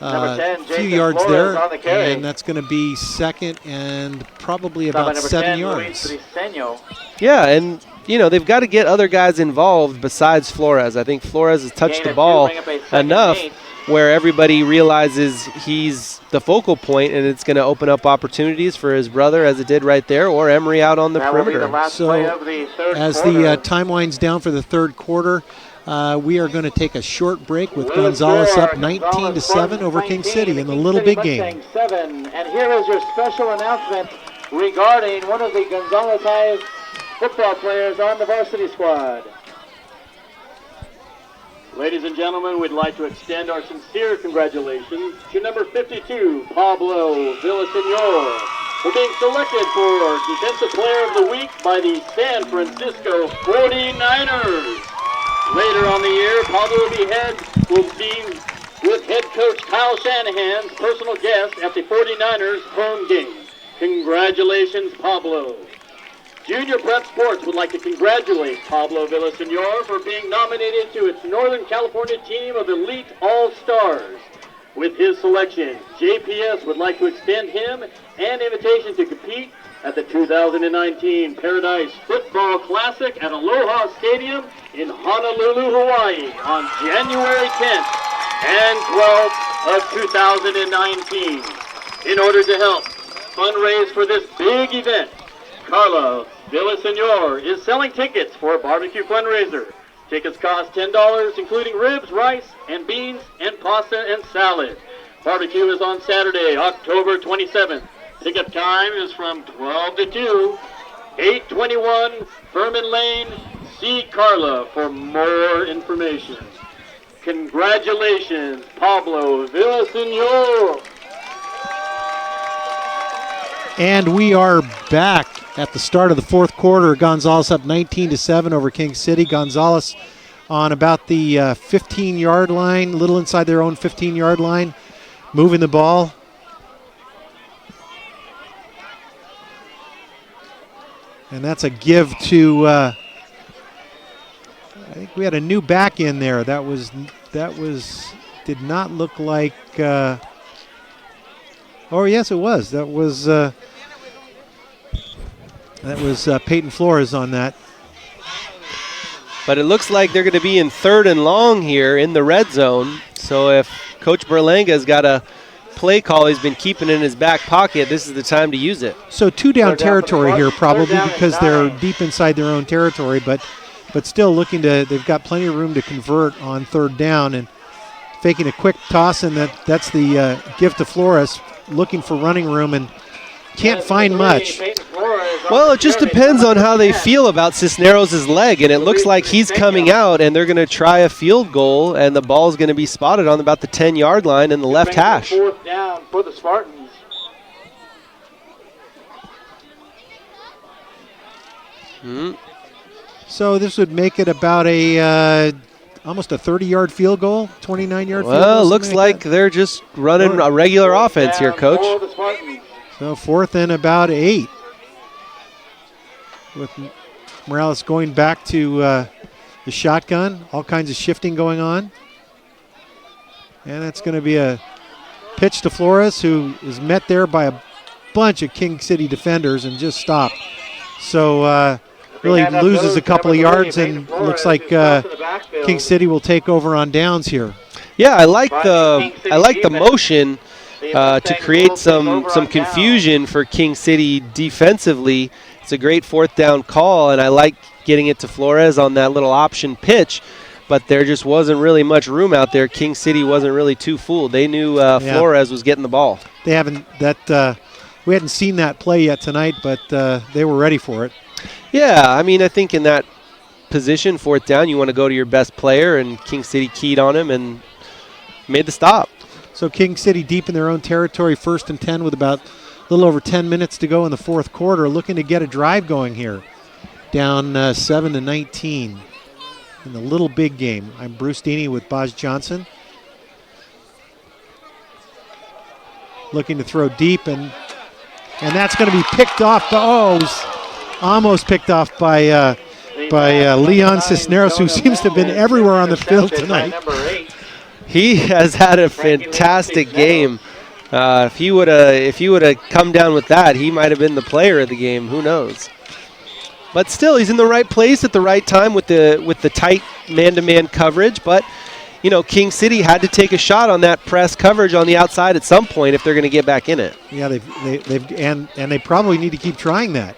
Number 10, few Jason yards Flores there, on the carry. and that's going to be 2nd and probably Stop by about number 7 10, yards. Luis Briceño. Yeah, and they've got to get other guys involved besides Flores. I think Flores has touched Gain the of ball 2, bring up a 2nd enough and 8. where everybody realizes he's the focal point, and it's going to open up opportunities for his brother, as it did right there, or Emery out on the That will be perimeter. the last So, play of the third As quarter. the time winds down for the third quarter, we are going to take a short break with We'll Gonzales score. up Gonzales 19-7 over 19, King City in the King little City big game. Mustangs 7. And here is your special announcement regarding one of the Gonzales High football players on the varsity squad. Ladies and gentlemen, we'd like to extend our sincere congratulations to number 52, Pablo Villasenor, for being selected for Defensive Player of the Week by the San Francisco 49ers. Later on the year, Pablo will be with head coach Kyle Shanahan's personal guest at the 49ers home game. Congratulations, Pablo. Junior Prep Sports would like to congratulate Pablo Villasenor for being nominated to its Northern California team of Elite All-Stars. With his selection, JPS would like to extend him an invitation to compete at the 2019 Paradise Football Classic at Aloha Stadium in Honolulu, Hawaii on January 10th and 12th of 2019. In order to help fundraise for this big event, Carla Villasenor is selling tickets for a barbecue fundraiser. Tickets cost $10, including ribs, rice, and beans, and pasta and salad. Barbecue is on Saturday, October 27th. Ticket time is from 12 to 2. 821 Furman Lane. See Carla for more information. Congratulations, Pablo Villasenor. And we are back at the start of the fourth quarter. Gonzales up 19-7 over King City. Gonzales on about the 15-yard line, a little inside their own 15-yard line, moving the ball. And that's a give to, I think we had a new back in there. That did not look like, oh yes it was. That was Peyton Flores on that. But it looks like they're going to be in 3rd and long here in the red zone. So if Coach Berlanga's got a play call he's been keeping in his back pocket, this is the time to use it. So 2 down territory here probably because they're deep inside their own territory, but but still they've got plenty of room to convert on third down, and faking a quick toss, and that's the give to Flores, looking for running room and can't find much. Well, it just depends on how they feel about Cisneros' leg, and it looks like he's coming out, and they're going to try a field goal, and the ball's going to be spotted on about the 10-yard line in the left hash. Fourth down for the Spartans. So this would make it about almost a 30-yard field goal, 29-yard field goal. Well, looks like they're just running a regular offense here, Coach. So 4th and about 8. With Morales going back to the shotgun, all kinds of shifting going on. And that's going to be a pitch to Flores, who is met there by a bunch of King City defenders and just stopped. So really loses a couple of yards, and looks like King City will take over on downs here. Yeah, I like the motion to create some confusion for King City defensively. It's a great 4th down call, and I like getting it to Flores on that little option pitch, but there just wasn't really much room out there. King City wasn't really too fooled. They knew Flores was getting the ball. They haven't we hadn't seen that play yet tonight, but they were ready for it. Yeah, I mean, I think in that position, 4th down, you want to go to your best player, and King City keyed on him and made the stop. So King City deep in their own territory, 1st and 10 with about a little over 10 minutes to go in the 4th quarter, looking to get a drive going here. Down 7-19 in the little big game. I'm Bruce Deeney with Boz Johnson. Looking to throw deep, and that's going to be picked off. Almost picked off by Leon Cisneros, who seems to have been everywhere on the field tonight. He has had a fantastic game. If he would have come down with that, he might have been the player of the game. Who knows? But still, he's in the right place at the right time with the tight man-to-man coverage. But you know, King City had to take a shot on that press coverage on the outside at some point if they're going to get back in it. Yeah, they probably need to keep trying that.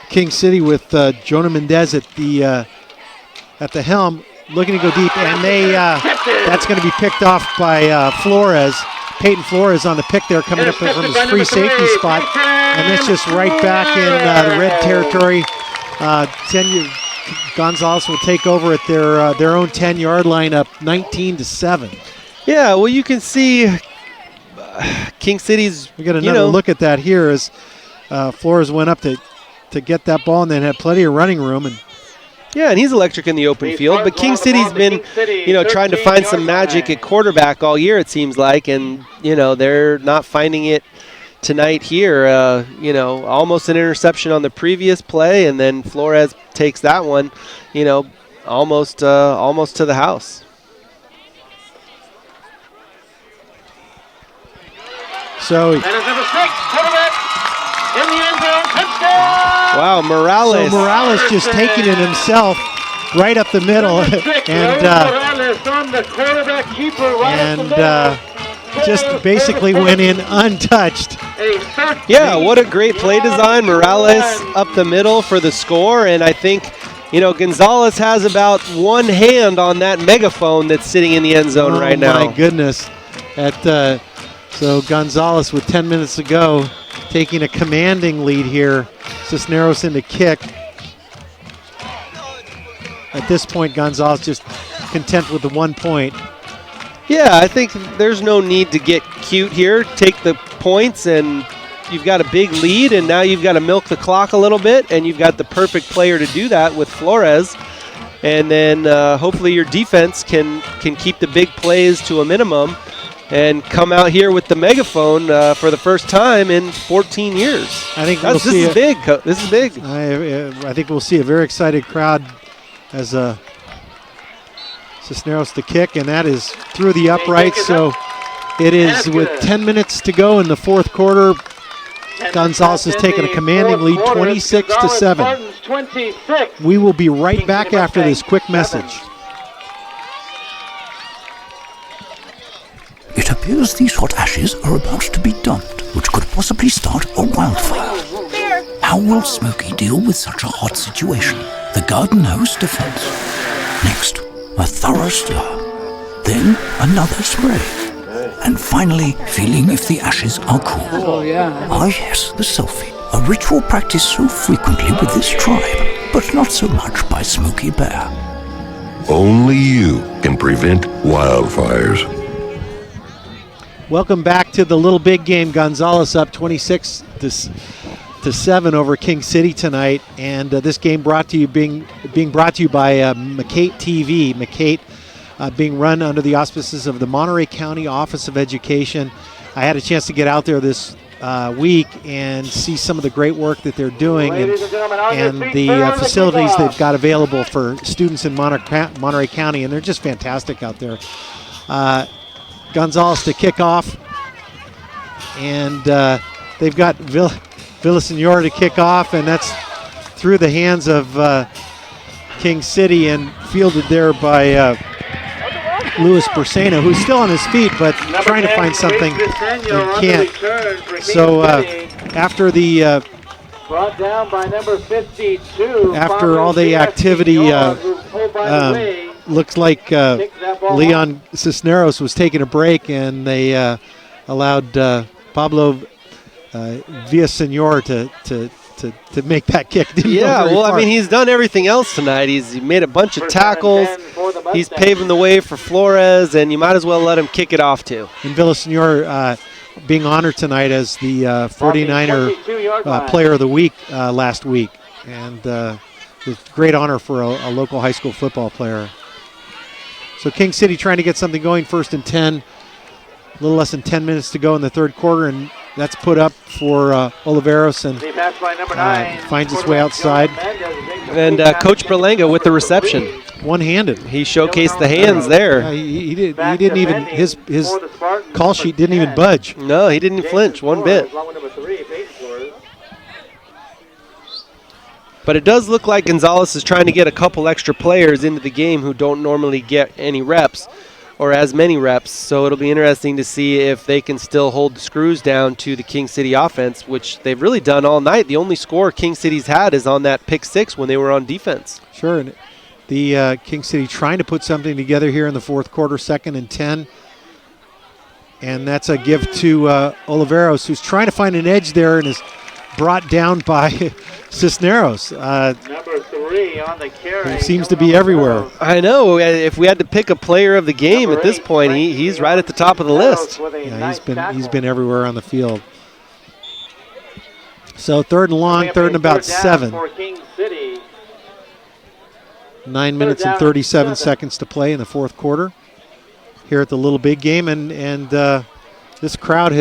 King City with Jonah Mendez at the helm, looking to go deep, and that's going to be picked off by Flores. Peyton Flores on the pick there, coming up from his free safety spot, and that's just right back in the red territory. Gonzales will take over at their own 10-yard line, up 19-7. Yeah, well, you can see King City's. We got another look at that here as Flores went up to get that ball, and then had plenty of running room. And yeah, and he's electric in the open field. But King City's been, trying to find some magic at quarterback all year, it seems like, and they're not finding it tonight here. Almost an interception on the previous play, and then Flores takes that one, almost to the house. So that is number 6, quarterback in the end zone, touchdown! Wow, Morales. So Morales just taking it himself right up the middle, and just basically went in untouched. Yeah, what a great play design. Morales up the middle for the score, and I think Gonzales has about one hand on that megaphone that's sitting in the end zone right now. Oh my goodness. So Gonzales with 10 minutes to go, taking a commanding lead here. Cisneros in the kick. At this point, Gonzales just content with the 1 point. Yeah, I think there's no need to get cute here. Take the points, and you've got a big lead, and now you've got to milk the clock a little bit, and you've got the perfect player to do that with Flores. And then hopefully your defense can keep the big plays to a minimum and come out here with the megaphone for the first time in 14 years. I think this is big. This is big. I think we'll see a very excited crowd as Cisneros to kick, and that is through the uprights. So it is with 10 minutes to go in the 4th quarter. Gonzales has taken a commanding lead, 26-7. We will be right back after this quick message. It appears these hot ashes are about to be dumped, which could possibly start a wildfire. How will Smokey deal with such a hot situation? The garden hose defense. Next, a thorough stir. Then another spray. And finally, feeling if the ashes are cool. Oh, yeah. Ah, yes, the selfie. A ritual practiced so frequently with this tribe, but not so much by Smokey Bear. Only you can prevent wildfires. Welcome back to the Little Big Game. Gonzales up 26 to 7 over King City tonight, and this game being brought to you by MCAETtv. MCAET being run under the auspices of the Monterey County Office of Education. I had a chance to get out there this week and see some of the great work that they're doing and the facilities they've got available for students in Monterey County, and they're just fantastic out there. Gonzales to kick off, and they've got Villasenor to kick off, and that's through the hands of King City and fielded there by Luis Bersena, who's still on his feet but trying to find something and can't. So after the brought down by number 52. After all the activity, looks like Leon Cisneros was taking a break, and they allowed Pablo Villasenor to make that kick. Yeah, well, I mean, he's done everything else tonight. He made a bunch of tackles. He's paving the way for Flores, and you might as well let him kick it off, too. And Villasenor being honored tonight as the 49er Player of the Week last week. And it's a great honor for a local high school football player. So King City trying to get something going, 1st and 10. A little less than 10 minutes to go in the third quarter, and that's put up for Oliveros, and finds its way outside. And Coach Berlanga with the reception. One-handed. He showcased the hands there. He didn't even, his call sheet didn't even budge. No, he didn't flinch one bit. But it does look like Gonzales is trying to get a couple extra players into the game who don't normally get any reps or as many reps. So it'll be interesting to see if they can still hold the screws down to the King City offense, which they've really done all night. The only score King City's had is on that pick six when they were on defense. Sure, and the King City trying to put something together here in the fourth quarter, 2nd and 10. And that's a give to Oliveros, who's trying to find an edge there and is brought down by Cisneros. Number 3 on the carry. He seems to be everywhere. I know. If we had to pick a player of the game at this point, he's right at the top of the list. Yeah, he's been everywhere on the field. So 3rd and long, 3rd and about 7. 9 minutes and 37 seconds to play in the fourth quarter here at the Little Big Game, and this crowd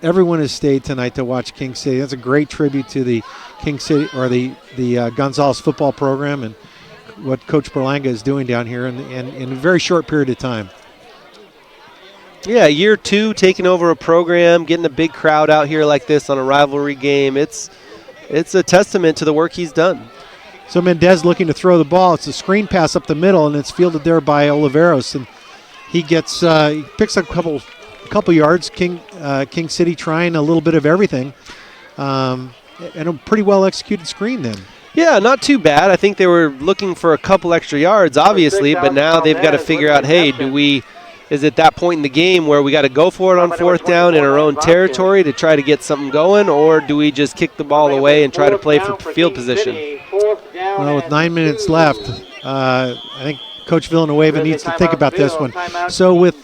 everyone has stayed tonight to watch King City. That's a great tribute to the King City, or the Gonzales football program, and what Coach Berlanga is doing down here in a very short period of time. Yeah, year 2, taking over a program, getting a big crowd out here like this on a rivalry game. It's a testament to the work he's done. So Mendez looking to throw the ball. It's a screen pass up the middle, and it's fielded there by Oliveros, and he gets he picks up a couple yards. King City trying a little bit of everything, and a pretty well executed screen then. Yeah, not too bad. I think they were looking for a couple extra yards, obviously, but now they've got to figure out, hey, is it that point in the game where we got to go for it on 4th down in our own territory to try to get something going, or do we just kick the ball away and try to play for field position? Well, with 9 minutes left, I think Coach Villanueva needs to think about this one. So with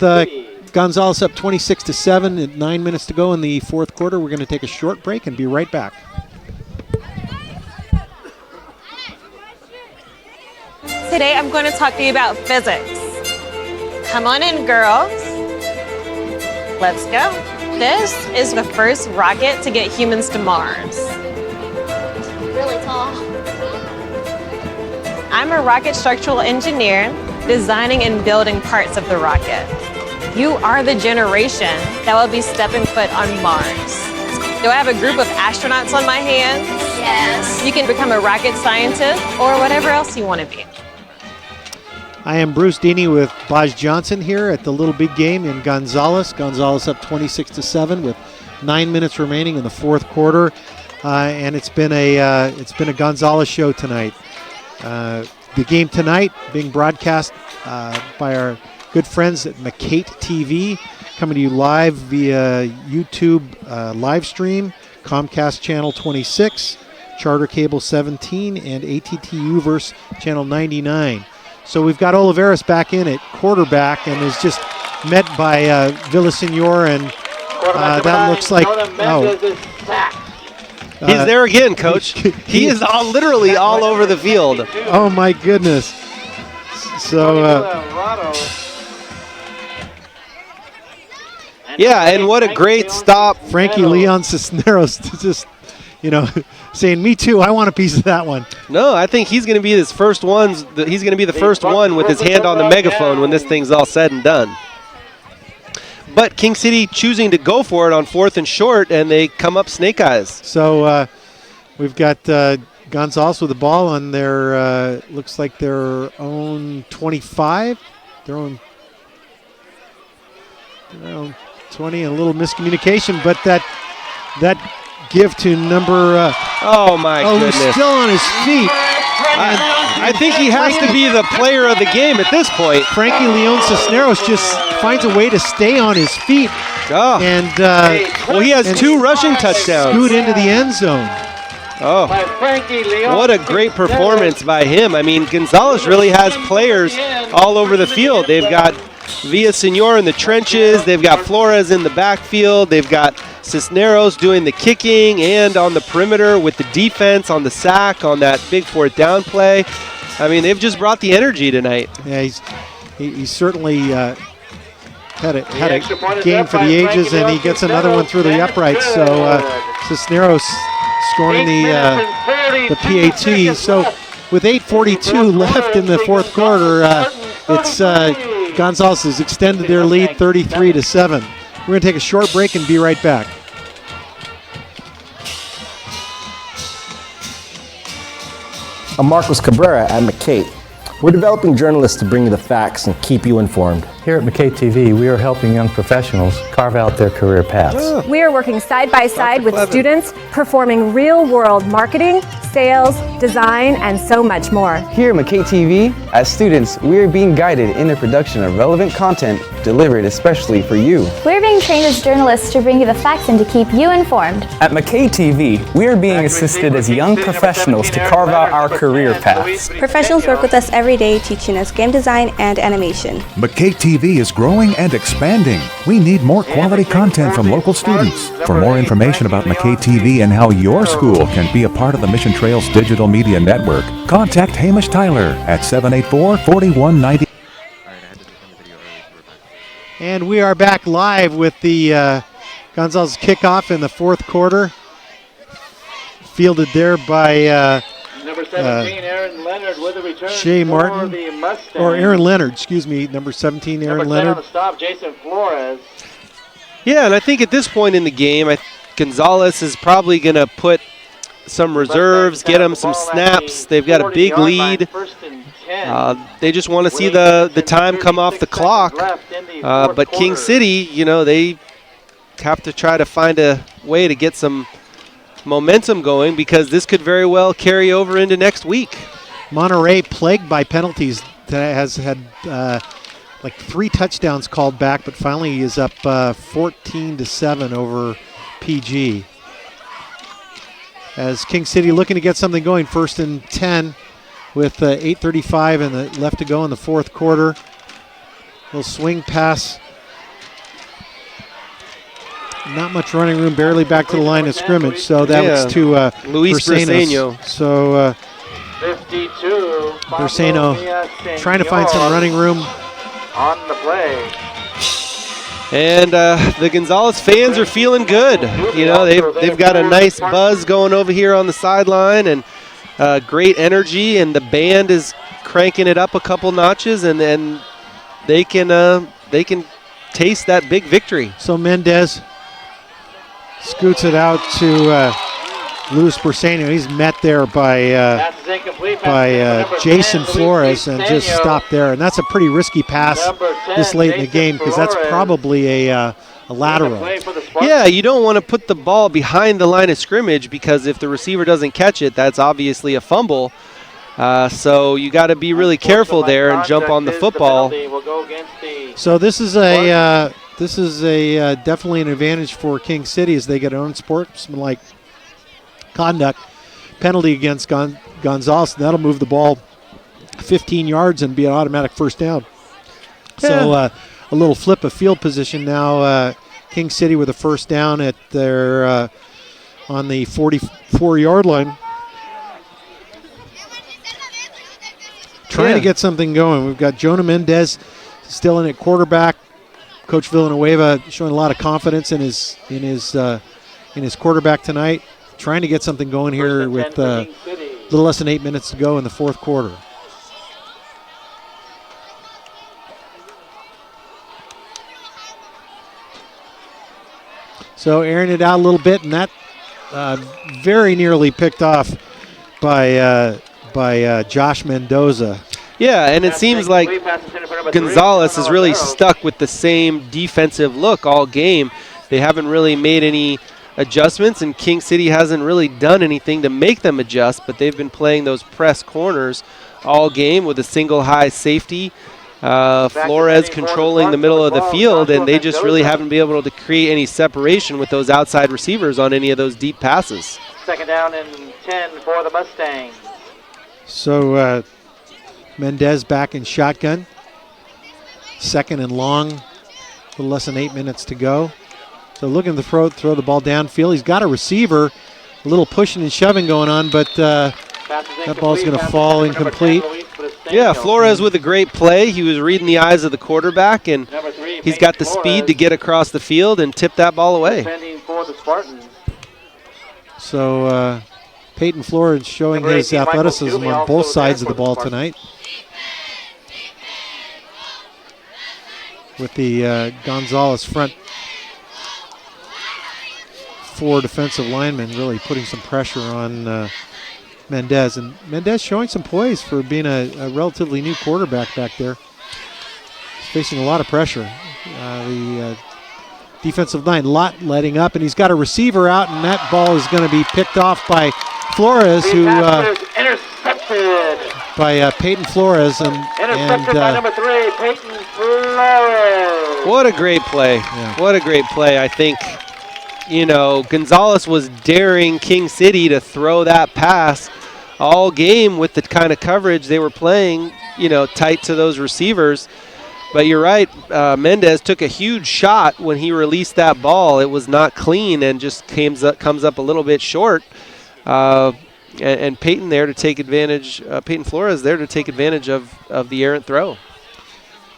Gonzales up 26-7 at 9 minutes to go in the fourth quarter, we're going to take a short break and be right back. Today I'm going to talk to you about physics. Come on in, girls. Let's go. This is the first rocket to get humans to Mars. Really tall. I'm a rocket structural engineer, designing and building parts of the rocket. You are the generation that will be stepping foot on Mars. Do I have a group of astronauts on my hands? Yes. You can become a rocket scientist or whatever else you want to be. I am Bruce Deeney with Baj Johnson here at the Little Big Game in Gonzales. Gonzales up 26-7 with 9 minutes remaining in the fourth quarter, and it's been a Gonzales show tonight. The game tonight being broadcast by our good friends at MCAETtv, coming to you live via YouTube live stream, Comcast Channel 26, Charter Cable 17, and ATT Uverse Channel 99. So we've got Oliveras back in at quarterback and is just met by Villasenor, and that looks like he's there again, Coach. He is literally all over the field. Oh my goodness! So yeah, and what a great stop, Frankie Leon Cisneros, just saying, "Me too. I want a piece of that one." No, I think he's going to be his first ones. He's going to be the first one with his hand on the megaphone when this thing's all said and done. But King City choosing to go for it on 4th and short, and they come up snake eyes. So we've got Gonzales with the ball on their, looks like their own 25, their own 20, and a little miscommunication, but that give to number. Oh my goodness! He's still on his feet. I think he has to be the player of the game at this point. Frankie Leon Cisneros just finds a way to stay on his feet, and he has 2 rushing touchdowns. Scoot into the end zone. Oh, what a great performance by him! I mean, Gonzales really has players all over the field. They've got Villasenor in the trenches. They've got Flores in the backfield. They've got Cisneros doing the kicking and on the perimeter with the defense on the sack on that big 4th down play. I mean, they've just brought the energy tonight. Yeah, he's certainly had a game for the ages, and he gets another one through the uprights. So Cisneros scoring the PAT. So with 8:42 left in the fourth quarter, it's Gonzales has extended their lead 33-7. We're going to take a short break and be right back. I'm Marcos Cabrera at McCate. We're developing journalists to bring you the facts and keep you informed. Here at MCAETtv, we are helping young professionals carve out their career paths. We are working side by side with students, performing real-world marketing, sales, design, and so much more. Here at MCAETtv, as students, we are being guided in the production of relevant content delivered especially for you. We're being trained as journalists to bring you the facts and to keep you informed. At MCAETtv, we are being assisted as young professionals to carve out our career paths. Professionals work with us every day, teaching us game design and animation. MCAETtv is growing and expanding. We need more quality content from local students. For more information about MCAETtv and how your school can be a part of the Mission Trails Digital Media Network, contact Hamish Tyler at 784-4190. And we are back live with the Gonzales kickoff in the fourth quarter. Fielded there by number 17, Aaron Leonard with a return Shea Martin, for the Mustangs. or Aaron Leonard, excuse me, number 17, Aaron number 10 Leonard. on the stop, Jason Flores. Yeah, and I think at this point in the game, Gonzales is probably going to put some reserves, get them some snaps. They've got a big lead. They just want to see the time come off the clock. But King City, they have to try to find a way to get some momentum going, because this could very well carry over into next week. Monterey, plagued by penalties, has had like 3 touchdowns called back, but finally is up 14-7 over PG. As King City looking to get something going, 1st and 10 with 8:35 and left to go in the fourth quarter. Little swing pass. Not much running room, barely back to the line of scrimmage. So that was to Luis Briseño. So 52. Briseño trying to find some running room on the play. And the Gonzales fans are feeling good. They've got a nice buzz going over here on the sideline, and great energy, and the band is cranking it up a couple notches, and then they can taste that big victory. So Mendez scoots it out to Luis Burseño. He's met there by Jason Flores and just stopped there. And that's a pretty risky pass this late in the game because that's probably a lateral. Yeah, you don't want to put the ball behind the line of scrimmage because if the receiver doesn't catch it, that's obviously a fumble. So you got to be really careful there and jump on the football. So this is a definitely an advantage for King City as they get unsportsmanlike conduct penalty against Gonzales, and that'll move the ball 15 yards and be an automatic first down. Yeah. So a little flip of field position now. King City with a first down at their on the 44-yard line. Trying to get something going. We've got Jonah Mendez still in at quarterback. Coach Villanueva showing a lot of confidence in his quarterback tonight. Trying to get something going here with a little less than 8 minutes to go in the fourth quarter. So airing it out a little bit, and that very nearly picked off by Josh Mendoza. Yeah, and it seems like Gonzales is really stuck with the same defensive look all game. They haven't really made any adjustments, and King City hasn't really done anything to make them adjust, but they've been playing those press corners all game with a single high safety. Flores controlling the middle of the field, and they just really haven't been able to create any separation with those outside receivers on any of those deep passes. Second down and 10 for the Mustangs. So Mendez back in shotgun. Second and long, a little less than 8 minutes to go. So looking to throw the ball downfield. He's got a receiver, a little pushing and shoving going on, but that ball's going to fall incomplete. Yeah, Flores with a great play. He was reading the eyes of the quarterback, and he's got the speed to get across the field and tip that ball away. So Peyton Flores showing his athleticism on both sides of the ball tonight. With the Gonzales front four defensive linemen really putting some pressure on Mendez. And Mendez showing some poise for being a relatively new quarterback back there. He's facing a lot of pressure. The defensive line letting up, and he's got a receiver out, and that ball is going to be picked off by Flores, who intercepted by Peyton Flores, and by number 3, Peyton Flores. What a great play! Yeah. What a great play! I think Gonzales was daring King City to throw that pass all game with the kind of coverage they were playing, tight to those receivers. But you're right, Mendez took a huge shot when he released that ball. It was not clean and just comes up a little bit short. And Peyton there to take advantage, Peyton Flores there to take advantage of the errant throw.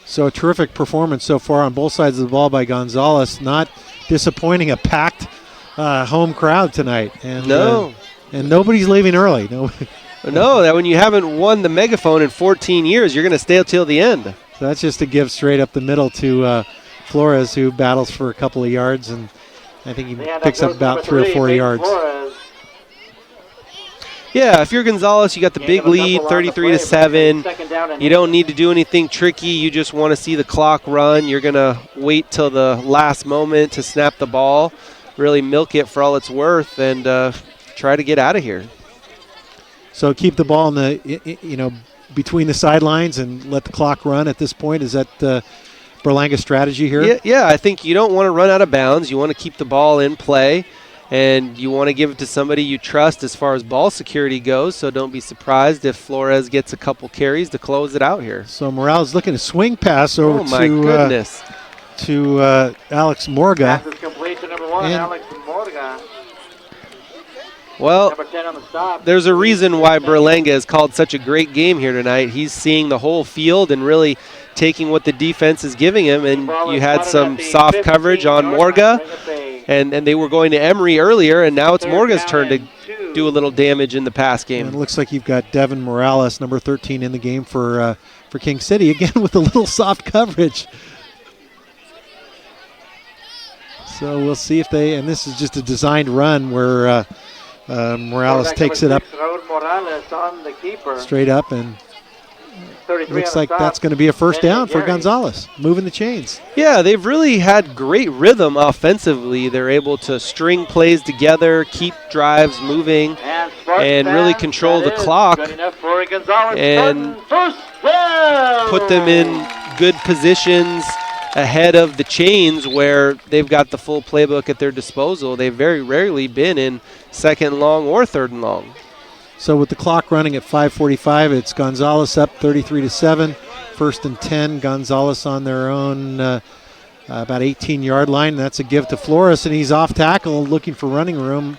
So a terrific performance so far on both sides of the ball by Gonzales. Not disappointing, a packed home crowd tonight. And, and nobody's leaving early. No, that when you haven't won the megaphone in 14 years, you're going to stay till the end. So that's just a give straight up the middle to Flores, who battles for a couple of yards, and I think he picks up about 3 or 4 yards. Yeah, if you're Gonzales, you got the big lead, 33-7. You don't need to do anything tricky. You just want to see the clock run. You're going to wait till the last moment to snap the ball, really milk it for all it's worth, and try to get out of here. So keep the ball in the, between the sidelines and let the clock run at this point. Is that Berlanga's strategy here? Yeah, I think you don't want to run out of bounds. You want to keep the ball in play. And you want to give it to somebody you trust as far as ball security goes, so don't be surprised if Flores gets a couple carries to close it out here. So Morales looking to swing pass over to Alex Morga. Pass is complete to number 1, Alex Morga. Well, number 10 on the stop. There's a reason why Berlanga has called such a great game here tonight. He's seeing the whole field and really taking what the defense is giving him, and you had some soft coverage on Morga. And they were going to Emery earlier, and now it's Morgan's turn to do a little damage in the pass game. And it looks like you've got Devin Morales, number 13, in the game for King City, again with a little soft coverage. So we'll see if and this is just a designed run where Morales takes it up Morales on the keeper. straight up, and looks like that's going to be a first down for Gonzales, moving the chains. Yeah, they've really had great rhythm offensively. They're able to string plays together, keep drives moving, and really control the clock and put them in good positions ahead of the chains where they've got the full playbook at their disposal. They've very rarely been in second and long or third and long. So with the clock running at 5:45, it's Gonzales up 33-7. First and 10, Gonzales on their own about 18-yard line. That's a give to Flores, and he's off tackle looking for running room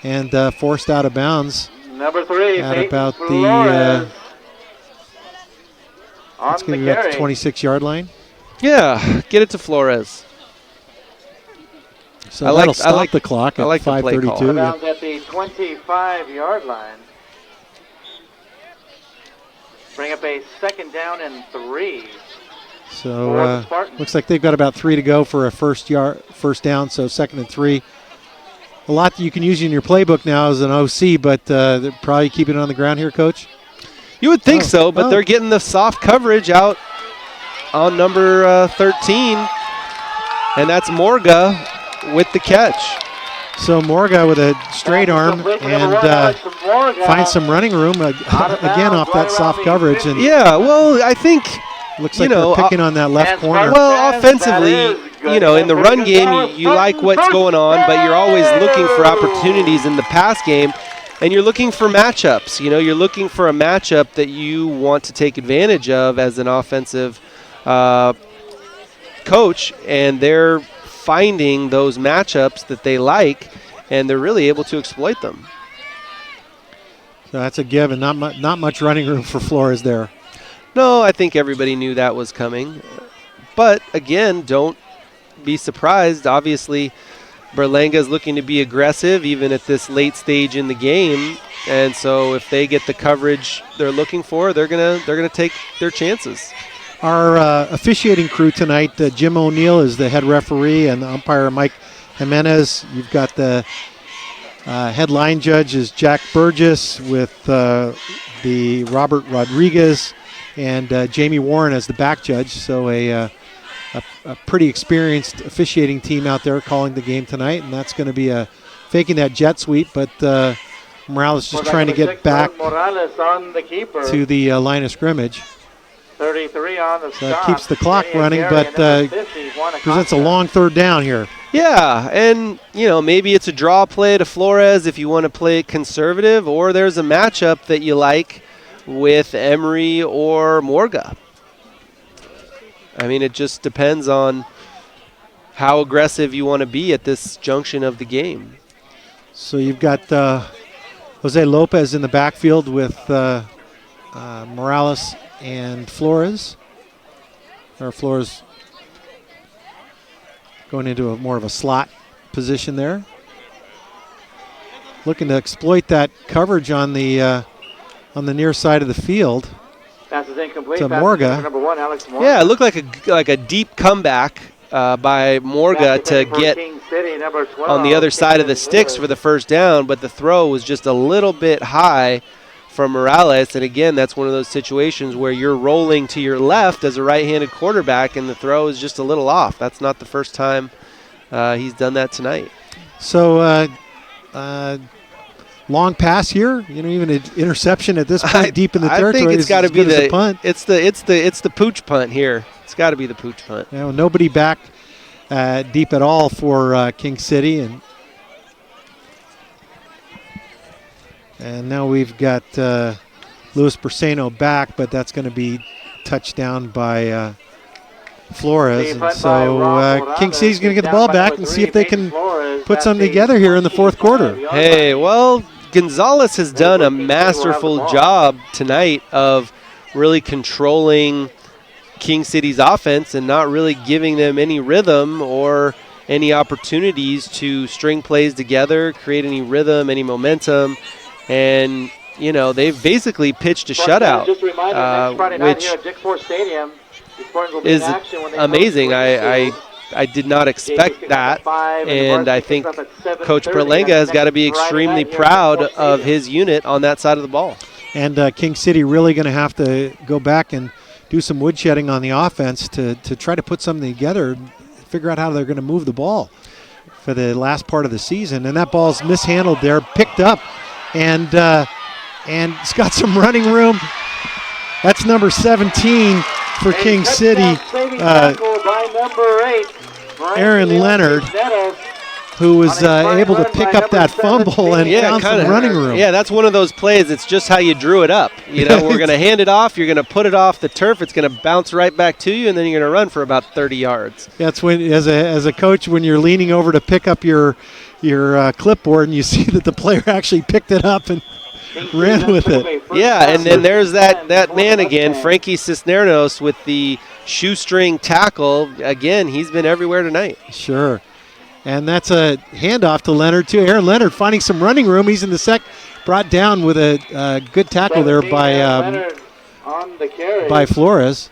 and forced out of bounds. Number 3, at about the it's going to be about the 26-yard line. Yeah, get it to Flores. So that'll stop the clock at 5:32. Down at the 25-yard line. Bring up a second down and 3. So looks like they've got about 3 to go for a first down. So second and 3. A lot that you can use in your playbook now as an OC, but they're probably keeping it on the ground here, Coach. You would think so, but they're getting the soft coverage out on number 13, and that's Morga with the catch. So Morga with a straight arm and finds some running room again off that soft coverage. And yeah, well, I think looks like they're picking on that left corner. Well, offensively, in the run game, you like what's going on, but you're always looking for opportunities in the pass game. And you're looking for matchups. You're looking for a matchup that you want to take advantage of as an offensive coach, and they're finding those matchups that they like, and they're really able to exploit them. So that's a give, and not much running room for Flores there. No, I think everybody knew that was coming. But, again, don't be surprised. Obviously, Berlanga's looking to be aggressive even at this late stage in the game, and so if they get the coverage they're looking for, they're gonna take their chances. Our officiating crew tonight, Jim O'Neill is the head referee, and the umpire Mike Jimenez. You've got the head line judge is Jack Burgess with the Robert Rodriguez and Jamie Warren as the back judge. So a pretty experienced officiating team out there calling the game tonight, and that's going to be faking that jet sweep, but Morales just trying to get back to the line of scrimmage. 33 on the so that keeps the clock running, but presents a long third down here. Yeah, and maybe it's a draw play to Flores if you want to play it conservative, or there's a matchup that you like with Emery or Morga. I mean, it just depends on how aggressive you want to be at this junction of the game. So you've got Jose Lopez in the backfield with Morales and Flores. Or Flores going into more of a slot position there. Looking to exploit that coverage on the near side of the field. Passes incomplete. To Morga. Number 1, Alex Morga. Yeah, it looked like a deep comeback by Morga to get on the other side of the sticks for the first down, but the throw was just a little bit high from Morales. And again, that's one of those situations where you're rolling to your left as a right-handed quarterback, and the throw is just a little off. That's not the first time he's done that tonight. So long pass here, even an interception at this point, deep in the territory. I think it's got to be the punt. It's the pooch punt here. It's got to be the pooch punt. Yeah, well, nobody back deep at all for King City, and now we've got Luis Berseno back, but that's going to be touched down by Flores. And so King City's going to get the ball back and see if they can put something together here in the fourth quarter. Hey, well, Gonzales has done a masterful job tonight of really controlling King City's offense and not really giving them any rhythm or any opportunities to string plays together, create any rhythm, any momentum. And, they've basically pitched a shutout, which is amazing. I I did not expect that, and I think Coach Berlenga has got to be extremely proud of his unit on that side of the ball. And King City really going to have to go back and do some woodshedding on the offense to try to put something together, figure out how they're going to move the ball for the last part of the season. And that ball's mishandled there, picked up, and it's got some running room. That's number 17 for King City, Aaron Leonard, who was able to pick up that fumble and found some running room. Yeah, that's one of those plays. It's just how you drew it up. You know, we're going to hand it off. You're going to put it off the turf. It's going to bounce right back to you, and then you're going to run for about 30 yards. That's when, as a coach, when you're leaning over to pick up your clipboard and you see that the player actually picked it up and ran with it. Yeah, and then there's that man again, Frankie Cisneros, with the shoestring tackle. Again, he's been everywhere tonight. Sure. And that's a handoff to Leonard, too. Aaron Leonard finding some running room. He's in the brought down with a good tackle there by Flores.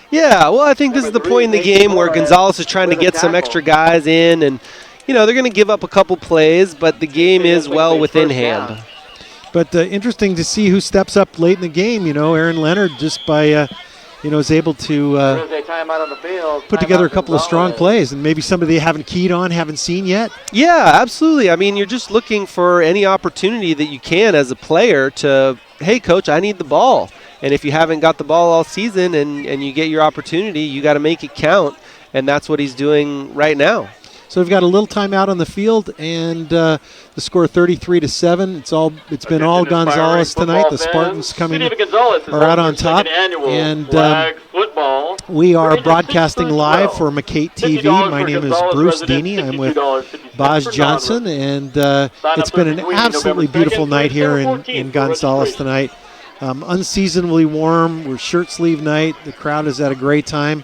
Yeah, well, I think this is the point in the game where Gonzales is trying to get some extra guys in, and, you know, they're going to give up a couple plays, but the game is well within hand. But interesting to see who steps up late in the game. You know, Aaron Leonard just by, is able to put together a couple of strong plays, and maybe somebody they haven't keyed on, haven't seen yet. Yeah, absolutely. I mean, you're just looking for any opportunity that you can as a player to, hey, coach, I need the ball. And if you haven't got the ball all season and you get your opportunity, you got to make it count, and that's what he's doing right now. So we've got a little timeout on the field, and the score 33-7. It's been all Gonzales tonight. The Spartans are out on top, and we are broadcasting live for MCAETtv. My name is Bruce Deeney. I'm with Baj Johnson, and it's been an absolutely beautiful night here in Gonzales tonight. Unseasonably warm. We're shirt sleeve night. The crowd is at a great time.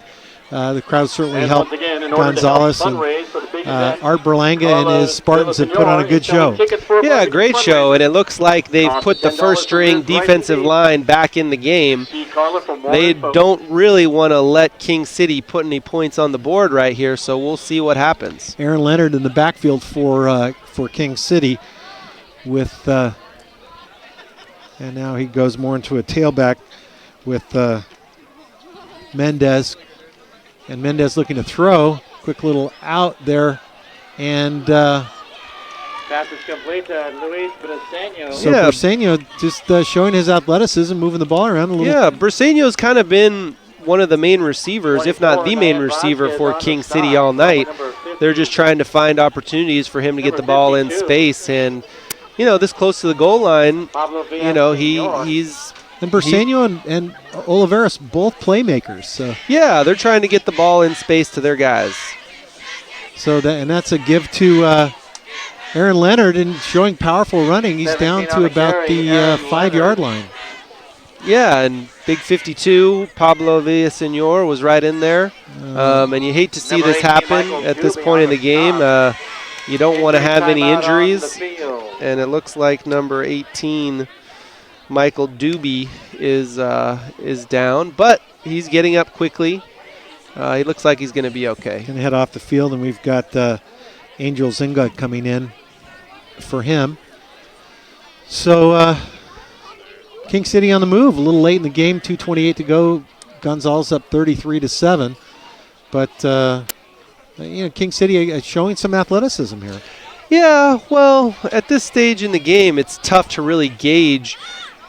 The crowd certainly helped Gonzales, and Art Berlanga and his Spartans have put on a good show. Yeah, great show, and it looks like they've put the first-string defensive line back in the game. They don't really want to let King City put any points on the board right here, so we'll see what happens. Aaron Leonard in the backfield for King City with, and now he goes more into a tailback with Mendez. And Mendez looking to throw. Quick little out there. And pass is complete to Luis Briseño. So Briseño just showing his athleticism, moving the ball around a little. Yeah, Briseño's kind of been one of the main receivers, if not the main receiver for King City all night. They're just trying to find opportunities for him to get the ball in space. And, you know, this close to the goal line, you know, he's... And Briseño and Oliveras, both playmakers. So. Yeah, they're trying to get the ball in space to their guys. So that's a give to Aaron Leonard, and showing powerful running. He's down to about the 5-yard line. Yeah, and big 52, Pablo Villaseñor was right in there. And you hate to see this happen at this point in the game. You don't want to have any injuries. And it looks like number 18, Michael Doobie, is down, but he's getting up quickly. He looks like he's going to be okay. Going to head off the field, and we've got Angel Zinga coming in for him. So King City on the move, a little late in the game, 2:28 to go. Gonzales up 33-7, but King City showing some athleticism here. Yeah, well, at this stage in the game, it's tough to really gauge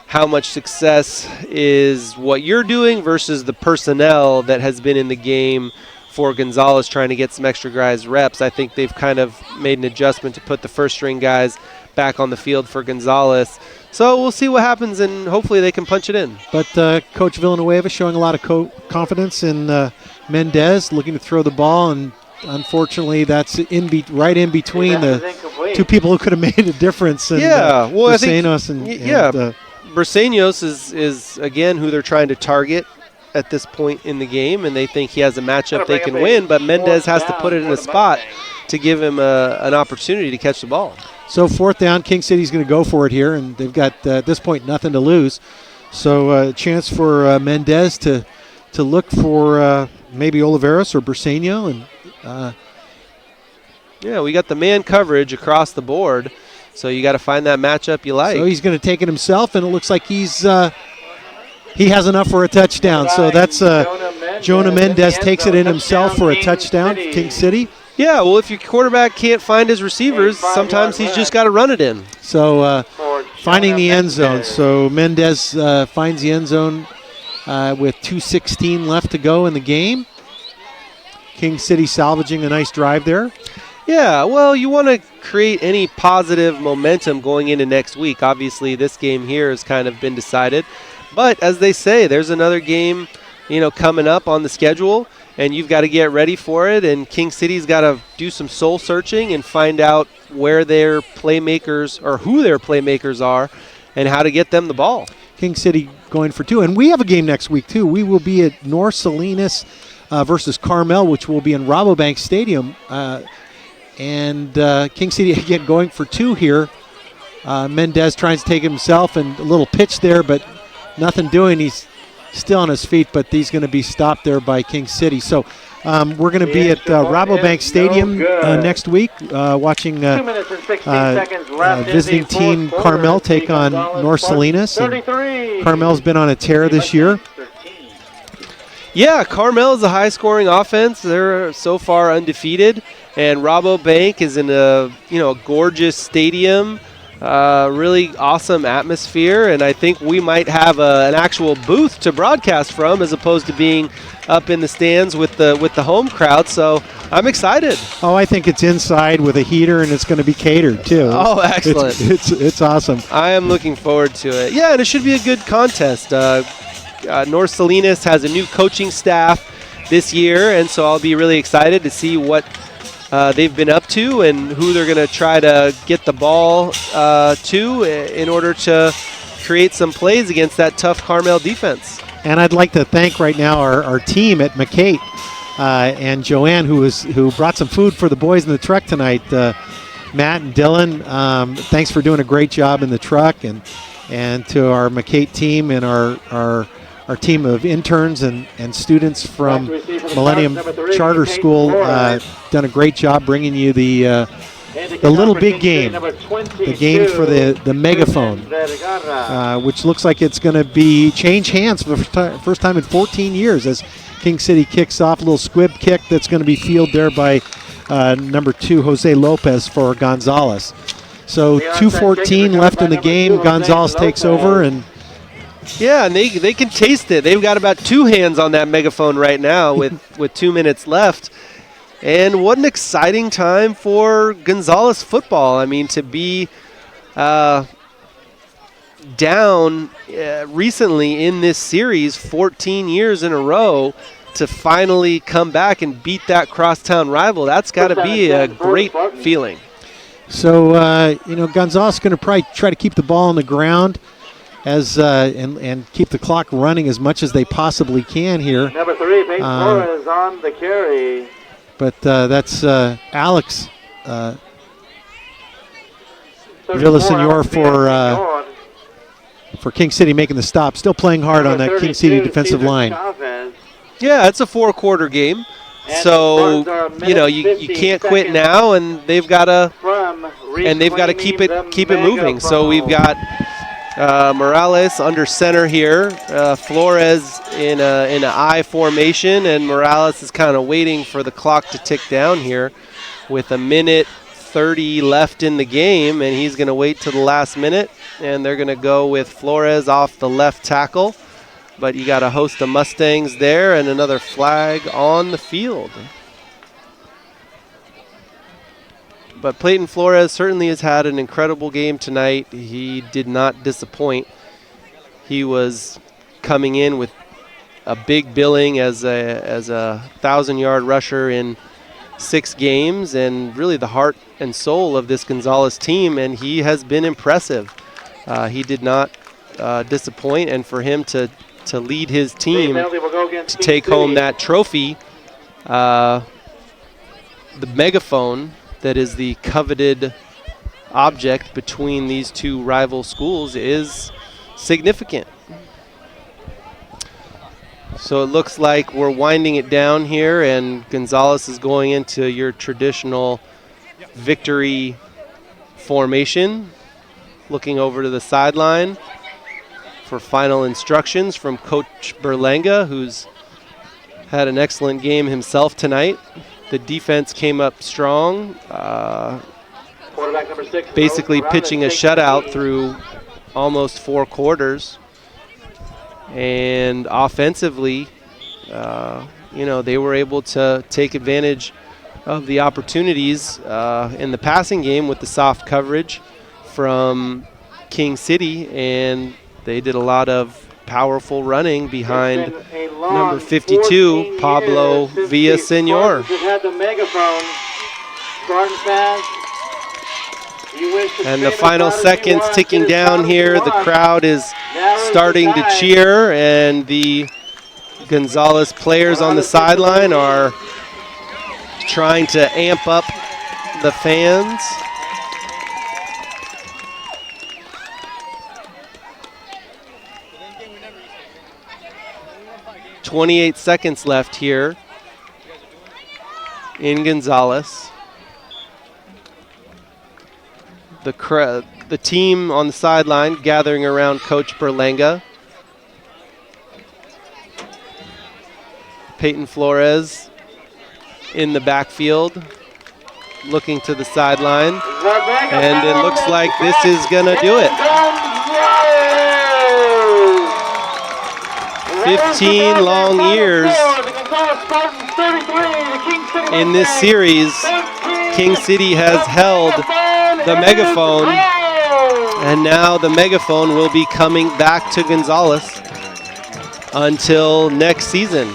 how much success is what you're doing versus the personnel that has been in the game for Gonzales trying to get some extra guys reps. I think they've kind of made an adjustment to put the first-string guys back on the field for Gonzales. So we'll see what happens, and hopefully they can punch it in. But Coach Villanueva showing a lot of confidence in Mendez, looking to throw the ball, and unfortunately that's right in between the two people who could have made a difference. And, well, Briseños I think, Briseños is, again, who they're trying to target at this point in the game, and they think he has a matchup they can win, but Mendez has to put it in a spot to give him an opportunity to catch the ball. So 4th down, King City's going to go for it here, and they've got, at this point, nothing to lose. So a chance for Mendez to look for maybe Oliveras or Briseño, and Yeah, we got the man coverage across the board, so you got to find that matchup you like. So he's going to take it himself, and it looks like he has enough for a touchdown. So that's Jonah Mendez takes it in himself for a touchdown, King City. Yeah, well, if your quarterback can't find his receivers, sometimes he's just got to run it in. So finding the end zone. So Mendez finds the end zone with 2:16 left to go in the game. King City salvaging a nice drive there. Yeah, well, you want to create any positive momentum going into next week. Obviously, this game here has kind of been decided. But as they say, there's another game, coming up on the schedule, and you've got to get ready for it. And King City's got to do some soul searching and find out where their playmakers or who their playmakers are and how to get them the ball. King City going for 2. And we have a game next week, too. We will be at North Salinas versus Carmel, which will be in Rabobank Stadium. And King City, again, going for 2 here. Mendez trying to take himself, and a little pitch there, but nothing doing. He's still on his feet, but he's going to be stopped there by King City. So we're going to be at Rabobank Stadium next week watching visiting team Carmel take on North Salinas. And Carmel's been on a tear this year. Yeah, Carmel is a high-scoring offense. They're so far undefeated, and Rabobank is in a gorgeous stadium, really awesome atmosphere, and I think we might have an actual booth to broadcast from as opposed to being up in the stands with the home crowd. So I'm excited. Oh, I think it's inside with a heater, and it's going to be catered too. Oh, excellent! It's awesome. I am looking forward to it. Yeah, and it should be a good contest. North Salinas has a new coaching staff this year, and so I'll be really excited to see what they've been up to and who they're going to try to get the ball to in order to create some plays against that tough Carmel defense. And I'd like to thank right now our team at MCAET and Joanne, who brought some food for the boys in the truck tonight. Matt and Dylan, thanks for doing a great job in the truck, and to our MCAET team and our team of interns and students from Millennium Charter School done a great job bringing you the Little Big Game, the game for the megaphone, which looks like it's going to be change hands for the first time in 14 years as King City kicks off a little squib kick that's going to be fielded there by number 2, Jose Lopez for Gonzales. So 2:14 left in the game. Gonzales takes over, and yeah, and they can taste it. They've got about 2 hands on that megaphone right now with 2 minutes left. And what an exciting time for Gonzales football. I mean, to be down recently in this series 14 years in a row, to finally come back and beat that crosstown rival, that's got to be a great feeling. So, Gonzales is going to probably try to keep the ball on the ground and keep the clock running as much as they possibly can here. Number 3, Peyton Flores on the carry. But that's Alex Villasenor for King City making the stop. Still playing hard on that King City defensive line. Yeah, it's a 4-quarter game. So, you can't quit now, and they've got to keep it moving. So we've got Morales under center here, Flores in an I formation, and Morales is kind of waiting for the clock to tick down here with 1:30 left in the game, and he's going to wait till the last minute, and they're going to go with Flores off the left tackle. But you got a host of Mustangs there and another flag on the field. But Peyton Flores certainly has had an incredible game tonight. He did not disappoint. He was coming in with a big billing as a 1,000-yard rusher in 6 games, and really the heart and soul of this Gonzales team, and he has been impressive. He did not disappoint, and for him to lead his team to take home that trophy, the megaphone that is the coveted object between these two rival schools, is significant. So it looks like we're winding it down here, and Gonzales is going into your traditional victory formation, looking over to the sideline for final instructions from Coach Berlanga, who's had an excellent game himself tonight. The defense came up strong, basically pitching a shutout through almost 4 quarters. And offensively, they were able to take advantage of the opportunities in the passing game with the soft coverage from King City, and they did a lot of powerful running behind number 52, Pablo Villasenor. Just had the megaphone. Spartan fans, and the final seconds ticking down here. The crowd is starting to cheer, and the Gonzales players on the sideline are trying to amp up the fans. .28 seconds left here in Gonzales. The team on the sideline gathering around Coach Berlanga. Peyton Flores in the backfield, looking to the sideline, and it looks like this is gonna do it. 15 long years in this series, King City has held the megaphone, and now the megaphone will be coming back to Gonzales until next season.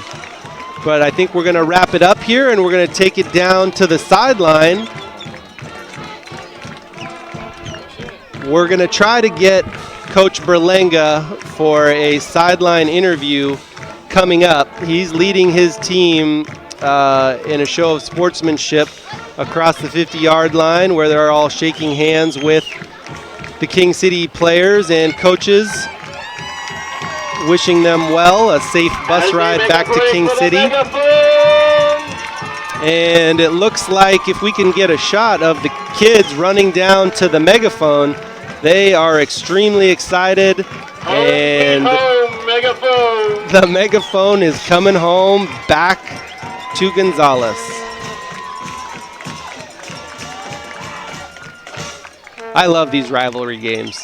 But I think we're going to wrap it up here, and we're going to take it down to the sideline. We're going to try to get Coach Berlanga for a sideline interview coming up. He's leading his team in a show of sportsmanship across the 50-yard line, where they're all shaking hands with the King City players and coaches, wishing them well, a safe bus ride back to King City. And it looks like if we can get a shot of the kids running down to the megaphone, they are extremely excited, and the megaphone is coming home back to Gonzales. I love these rivalry games.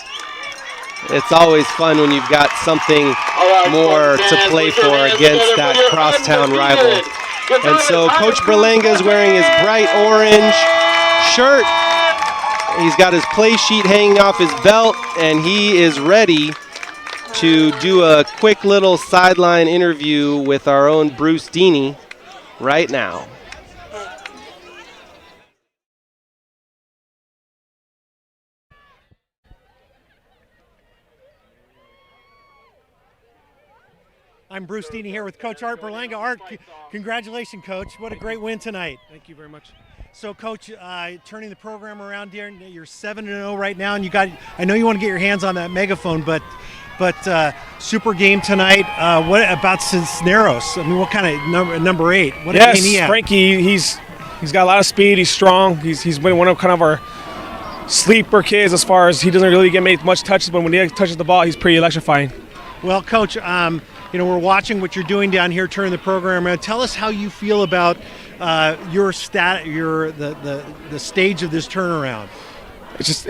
It's always fun when you've got something more to play for against that crosstown rival. And so Coach Berlanga is wearing his bright orange shirt. He's got his play sheet hanging off his belt, and he is ready to do a quick little sideline interview with our own Bruce Deeney right now. I'm Bruce Deeney here with Coach Art Berlanga. Art, congratulations, Coach. What a great win tonight. Thank you very much. So, Coach, turning the program around here, you're 7-0 right now, and I know you want to get your hands on that megaphone, but super game tonight. What about Cisneros? I mean, what kind of number 8? What yes, game he have? Frankie. He's got a lot of speed. He's strong. He's been one of kind of our sleeper kids as far as he doesn't really get much touches, but when he touches the ball, he's pretty electrifying. Well, Coach, we're watching what you're doing down here, turning the program around. Tell us how you feel about the stage of this turnaround. It's just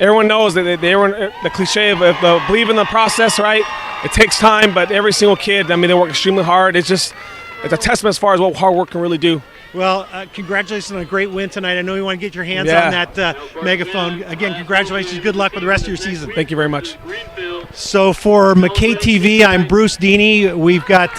everyone knows that the cliche of believe in the process, right? It takes time, but every single kid, they work extremely hard. It's a testament as far as what hard work can really do. Well, congratulations on a great win tonight. I know you want to get your hands on that megaphone. Again, congratulations. Good luck with the rest of your season. Thank you very much. So for MCAETtv, I'm Bruce Deeney. We've got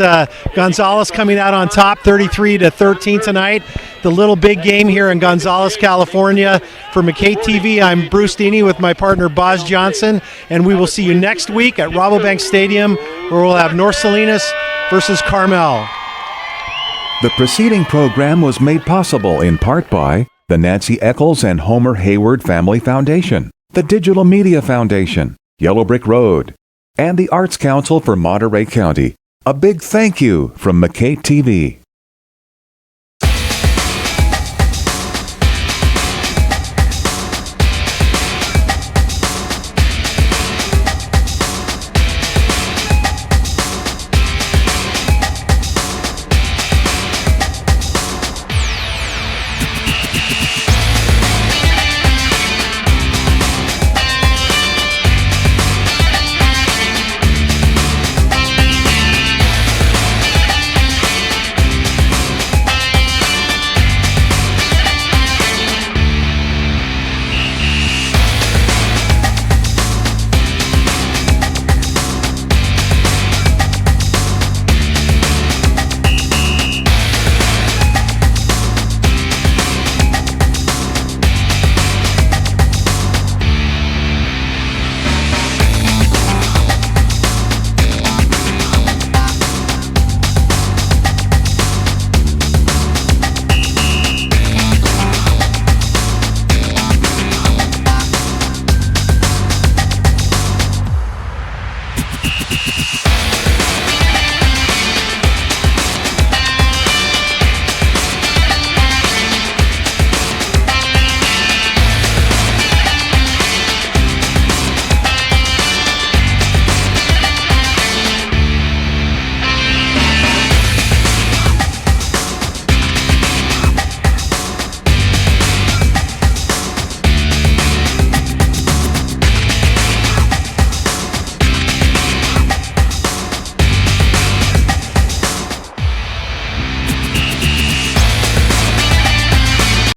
Gonzales coming out on top, 33-13 tonight. The little big game here in Gonzales, California. For MCAETtv, I'm Bruce Deeney with my partner Boz Johnson, and we will see you next week at Rabobank Stadium, where we'll have North Salinas versus Carmel. The preceding program was made possible in part by the Nancy Eccles and Homer Hayward Family Foundation, the Digital Media Foundation, Yellow Brick Road, and the Arts Council for Monterey County. A big thank you from MCAETtv.